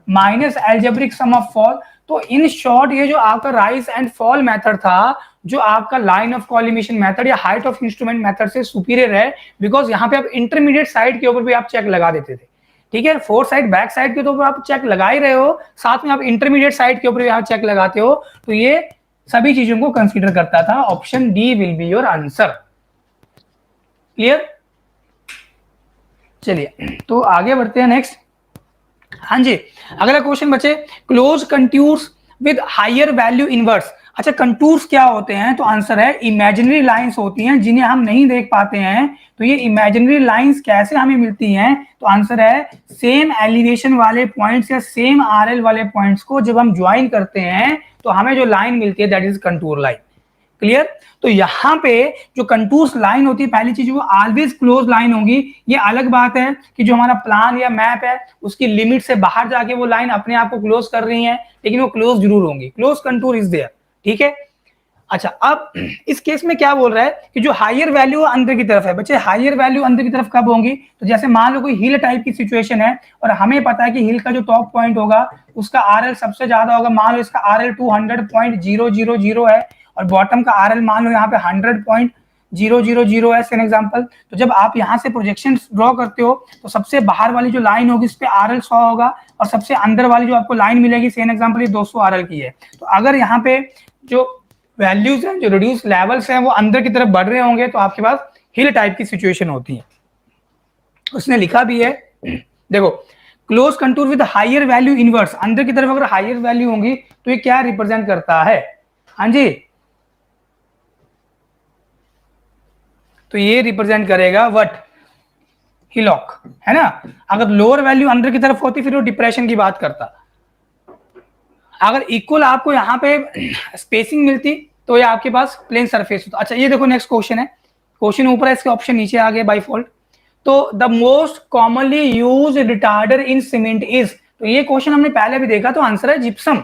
minus algebraic sum of fall. तो इन शॉर्ट ये जो आपका राइज एंड फॉल मेथड था, जो आपका लाइन ऑफ कॉलिमेशन मेथड या हाइट ऑफ इंस्ट्रूमेंट मेथड से सुपीरियर है, बिकॉज यहाँ पे आप इंटरमीडिएट साइड के ऊपर भी आप चेक लगा देते थे, ठीक है। फोर साइड बैक साइड के ऊपर आप चेक लगा ही रहे हो, साथ में आप इंटरमीडिएट साइड के ऊपर भी आप चेक लगाते हो, तो ये सभी चीजों को कंसीडर करता था। Option D will be your answer. Clear. चलिए तो आगे बढ़ते हैं नेक्स्ट। हाँ जी, अगला क्वेश्चन बचे, close contours with higher value inverse. अच्छा, कंटूर्स क्या होते हैं, तो आंसर है इमेजिनरी लाइंस होती हैं जिन्हें हम नहीं देख पाते हैं। तो ये इमेजिनरी लाइंस कैसे हमें मिलती हैं, तो आंसर है सेम एलिवेशन वाले पॉइंट्स या सेम आरएल वाले पॉइंट्स को जब हम ज्वाइन करते हैं तो हमें जो लाइन मिलती है that is contour line. Clear. तो यहाँ पे जो कंटूर्स लाइन होती है, पहली चीज वो ऑलवेज क्लोज लाइन होगी। ये अलग बात है कि जो हमारा प्लान या मैप है उसकी लिमिट से बाहर जाके वो लाइन अपने आप को क्लोज कर रही है, लेकिन वो क्लोज जरूर होंगी, क्लोज कंटूर इज देयर, ठीक है। अच्छा, अब इस केस में क्या बोल रहा है कि जो हायर वैल्यू अंदर की तरफ है, बच्चे हायर वैल्यू अंदर की तरफ कब होंगी, तो जैसे मान लो कोई हिल टाइप की सिचुएशन है और हमें पता है कि हिल का जो टॉप पॉइंट होगा उसका आरएल सबसे ज्यादा होगा, मान लो इसका आरएल 200.000 है और बॉटम का आरएल मान लो यहाँ पे 0 0 0 एस एन एग्जाम्पल। तो जब आप यहाँ से प्रोजेक्शन ड्रॉ करते हो तो सबसे बाहर वाली जो लाइन होगी इस पे आर एल 100 होगा और सबसे अंदर वाली जो आपको लाइन मिलेगी सेम एग्जाम्पल ये 200 आर एल की है। तो अगर यहाँ पे जो वैल्यूज हैं, जो रिड्यूस लेवल्स हैं, वो अंदर की तरफ बढ़ रहे होंगे तो आपके पास हिल टाइप की सिचुएशन होती है। उसने लिखा भी है, देखो, close contour with higher value inverse, अंदर की तरफ अगर हायर वैल्यू होंगी तो ये क्या रिप्रेजेंट करता है? हाँ जी, तो ये रिप्रेजेंट करेगा व्हाट? हिलॉक, है ना। अगर लोअर वैल्यू अंदर की तरफ होती फिर वो डिप्रेशन की बात करता। अगर इक्वल आपको यहाँ पे स्पेसिंग मिलती तो ये आपके पास प्लेन सरफेस होता। अच्छा, ये देखो नेक्स्ट क्वेश्चन है, क्वेश्चन ऊपर है, इसके ऑप्शन नीचे आ गए बाय डिफॉल्ट। तो the most commonly use retarder in cement is, तो ये क्वेश्चन हमने पहले भी देखा, तो आंसर है जिप्सम,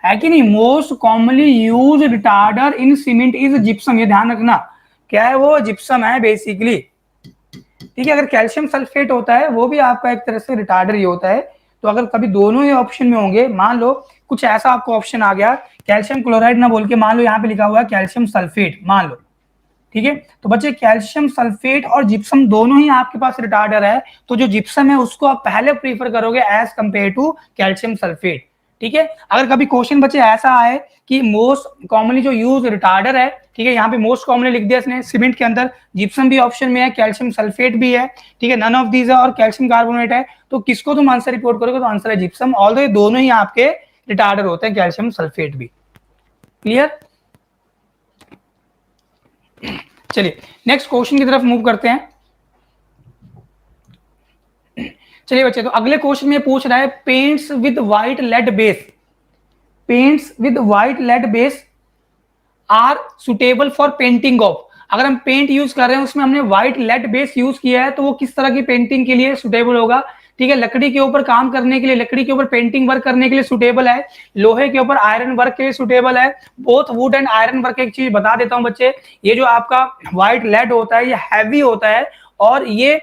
है कि नहीं? Most commonly use retarder in cement is gypsum, ये ध्यान रखना, क्या है वो? जिप्सम है बेसिकली। ठीक है, अगर कैल्शियम सल्फेट होता है वो भी आपका एक तरह से रिटार्डर ही होता है। तो अगर कभी दोनों ही ऑप्शन में होंगे, मान लो कुछ ऐसा आपको ऑप्शन आ गया, कैल्शियम क्लोराइड ना बोल के मान लो यहाँ पे लिखा हुआ है कैल्शियम सल्फेट, मान लो, ठीक है, तो बच्चे कैल्शियम सल्फेट और जिप्सम दोनों ही आपके पास रिटार्डर है, तो जो जिप्सम है उसको आप पहले प्रीफर करोगे as compare to calcium sulphate. ठीक है, अगर कभी क्वेश्चन बच्चे ऐसा आए कि मोस्ट कॉमनली जो यूज रिटार्डर है, ठीक है, यहाँ पे मोस्ट कॉमनली लिख दिया इसने सीमेंट के अंदर, जिप्सम भी ऑप्शन में है, कैल्शियम सल्फेट भी है, ठीक है, नन ऑफ दीज है और कैल्शियम कार्बोनेट है, तो किसको तुम आंसर रिपोर्ट करोगे? तो आंसर है जिप्सम, ऑल्दो दोनों ही आपके रिटार्डर होते हैं, कैल्शियम सल्फेट भी। क्लियर? चलिए नेक्स्ट क्वेश्चन की तरफ मूव करते हैं। चलिए बच्चे, तो अगले क्वेश्चन में पूछ रहा है paints with white lead base, paints with white lead base are suitable for painting of. अगर हम पेंट यूज कर रहे हैं उसमें हमने व्हाइट लेड बेस यूज किया है तो वो किस तरह की पेंटिंग के लिए सुटेबल होगा? ठीक है, लकड़ी के ऊपर काम करने के लिए, लकड़ी के ऊपर पेंटिंग वर्क करने के लिए सुटेबल है, लोहे के ऊपर आयरन वर्क के लिए सुटेबल है, both would and iron work. एक चीज बता देता हूं बच्चे, ये जो आपका व्हाइट लेड होता है ये हैवी होता है और ये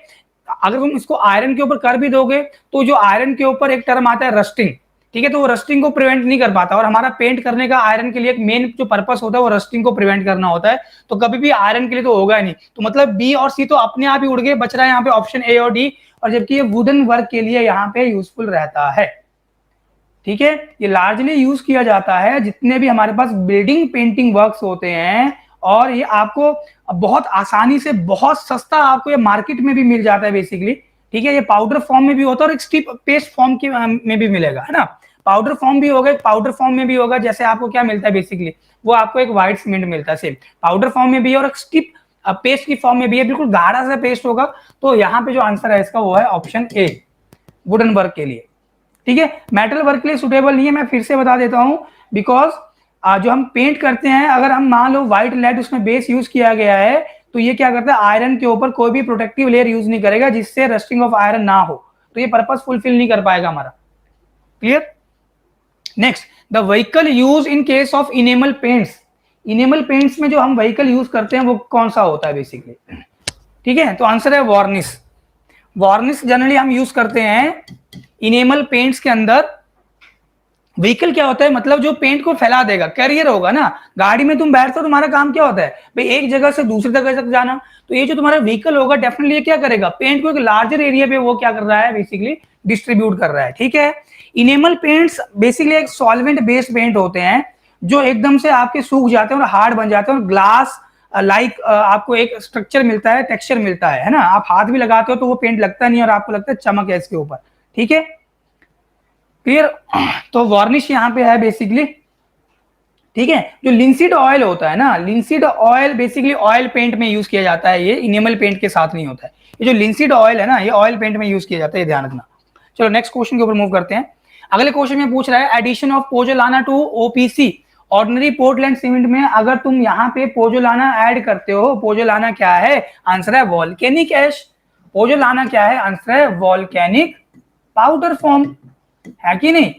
अगर तुम इसको आयरन के ऊपर कर भी दोगे तो जो आयरन के ऊपर एक टर्म आता है रस्टिंग, ठीक है, तो वो रस्टिंग को प्रिवेंट नहीं कर पाता, और हमारा पेंट करने का आयरन के लिए एक मेन जो पर्पस होता है वो रस्टिंग को प्रिवेंट करना होता है, तो कभी भी आयरन के लिए तो होगा नहीं। तो मतलब बी और सी तो अपने आप ही उड़ गए, बच रहा है यहाँ पे ऑप्शन ए और डी, और जबकि ये वुडन वर्क के लिए यहाँ पे यूजफुल रहता है। ठीक है, ये लार्जली यूज किया जाता है जितने भी हमारे पास बिल्डिंग पेंटिंग वर्क्स होते हैं, और ये आपको बहुत आसानी से बहुत सस्ता आपको ये मार्केट में भी मिल जाता है बेसिकली। ठीक है, ये पाउडर फॉर्म में भी होता है और एक स्टिप पेस्ट फॉर्म के में भी मिलेगा, है ना। पाउडर फॉर्म भी होगा, पाउडर फॉर्म में भी होगा, जैसे आपको क्या मिलता है बेसिकली, वो आपको एक व्हाइट सीमेंट मिलता है, सेम पाउडर फॉर्म में भी है और एक स्टिप पेस्ट की फॉर्म में भी है, बिल्कुल गाढ़ा सा पेस्ट होगा। तो यहाँ पे जो आंसर है इसका वो है ऑप्शन ए, वुडन वर्क के लिए। ठीक है, मेटल वर्क के लिए सुटेबल नहीं है, मैं फिर से बता देता हूं, बिकॉज जो हम पेंट करते हैं, अगर हम मान लो व्हाइट लेड उसमें बेस यूज किया गया है, तो ये क्या करता है, आयरन के ऊपर कोई भी प्रोटेक्टिव लेयर यूज नहीं करेगा जिससे रस्टिंग ऑफ आयरन ना हो, तो ये पर्पस फुलफिल नहीं कर पाएगा हमारा। Clear? Next, the vehicle use in case of enamel paints, enamel paints में जो हम व्हीकल यूज करते हैं वो कौन सा होता है बेसिकली? ठीक है, तो आंसर है वार्निश। वार्निश जनरली हम यूज करते हैं इनेमल पेंट्स के अंदर। व्हीकल क्या होता है, मतलब जो पेंट को फैला देगा, कैरियर होगा ना, गाड़ी में तुम बैठते हो तुम्हारा काम क्या होता है भाई, एक जगह से दूसरी जगह तक जाना, तो ये जो तुम्हारा व्हीकल होगा डेफिनेटली ये क्या करेगा, पेंट को एक लार्जर एरिया पे वो क्या कर रहा है बेसिकली, डिस्ट्रीब्यूट कर रहा है। ठीक है, इनेमल पेंट्स बेसिकली एक सॉल्वेंट बेस्ड पेंट होते हैं जो एकदम से आपके सूख जाते हैं और हार्ड बन जाते हैं और ग्लास लाइक आपको एक स्ट्रक्चर मिलता है, टेक्सचर मिलता है ना, आप हाथ भी लगाते हो तो वो पेंट लगता नहीं और आपको लगता है चमक है इसके ऊपर। ठीक है, क्लियर? तो वार्निश यहाँ पे है बेसिकली। ठीक है, जो लिंसीड ऑयल होता है ना, linseed oil basically oil paint में यूज किया जाता है, ये इनेमल पेंट के साथ नहीं होता है। ये जो लिंसीड ऑयल है ना, ये ऑयल पेंट में यूज किया जाता है, ये ध्यान रखना। चलो नेक्स्ट क्वेश्चन के ऊपर मूव करते हैं। अगले क्वेश्चन में पूछ रहा है addition of pozzolana to OPC, ordinary Portland cement में अगर तुम यहाँ पे पोजोलाना ऐड करते हो, पोजोलाना क्या है, आंसर है वॉल्केनिक ऐश। पोजोलाना क्या है, आंसर है वॉल्केनिक पाउडर फॉर्म, है कि नहीं?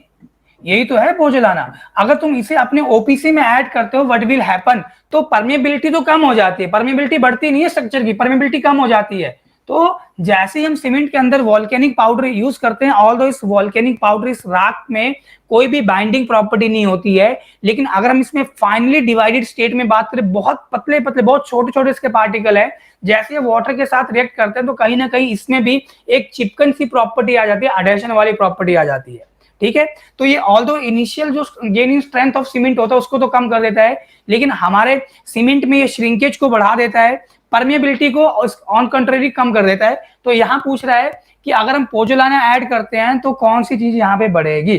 यही तो है पोजोलाना। अगर तुम इसे अपने ओपीसी में ऐड करते हो, व्हाट विल हैपन, तो परमेबिलिटी तो कम हो जाती है, परमेबिलिटी बढ़ती नहीं है स्ट्रक्चर की, परमेबिलिटी कम हो जाती है, तो जैसे ही हम सीमेंट के अंदर वॉल्केनिक पाउडर यूज करते हैं, ऑल्दो इस वॉल्केनिक पाउडर इस राख में कोई भी बाइंडिंग प्रॉपर्टी नहीं होती है, लेकिन अगर हम इसमें फाइनली डिवाइडेड स्टेट में बात करें, बहुत पतले पतले बहुत छोटे छोटे इसके पार्टिकल है, जैसे वाटर के साथ रिएक्ट करते हैं तो कहीं ना कहीं इसमें भी एक चिपकन सी प्रॉपर्टी आ जाती है, अडेशन वाली प्रॉपर्टी आ जाती है। ठीक है, तो ये ऑल्दो इनिशियल जो gain in strength of cement होता है उसको तो कम कर देता है, लेकिन हमारे सीमेंट में ये श्रिंकेज को बढ़ा देता है, परमेबिलिटी को ऑन कंट्रेरी कम कर देता है। तो यहाँ पूछ रहा है कि अगर हम पोजोलाना ऐड करते हैं तो कौन सी चीज यहाँ पे बढ़ेगी।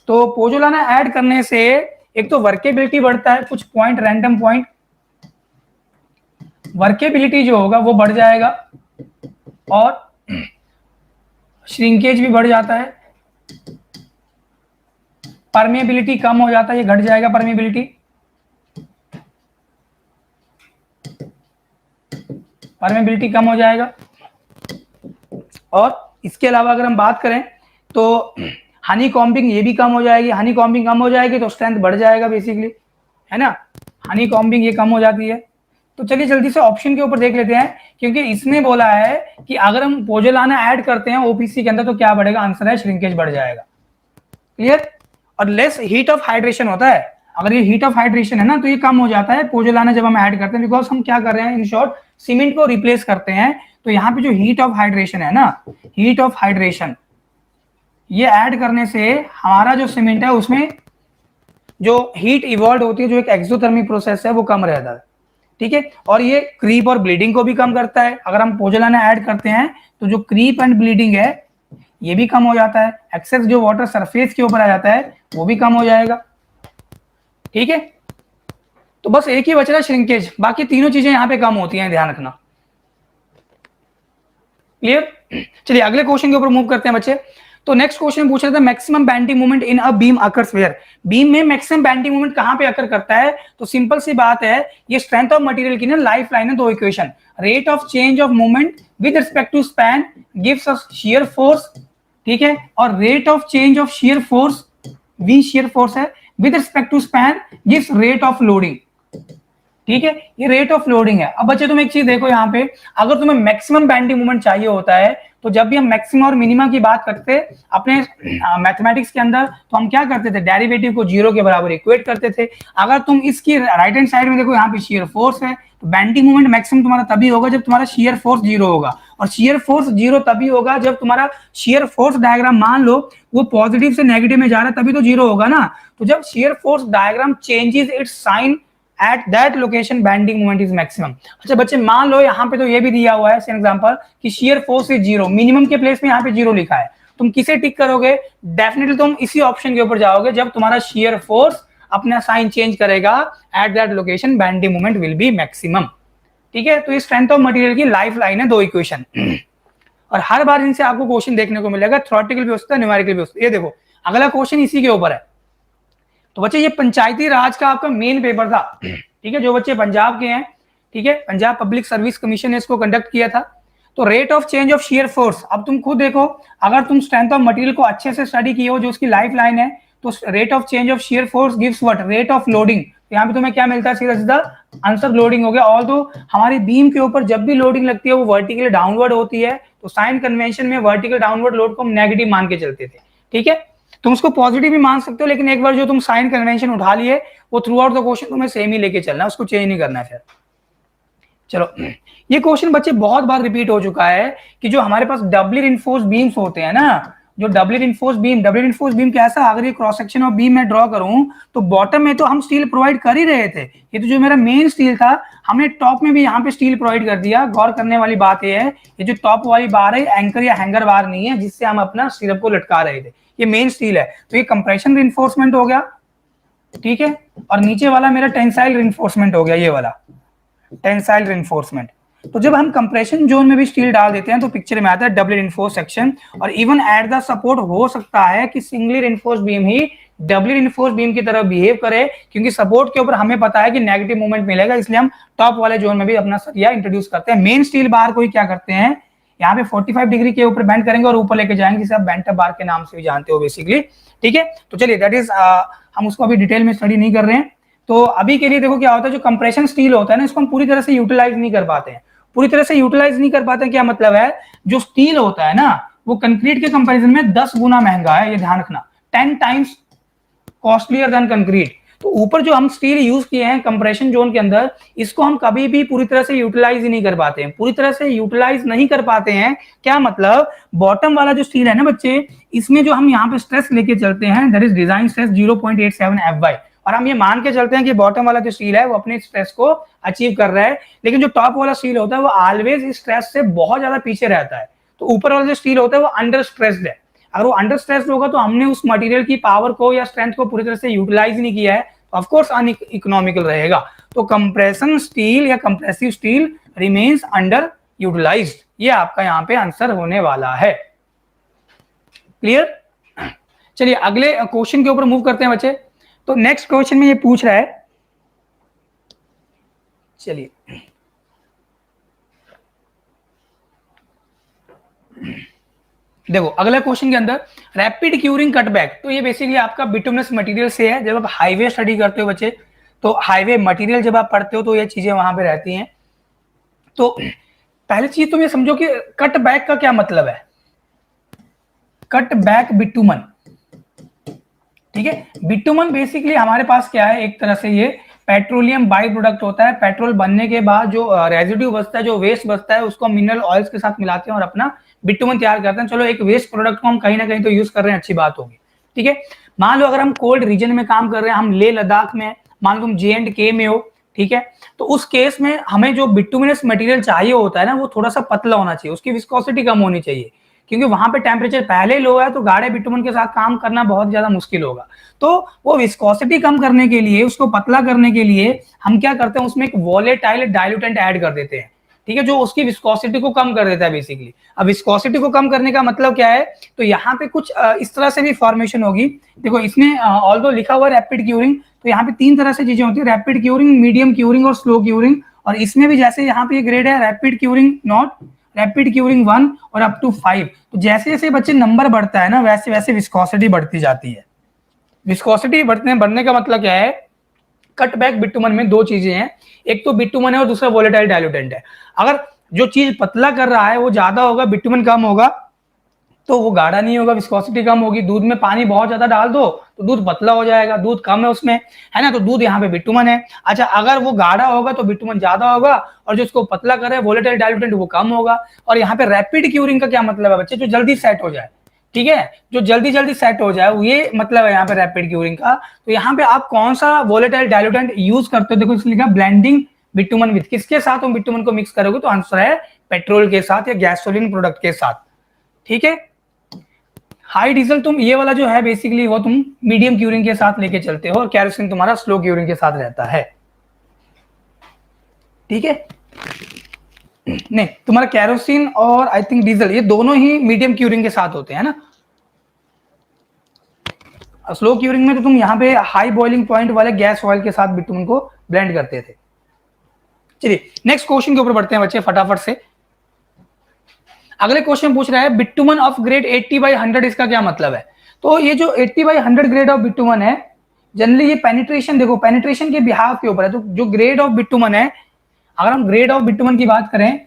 तो पोजोलाना ऐड करने से एक तो वर्केबिलिटी बढ़ता है, कुछ पॉइंट रैंडम पॉइंट वर्केबिलिटी जो होगा वो बढ़ जाएगा, और श्रिंकेज भी बढ़ जाता है, परमेबिलिटी कम हो जाता है, ये घट जाएगा परमेबिलिटी, परमेबिलिटी कम हो जाएगा। और इसके अलावा अगर हम बात करें तो हनी कॉम्बिंग ये भी कम हो जाएगी, हनी कॉम्बिंग कम हो जाएगी तो स्ट्रेंथ बढ़ जाएगा बेसिकली, है ना, हनी कॉम्बिंग ये कम हो जाती है। तो चलिए जल्दी से ऑप्शन के ऊपर देख लेते हैं, क्योंकि इसने बोला है कि अगर हम पोजोलाना ऐड करते हैं ओपीसी के अंदर तो क्या बढ़ेगा, आंसर है श्रिंकेज बढ़ जाएगा। क्लियर। और लेस हीट ऑफ हाइड्रेशन होता है, अगर ये हीट ऑफ हाइड्रेशन है ना तो ये कम हो जाता है पोजोलाना जब हम ऐड करते हैं, बिकॉज हम क्या कर रहे हैं, इन शॉर्ट सीमेंट को रिप्लेस करते हैं। तो यहाँ पे जो हीट ऑफ हाइड्रेशन है ना, हीट ऑफ हाइड्रेशन ये ऐड करने से हमारा जो सीमेंट है उसमें जो हीट इवॉल्व होती है, जो एक एक्सोथर्मिक प्रोसेस है वो कम रहता है। ठीक है, और ये क्रीप और ब्लीडिंग को भी कम करता है। अगर हम पोजोलाना ऐड करते हैं तो जो क्रीप एंड ब्लीडिंग है ये भी कम हो जाता है, एक्सेस जो वाटर सरफेस के ऊपर आ जाता है वो भी कम हो जाएगा। ठीक है, तो बस एक ही बच रहा है श्रिंकेज, बाकी तीनों चीजें यहाँ पे कम होती हैं, ध्यान रखना। क्लियर। चलिए अगले क्वेश्चन के ऊपर मूव करते हैं बच्चे। तो नेक्स्ट क्वेश्चन पूछ रहा था maximum bending moment in a beam occurs where, beam में मैक्सिमम बेंडिंग मोमेंट कहां पे अकर करता है। तो सिंपल सी बात है, ये स्ट्रेंथ ऑफ मटेरियल की ना लाइफ लाइन है, दो equation, rate of change of moment with respect to span gives us shear force, ठीक है, और rate of change of shear force, V shear force है, with respect to span gives rate of loading. ठीक है, ये rate of loading है। अब बच्चे तुम एक चीज देखो यहाँ पे, अगर तुम्हें मैक्सिमम बेंडिंग मोमेंट चाहिए होता है तो जब भी हम मैक्सिमम और मिनिमम की बात करते अपने मैथमेटिक्स के अंदर, तो हम क्या करते थे, डेरिवेटिव को जीरो के बराबर इक्वेट करते थे। अगर तुम इसकी राइट हैंड साइड में देखो, यहाँ पे शियर फोर्स है, तो बेंडिंग मोमेंट मैक्सिमम तुम्हारा तभी होगा जब तुम्हारा शियर फोर्स जीरो होगा, और शियर फोर्स जीरो तभी होगा जब तुम्हारा शियर फोर्स डायग्राम मान लो वो पॉजिटिव से नेगेटिव में जा रहा है, तभी तो जीरो होगा ना। तो जब shear force diagram changes its sign at that location bending moment is maximum। अच्छा बच्चे मान लो यहाँ पे तो ये भी दिया हुआ है सेम एग्जांपल कि shear force is zero, minimum के प्लेस में यहाँ पे जीरो लिखा है, तुम किसे टिक करोगे, डेफिनेटली तुम इसी ऑप्शन के ऊपर जाओगे जब तुम्हारा shear force अपना साइन चेंज करेगा, at that location bending moment will be maximum। ठीक है, तो ये स्ट्रेंथ ऑफ मटेरियल की लाइफ लाइन है, दो इक्वेशन, और हर बार इनसे आपको क्वेश्चन देखने को मिलेगा, थ्योरेटिकल भी हो सकता है, न्यूमेरिकल भी हो सकता है। ये देखो अगला क्वेश्चन इसी के ऊपर है। तो बच्चे ये पंचायती राज का आपका मेन पेपर था, ठीक है, जो बच्चे पंजाब के हैं, ठीक है, पंजाब पब्लिक सर्विस कमीशन ने इसको कंडक्ट किया था। तो rate of change of shear force, अब तुम खुद देखो, अगर तुम स्ट्रेंथ ऑफ मटेरियल को अच्छे से स्टडी किए हो, जो उसकी लाइफ लाइन है, तो rate of change of shear force gives what, rate of loading. यहाँ पे तुम्हें क्या मिलता है, सीधा सीधा आंसर लोडिंग हो गया। ऑल्दो हमारी बीम के ऊपर जब भी लोडिंग लगती है वो वर्टिकली डाउनवर्ड होती है, तो साइन कन्वेंशन में वर्टिकल डाउनवर्ड लोड को हम नेगेटिव मान के चलते थे। ठीक है, तुम उसको पॉजिटिव भी मान सकते हो, लेकिन एक बार जो तुम साइन कन्वेंशन उठा लिए वो थ्रू आउट द क्वेश्चन तुम्हें सेम ही लेके चलना है, उसको चेंज नहीं करना है फिर। चलो ये क्वेश्चन बच्चे बहुत बार रिपीट हो चुका है कि जो हमारे पास डबली रिइंफोर्स बीम्स होते हैं ना, जो डबली रिइंफोर्स बीम कैसा, अगर ये क्रॉस सेक्शन ऑफ बीम में ड्रॉ करूं तो बॉटम में तो हम स्टील प्रोवाइड कर ही रहे थे, ये तो जो मेरा मेन स्टील था, हमने टॉप में भी यहाँ पे स्टील प्रोवाइड कर दिया। गौर करने वाली बात ये है, ये जो टॉप वाली बार है एंकर या हैंगर बार नहीं है जिससे हम अपना स्टीरअप को लटका रहे थे, ये मेन स्टील है। तो ये कंप्रेशन रिइंफोर्समेंट हो गया, ठीक है, और नीचे वाला मेरा टेंसाइल रिइंफोर्समेंट हो गया, ये वाला टेंसाइल रिइंफोर्समेंट। तो जब हम कंप्रेशन जोन में भी स्टील डाल देते हैं तो पिक्चर में आता है डबली रिइंफोर्स सेक्शन, और इवन एट द सपोर्ट हो सकता है कि सिंगली रिइंफोर्स बीम ही डबली रिइंफोर्स बीम की तरह बिहेव करे, क्योंकि सपोर्ट के ऊपर हमें पता है कि नेगेटिव मूवमेंट मिलेगा, इसलिए हम टॉप वाले जोन में भी अपना सरिया इंट्रोड्यूस करते हैं। मेन स्टील बार को ही क्या करते हैं, यहाँ पे 45 डिग्री के ऊपर बेंड करेंगे और ऊपर लेके जाएंगे, जिसे आप बेंट बार के नाम से भी जानते हो बेसिकली। ठीक है, तो चलिए दैट इज हम उसको अभी डिटेल में स्टडी नहीं कर रहे हैं। तो अभी के लिए देखो क्या होता है, जो कंप्रेशन स्टील होता है ना, इसको हम पूरी तरह से यूटिलाइज नहीं कर पाते हैं, पूरी तरह से यूटिलाइज नहीं कर पाते हैं। क्या मतलब है, जो स्टील होता है ना वो कंक्रीट के कंपैरिजन में 10 गुना महंगा है, ये ध्यान रखना, 10 टाइम्स कॉस्टलियर देन कंक्रीट। तो ऊपर जो हम स्टील यूज किए हैं कंप्रेशन जोन के अंदर, इसको हम कभी भी पूरी तरह से यूटिलाइज ही नहीं कर पाते हैं, पूरी तरह से यूटिलाइज नहीं कर पाते हैं। क्या मतलब, बॉटम वाला जो स्टील है ना बच्चे, इसमें जो हम यहाँ पे स्ट्रेस लेके चलते हैं that is design stress 0.87 FY, और हम ये मान के चलते हैं कि बॉटम वाला जो स्टील है वो अपने स्ट्रेस को अचीव कर रहा है, लेकिन जो टॉप वाला स्टील होता है वो ऑलवेज इस स्ट्रेस से बहुत ज्यादा पीछे रहता है। तो ऊपर वाला जो स्टील होता है वो अंडर स्ट्रेस्ड है। अगर वो अंडर स्ट्रेस्ड होगा तो हमने उस मटेरियल की पावर को या स्ट्रेंथ को पूरी तरह से यूटिलाइज नहीं किया है, ऑफ कोर्स अनइकोनॉमिकल रहेगा। तो कंप्रेशन स्टील या compressive steel remains under utilised, ये आपका यहाँ पे आंसर होने वाला है। क्लियर? चलिए अगले क्वेश्चन के ऊपर मूव करते हैं बच्चे। तो नेक्स्ट क्वेश्चन में ये पूछ रहा है, चलिए देखो अगला क्वेश्चन के अंदर रैपिड क्यूरिंग कटबैक, तो ये बेसिकली आपका बिटुमिनस मटेरियल से है। जब आप हाईवे स्टडी करते हो बच्चे, तो हाईवे मटेरियल जब आप पढ़ते हो तो ये चीजें वहां पे रहती हैं। तो पहली चीज तुम ये समझो कि कटबैक का क्या मतलब है। कटबैक बिटुमन, ठीक है, बिटुमन बेसिकली हमारे पास क्या है, एक तरह से ये पेट्रोलियम बाई प्रोडक्ट होता है। पेट्रोल बनने के बाद जो रेजिड्यू बचता है, जो वेस्ट बचता है, उसको मिनरल ऑयल्स के साथ मिलाते हैं और अपना बिटुमन तैयार करते हैं। चलो एक वेस्ट प्रोडक्ट को हम कहीं ना कहीं तो यूज कर रहे हैं, अच्छी बात होगी, ठीक है। मान लो अगर हम कोल्ड रीजन में काम कर रहे हैं, हम लेह लद्दाख में, मान लो तुम J&K में हो, ठीक है, तो उस केस में हमें जो बिटुमिनस मटेरियल चाहिए होता है ना, वो थोड़ा सा पतला होना चाहिए, उसकी विस्कोसिटी कम होनी चाहिए, क्योंकि वहां पे टेम्परेचर पहले लो है, तो गाढ़े बिटुमन के साथ काम करना बहुत ज्यादा मुश्किल होगा। तो वो विस्कोसिटी कम करने के लिए, उसको पतला करने के लिए हम क्या करते हैं, उसमें एक वोलेटाइल डाइल्यूटेंट ऐड कर देते हैं, ठीक है, जो उसकी विस्कोसिटी को कम कर देता है बेसिकली। अब विस्कोसिटी को कम करने का मतलब क्या है, तो यहाँ पे कुछ इस तरह से भी फॉर्मेशन होगी। देखो इसमें ऑल्दो लिखा हुआ रैपिड क्यूरिंग, तो यहाँ पे 3 तरह से चीजें होती है, रैपिड क्यूरिंग, मीडियम क्यूरिंग और स्लो क्यूरिंग। और इसमें भी जैसे यहाँ पे ग्रेड है rapid curing not, rapid curing 1 और अप टू 5। तो जैसे जैसे बच्चे नंबर बढ़ता है ना, वैसे वैसे विस्कोसिटी बढ़ती जाती है। विस्कोसिटी बढ़ने का मतलब क्या है, कटबैक बिटुमन में 2 चीजें हैं, एक तो बिटुमन है और दूसरा वोलेटाइल डाइल्यूटेंट है। अगर जो चीज पतला कर रहा है वो ज्यादा होगा, बिटुमन कम होगा, तो वो गाढ़ा नहीं होगा, विस्कोसिटी कम होगी। दूध में पानी बहुत ज्यादा डाल दो तो दूध पतला हो जाएगा, दूध कम है उसमें, है ना, तो दूध यहाँ पे बिटुमन है। अच्छा अगर वो गाढ़ा होगा तो बिटुमन ज्यादा होगा, और जो इसको पतला कर रहा है वोलेटाइल डाइल्यूटेंट वो कम होगा। और यहाँ पे रैपिड क्यूरिंग का क्या मतलब है बच्चे, जो जल्दी सेट हो जाए, ठीक है, जो जल्दी जल्दी सेट हो जाए, ये मतलब है यहाँ पे रैपिड क्यूरिंग का। तो यहाँ पे आप कौन सा वोलेटाइल डाइल्यूटेंट यूज करते हो, देखो इसमें लिखा ब्लेंडिंग बिटुमन विद, किसके साथ तुम बिटुमन को मिक्स करोगे, तो आंसर है पेट्रोल के साथ या गैसोलीन प्रोडक्ट के साथ, ठीक है। हाई डीजल तुम ये वाला जो है बेसिकली वो तुम मीडियम क्यूरिंग के साथ लेके चलते हो, और कैरोसिन तुम्हारा स्लो क्यूरिंग के साथ रहता है, ठीक है। नहीं, तुम्हारा कैरोसिन और आई थिंक डीजल ये दोनों ही मीडियम क्यूरिंग के साथ होते हैं ना। स्लो क्यूरिंग में तो तुम यहाँ पे हाई बॉइलिंग पॉइंट वाले गैस ऑयल के साथ बिटुमन को ब्लेंड करते थे। चलिए नेक्स्ट क्वेश्चन के ऊपर बढ़ते हैं बच्चे फटाफट से। अगले क्वेश्चन पूछ रहा है बिटुमन ऑफ ग्रेड 80/100, इसका क्या मतलब है। तो ये जो 80/100 ग्रेड ऑफ बिटुमन है, जनरली ये पेनिट्रेशन, देखो पेनिट्रेशन के बिहाफ के ऊपर है। तो जो ग्रेड ऑफ बिटुमन है, अगर हम ग्रेड ऑफ बिटुमन की बात करें,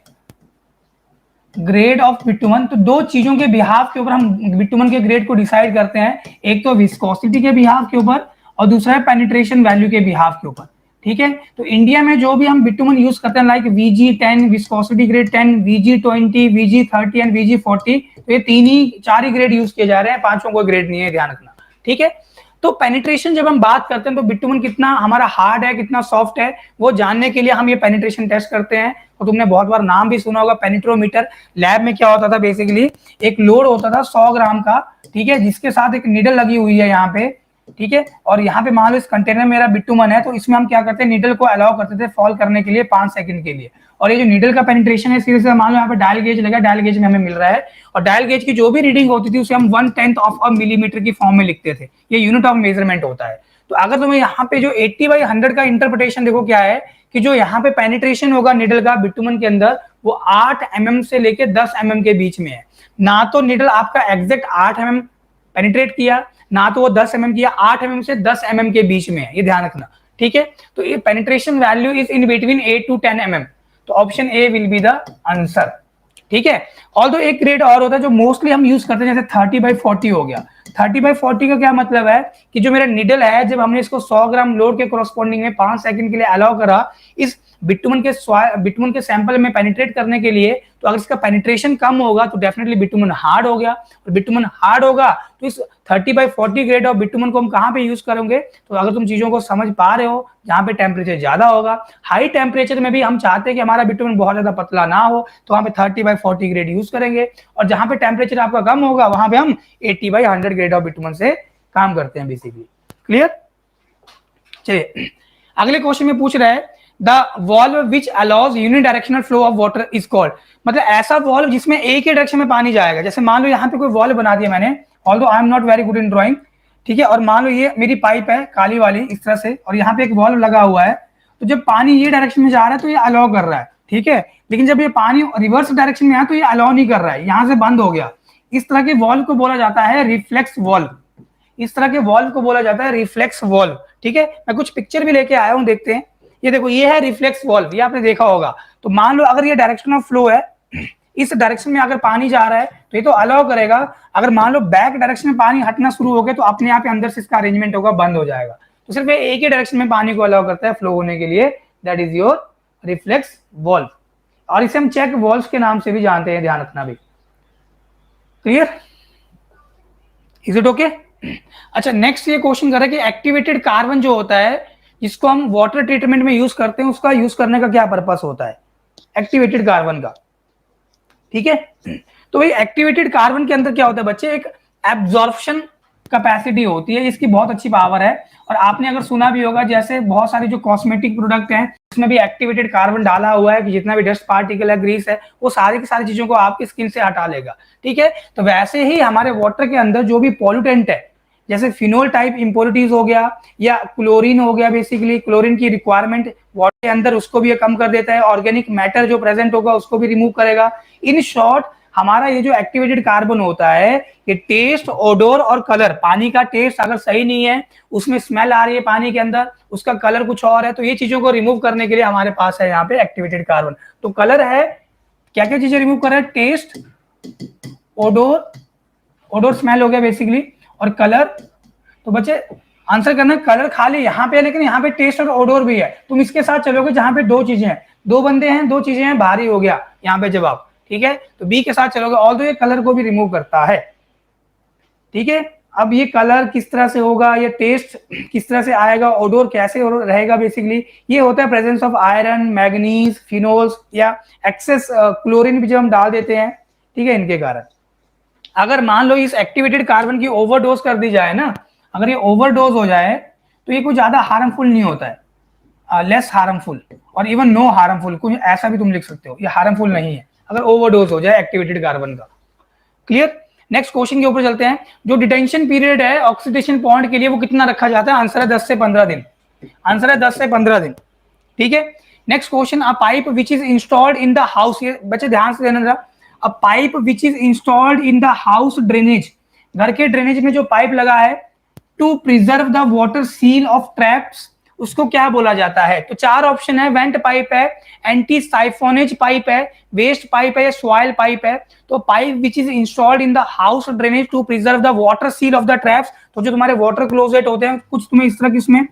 ग्रेड ऑफ बिटुमन, तो 2 चीजों के बिहाफ के ऊपर हम बिटुमन के ग्रेड को डिसाइड करते हैं, एक तो विस्कोसिटी के बिहाफ के ऊपर और दूसरा है पेनिट्रेशन वैल्यू के बिहाफ के ऊपर, ठीक है। तो इंडिया में जो भी हम बिटुमन यूज करते हैं like VG10 viscosity grade 10, VG20, VG30 and VG40, तो ये 4 ही ग्रेड यूज किए जा रहे हैं, 5वां कोई ग्रेड नहीं है, ध्यान रखना, ठीक है। तो पेनिट्रेशन जब हम बात करते हैं तो बिटुमन कितना हमारा हार्ड है, कितना सॉफ्ट है, वो जानने के लिए हम ये पेनिट्रेशन टेस्ट करते हैं। और तुमने बहुत बार नाम भी सुना होगा पेनिट्रोमीटर। लैब में क्या होता था, बेसिकली एक लोड होता था 100 ग्राम का, ठीक है, जिसके साथ एक नीडल लगी हुई है यहाँ पे, ठीक है। और यहाँ पे मान लो इस कंटेनर में मेरा बिटुमन है, तो इसमें हम क्या करते हैं, नीडल को अलाउ करते थे फॉल करने के लिए 5 सेकंड के लिए। और ये जो नीडल का पेनिट्रेशन है, सीधे से मान लो यहाँ पे डायल गेज लगा, डायल गेज में हमें मिल रहा है, और डायल गेज की जो भी रीडिंग होती थी उसे हम 1/10 ऑफ अ मिलीमीटर की फॉर्म में लिखते थे, ये यूनिट ऑफ मेजरमेंट होता है। तो अगर तुम्हें यहाँ पे जो 80/100 का इंटरप्रिटेशन देखो क्या है, कि जो यहाँ पे पेनिट्रेशन होगा निडल का बिटुमन के अंदर, वो 8 mm से लेके 10 mm के बीच में है। ना तो निडल आपका एग्जैक्ट 8 mm पेनिट्रेट किया, ना तो वो 10 mm किया, 8 mm से 10 mm के बीच में है, ये ध्यान रखना, ठीक है। तो ये penetration value is in between 8 to 10 mm। तो option A will be the answer. ठीक है। ऑल्दो एक ग्रेड और होता है जो मोस्टली हम यूज करते हैं, जैसे 30/40 हो गया। 30/40 का क्या मतलब है कि जो मेरा निडल है, जब हमने इसको 100 ग्राम लोड के कोरस्पॉन्डिंग में 5 सेकंड के लिए अलाउ करा इस बिटुमन के सैंपल में पेनिट्रेट करने के लिए, तो अगर इसका पेनिट्रेशन कम होगा तो डेफिनेटली बिटुमन हार्ड हो गया, और बिटुमन हार्ड होगा तो इस 30/40 ग्रेड ऑफ बिटुमन को हम कहां पे यूज करेंगे? तो अगर तुम चीजों को समझ पा रहे हो, जहां पे टेम्परेचर ज्यादा होगा, हाई टेम्परेचर में भी हम चाहते हैं कि हमारा बिटुमन बहुत ज्यादा पतला ना हो, तो वहां पे 30/40 ग्रेड यूज करेंगे, और जहां पे टेम्परेचर आपका कम होगा वहां पे हम 80/100 ग्रेड ऑफ बिटुमन से काम करते हैं बेसिकली। क्लियर? चलिए अगले क्वेश्चन में पूछ रहा है the valve which allows unidirectional flow of water is called. मतलब ऐसा वॉल्व जिसमें एक ही डायरेक्शन में पानी जाएगा। जैसे मान लो यहाँ पे कोई वॉल्व बना दिया मैंने, although I am not very good in drawing, ठीक है, और मान लो ये मेरी पाइप है काली वाली इस तरह से, और यहाँ पे एक वॉल्व लगा हुआ है, तो जब पानी ये डायरेक्शन में जा रहा है तो ये अलाउ कर रहा है, ठीक है, लेकिन जब ये पानी रिवर्स डायरेक्शन में आया तो ये अलाउ नहीं कर रहा है, यहाँ से बंद हो गया। इस तरह के वॉल्व को बोला जाता है रिफ्लेक्स वॉल्व। इस तरह के वॉल्व को बोला जाता है रिफ्लेक्स वॉल्व। ठीक है, मैं कुछ पिक्चर भी लेके आया हूं, देखते हैं। ये देखो, ये है रिफ्लेक्स वॉल्व, ये आपने देखा होगा। तो मान लो अगर ये डायरेक्शन ऑफ फ्लो है, इस डायरेक्शन में अगर पानी जा रहा है तो ये तो अलाउ करेगा। अगर मान लो बैक डायरेक्शन में पानी हटना शुरू हो गया तो अपने आप अंदर से इसका अरेंजमेंट होगा, बंद हो जाएगा। तो सिर्फ एक ही डायरेक्शन में पानी को अलाउ करता है फ्लो होने के लिए, that is your reflex valve. और इसे हम चेक वॉल्व के नाम से भी जानते हैं, ध्यान रखना भी। क्लियर? Is it okay? अच्छा, नेक्स्ट ये क्वेश्चन कर रहा है कि एक्टिवेटेड कार्बन जो होता है जिसको हम वाटर ट्रीटमेंट में यूज करते हैं, उसका यूज करने का क्या पर्पस होता है एक्टिवेटेड कार्बन का। ठीक है, तो भाई एक्टिवेटेड कार्बन के अंदर क्या होता है बच्चे, एक एब्जॉर्प्शन कैपेसिटी होती है, इसकी बहुत अच्छी पावर है। और आपने अगर सुना भी होगा, जैसे बहुत सारे जो कॉस्मेटिक प्रोडक्ट हैं उसमें भी एक्टिवेटेड कार्बन डाला हुआ है कि जितना भी डस्ट पार्टिकल है, ग्रीस है, वो सारी की सारी चीजों को आपकी स्किन से हटा लेगा। ठीक है, तो वैसे ही हमारे वाटर के अंदर जो भी पॉल्यूटेंट है, जैसे फिनोल टाइप इंप्योरिटीज हो गया या क्लोरीन हो गया, बेसिकली क्लोरीन की रिक्वायरमेंट वाटर के अंदर उसको भी ये कम कर देता है, ऑर्गेनिक मैटर जो प्रेजेंट होगा उसको भी रिमूव करेगा। इन शॉर्ट हमारा ये जो एक्टिवेटेड कार्बन होता है, ये टेस्ट, ओडोर और कलर, पानी का टेस्ट अगर सही नहीं है, उसमें स्मेल आ रही है पानी के अंदर, उसका कलर कुछ और है, तो ये चीजों को रिमूव करने के लिए हमारे पास है यहाँ पे एक्टिवेटेड कार्बन। तो कलर है, क्या क्या चीजें रिमूव कर रहा है, टेस्ट, ओडोर, ओडोर स्मेल हो गया बेसिकली, और कलर। तो बच्चे आंसर करना, कलर खाली यहाँ पे है लेकिन यहाँ पे टेस्ट और ओडोर भी है। तुम इसके साथ चलोगे जहां पे दो चीजें हैं, दो बंदे हैं, दो चीजें हैं, भारी हो गया यहाँ पे जवाब। ठीक है, तो बी के साथ चलोगे, ऑल्दो ये कलर को भी रिमूव करता है। ठीक है, अब ये कलर किस तरह से होगा, ये टेस्ट किस तरह से आएगा, ओडोर कैसे रहेगा, बेसिकली ये होता है presence of iron, manganese, phenols या एक्सेस क्लोरीन भी जब हम डाल देते हैं, ठीक है, इनके कारण। अगर मान लो इस एक्टिवेटेड कार्बन की ओवरडोज कर दी जाए ना, अगर ये ओवरडोज हो जाए तो ये कुछ ज्यादा हार्मफुल नहीं होता है, लेस हार्मफुल और इवन नो हार्मफुल, कुछ ऐसा भी तुम लिख सकते हो, ये हार्मफुल नहीं है अगर ओवरडोज हो जाए एक्टिवेटेड कार्बन का। क्लियर? नेक्स्ट क्वेश्चन के ऊपर चलते हैं। जो डिटेंशन पीरियड है ऑक्सीडेशन पॉइंट के लिए वो कितना रखा जाता है? आंसर है 10 से 15 दिन। आंसर है 10 से 15 दिन। ठीक है, next question, a pipe which is installed in the house, ये बच्चे ध्यान से देना जरा, a pipe which is installed in the house drainage, घर के ड्रेनेज में जो पाइप लगा है, to preserve the water seal of traps, उसको क्या बोला जाता है? तो चार ऑप्शन है, वेंट पाइप है, एंटी साइफोनेज पाइप है, वेस्ट पाइप है, सॉइल पाइप है। तो pipe which is installed in the house drainage to preserve the water seal of the traps, तो जो तुम्हारे वाटर क्लोजेट होते हैं, कुछ तुम्हें इस तरह की इसमें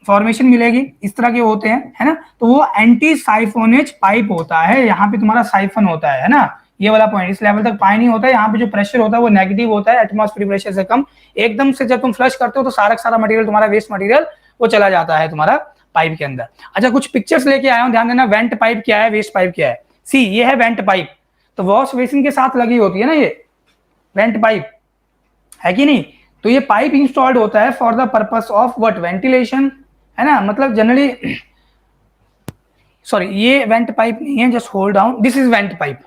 फॉर्मेशन मिलेगी, इस तरह के होते हैं, है ना, तो वो एंटी साइफोनेज पाइप होता है। यहाँ पे तुम्हारा साइफन होता है ना, ये वाला पॉइंट, इस लेवल तक पानी होता है, यहाँ पे जो प्रेशर होता है वो नेगेटिव होता है, एटमॉस्फेरिक प्रेशर से कम। एकदम से जब तुम फ्लश करते हो तो सारा सारा मटेरियल, तुम्हारा वेस्ट मटेरियल वो चला जाता है तुम्हारा पाइप के अंदर। अच्छा, कुछ पिक्चर्स लेके आया हूं, ध्यान देना, वेंट पाइप क्या है, वेस्ट पाइप क्या है। सी, ये है वेंट पाइप, तो वॉश बेसिन के साथ लगी होती है ना ये वेंट पाइप, है कि नहीं? तो ये पाइप इंस्टॉल्ड होता है for the purpose of what, ventilation, है ना, मतलब जनरली, सॉरी ये वेंट पाइप नहीं है, just hold down, this is went pipe,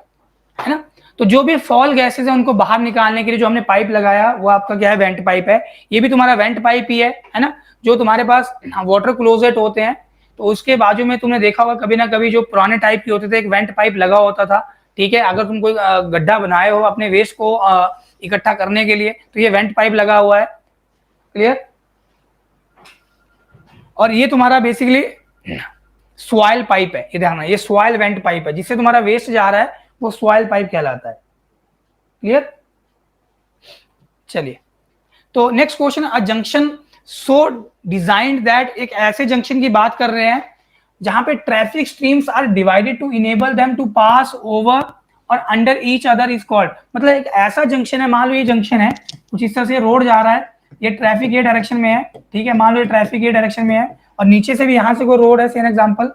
है ना। तो जो भी फॉल गैसेस है उनको बाहर निकालने के लिए जो हमने पाइप लगाया वो आपका क्या है, वेंट पाइप है। ये भी तुम्हारा वेंट पाइप ही है ना। जो तुम्हारे पास वाटर क्लोजेट होते हैं तो उसके बाजू में तुमने देखा होगा कभी ना कभी, जो पुराने टाइप के होते थे, एक वेंट पाइप लगा होता था। ठीक है, अगर तुम कोई गड्ढा बनाए हो अपने वेस्ट को इकट्ठा करने के लिए तो ये वेंट पाइप लगा हुआ है। क्लियर? और ये तुम्हारा बेसिकली सॉइल पाइप है, ये ध्यान, ये सॉइल वेंट पाइप है, जिससे तुम्हारा वेस्ट जा रहा है वो सॉइल पाइप कहलाता है। क्लियर? चलिए, तो next question, a junction so designed that, एक ऐसे जंक्शन की बात कर रहे हैं जहां पे traffic streams are divided to enable them to pass over और under each other is called. मतलब एक ऐसा जंक्शन है, मान लो ये जंक्शन है, कुछ इस तरह से रोड जा रहा है, ये ट्रैफिक ये डायरेक्शन में है, ठीक है, मान लो ये ट्रैफिक ये डायरेक्शन में है और नीचे से भी यहां से कोई रोड है, सेम एग्जांपल,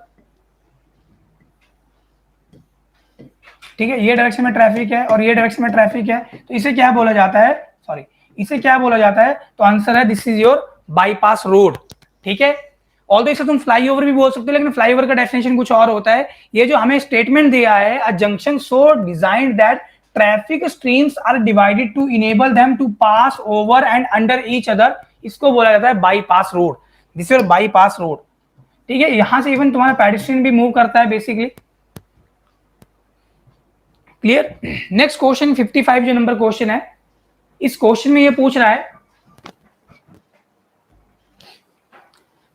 ठीक है, ये डायरेक्शन में ट्रैफिक है और ये डायरेक्शन में ट्रैफिक है, तो इसे क्या बोला जाता है, सॉरी, इसे क्या बोला जाता है, तो आंसर है this is your bypass road. ठीक है, ऑल्दो इसे तुम फ्लाईओवर भी बोल सकते हो, लेकिन फ्लाईओवर का डेफिनेशन कुछ और होता है। ये जो हमें स्टेटमेंट दिया है, a junction so designed that traffic streams are divided to enable them to pass over and under each other, इसको बोला जाता है bypass road. This is bypass road. ठीक है, यहां से इवन तुम्हारा पेडेस्ट्रियन भी मूव करता है बेसिकली। क्लियर? नेक्स्ट क्वेश्चन 55 जो नंबर क्वेश्चन है, इस क्वेश्चन में ये पूछ रहा है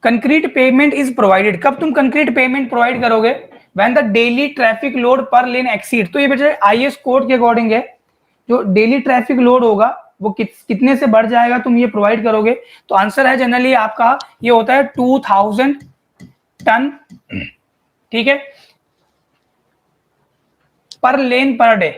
कंक्रीट पेमेंट इज प्रोवाइडेड। कब तुम कंक्रीट पेमेंट प्रोवाइड करोगे? When the daily traffic load पर लेन एक्सीड। तो ये बेटा आईएस कोड के अकॉर्डिंग है, जो डेली ट्रैफिक लोड होगा वो कितने से बढ़ जाएगा तुम ये प्रोवाइड करोगे। तो आंसर है जनरली आपका ये होता है 2000 टन, ठीक है, पर लेन पर डे।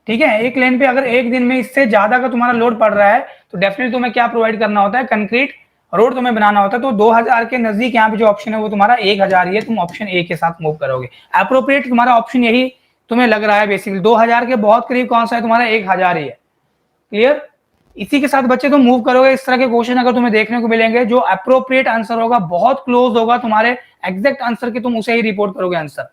ठीक है, एक लेन पे अगर एक दिन में इससे ज्यादा का तुम्हारा लोड पड़ रहा है तो डेफिनेटली तुम्हें क्या प्रोवाइड करना होता है, कंक्रीट रोड तुम्हें बनाना होता है। तो 2000 के नजदीक यहाँ पे जो ऑप्शन है वो तुम्हारा 1000 ही है, तुम ऑप्शन ए के साथ मूव करोगे। अप्रोप्रिएट तुम्हारा ऑप्शन यही तुम्हें लग रहा है बेसिकली। 2000 के बहुत करीब कौन सा है तुम्हारा, 1000 ही है। क्लियर? इसी के साथ बच्चे तुम मूव करोगे। इस तरह के क्वेश्चन अगर तुम्हें देखने को मिलेंगे, जो अप्रोप्रिएट आंसर होगा, बहुत क्लोज होगा तुम्हारे एग्जैक्ट आंसर के, तुम उसे ही रिपोर्ट करोगे आंसर।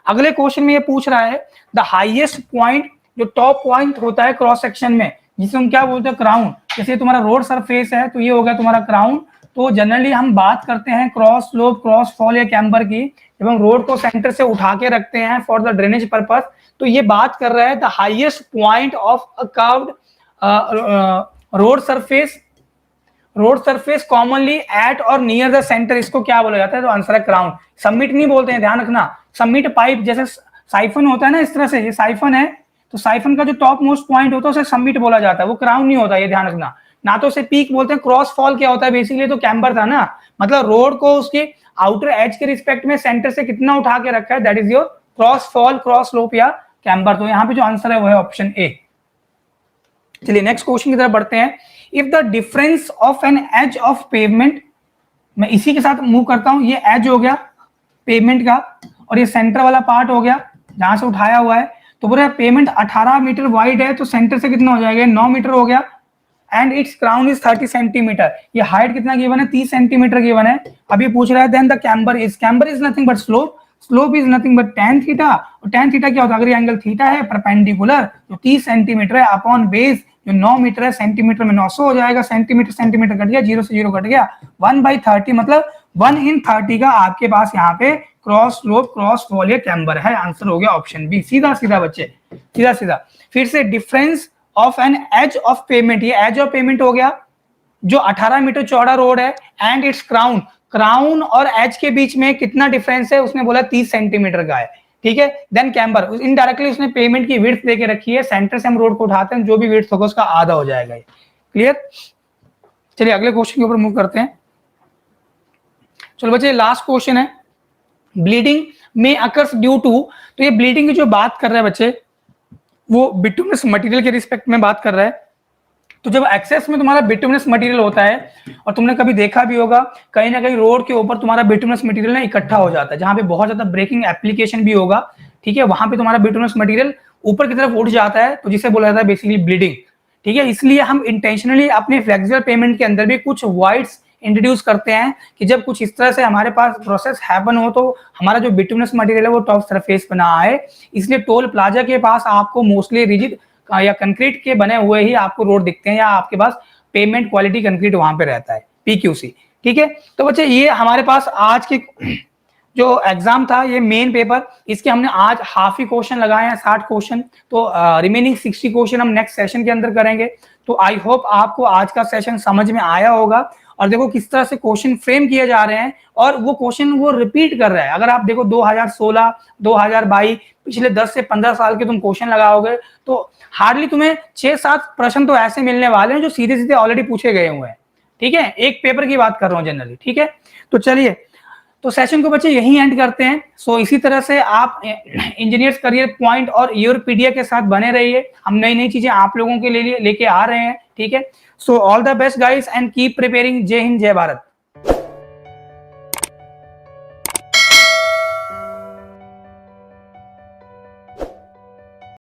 अगले क्वेश्चन में ये पूछ रहा है द हाईएस्ट पॉइंट, जो टॉप पॉइंट होता है क्रॉस सेक्शन में, जिसे हम क्या बोलते हैं, क्राउन। जैसे तुम्हारा रोड सरफेस है तो ये हो गया तुम्हारा क्राउन। तो जनरली हम बात करते हैं क्रॉस स्लोप, क्रॉस फॉल या कैम्बर की, जब हम रोड को सेंटर से उठा के रखते हैं फॉर द ड्रेनेज पर्पस। तो ये बात कर रहा है the highest point of a curved road surface, road surface commonly at और नियर द सेंटर, इसको क्या बोला जाता है, तो आंसर है क्राउन। सबमिट नहीं बोलते हैं, ध्यान रखना। सबमिट पाइप जैसे साइफन होता है ना, इस तरह से ये साइफन है, तो साइफन का जो टॉप मोस्ट पॉइंट होता है उसे सबमिट बोला जाता है, वो क्राउन नहीं होता, ये ध्यान रखना। ना तो उसे पीक बोलते हैं। क्रॉस फॉल क्या होता है बेसिकली, तो कैम्बर था ना, मतलब रोड को उसके आउटर एज के रिस्पेक्ट में सेंटर से कितना उठा के रखा है, that is your cross fall, cross slope या कैम्बर। तो यहाँ पे जो आंसर है वो है ऑप्शन ए। चलिए नेक्स्ट क्वेश्चन की तरफ बढ़ते हैं। If the difference of an edge of pavement, मैं इसी के साथ मूव करता हूं, ये एज हो गया पेवमेंट का और ये सेंटर वाला पार्ट हो गया जहां से उठाया हुआ है। तो बोला पेमेंट 18 मीटर वाइड है, तो सेंटर से कितना हो जाएगा, 9 मीटर हो गया। And its crown is 30 centimetre, ये हाइट कितना गिवन है, 30 सेंटीमीटर गिवन है। अभी पूछ रहा है then the camber is nothing but slope, slope is nothing but tan theta. और tan थीटा क्या होता है, अगर ये एंगल थीटा है परपेंडिकुलर तो 30 सेंटीमीटर है अपॉन बेस जो 9 मीटर है, सेंटीमीटर में 900 हो जाएगा, सेंटीमीटर सेंटीमीटर कट गया, 0 से 0 कट गया, 1/30 मतलब 1/30 का आपके पास यहाँ पे क्रॉस स्लोप, क्रॉस फॉल या कैम्बर है। आंसर हो गया ऑप्शन बी। सीधा सीधा बच्चे, सीधा सीधा। फिर से difference of an edge of pavement, ये एज ऑफ पेमेंट हो गया जो 18 मीटर चौड़ा रोड है, एंड इट्स क्राउन, क्राउन और एज के बीच में कितना डिफरेंस है, उसने बोला 30 सेंटीमीटर का है। ठीक है, देन कैम्बर, इनडायरेक्टली उसने पेमेंट की विड्थ देके रखी है, सेंटर से हम रोड को उठाते हैं, जो भी विड्थ होगा उसका आधा हो जाएगा। क्लियर? चलिए अगले क्वेश्चन के ऊपर मूव करते हैं। चलो बच्चे लास्ट क्वेश्चन है, ब्लीडिंग में अकर्स ड्यू टू। तो ये ब्लीडिंग की जो बात कर रहा है बच्चे, वो बिटुमिनस मटेरियल के रिस्पेक्ट में बात कर रहा है। तो जब एक्सेस में तुम्हारा बिटुमिनस मटेरियल होता है, और तुमने कभी देखा भी होगा कहीं ना कहीं रोड के ऊपर तुम्हारा बिटुमिनस मटेरियल ना इकट्ठा हो जाता है, जहां पे बहुत ज्यादा ब्रेकिंग एप्लीकेशन भी होगा, ठीक है, वहां पे तुम्हारा बिटुमिनस मटेरियल ऊपर की तरफ उठ जाता है, तो जिसे बोला जाता है बेसिकली ब्लीडिंग। ठीक है, इसलिए हम इंटेंशनली अपने फ्लेक्सिबल पेमेंट के अंदर भी कुछ वाइड्स इंट्रोड्यूस करते हैं कि जब कुछ इस तरह से हमारे पास प्रोसेस हैपन हो तो हमारा जो बिटुमिनस मटेरियल है वो टॉप सरफेस पे ना आए। इसलिए टोल प्लाजा के पास आपको मोस्टली रिजिड या कंक्रीट के बने हुए ही आपको रोड दिखते हैं, या आपके पास पेमेंट क्वालिटी कंक्रीट वहां पे रहता है, पीक्यूसी। ठीक है, तो बच्चे ये हमारे पास आज के जो एग्जाम था, ये मेन पेपर, इसके हमने आज हाफ ही क्वेश्चन लगाए हैं, 60 क्वेश्चन। तो रिमेनिंग 60 क्वेश्चन हम नेक्स्ट सेशन के अंदर करेंगे। तो आई होप आपको आज का सेशन समझ में आया होगा, और देखो किस तरह से क्वेश्चन फ्रेम किए जा रहे हैं और वो क्वेश्चन वो रिपीट कर रहा है। अगर आप देखो 2016, 2022 पिछले 10 से 15 साल के तुम क्वेश्चन लगाओगे तो हार्डली तुम्हें 6-7 प्रश्न तो ऐसे मिलने वाले हैं जो सीधे सीधे ऑलरेडी पूछे गए हुए हैं। ठीक है, एक पेपर की बात कर रहा हूं जनरली। ठीक है, तो चलिए, तो सेशन को बच्चे यही एंड करते हैं। सो इसी तरह से आप इंजीनियर्स करियर पॉइंट और यूरोपीडिया के साथ बने रहिए। हम नई नई चीजें आप लोगों के लिए लेके आ रहे हैं। ठीक है, so all the best guys and keep preparing. जय हिंद, जय भारत।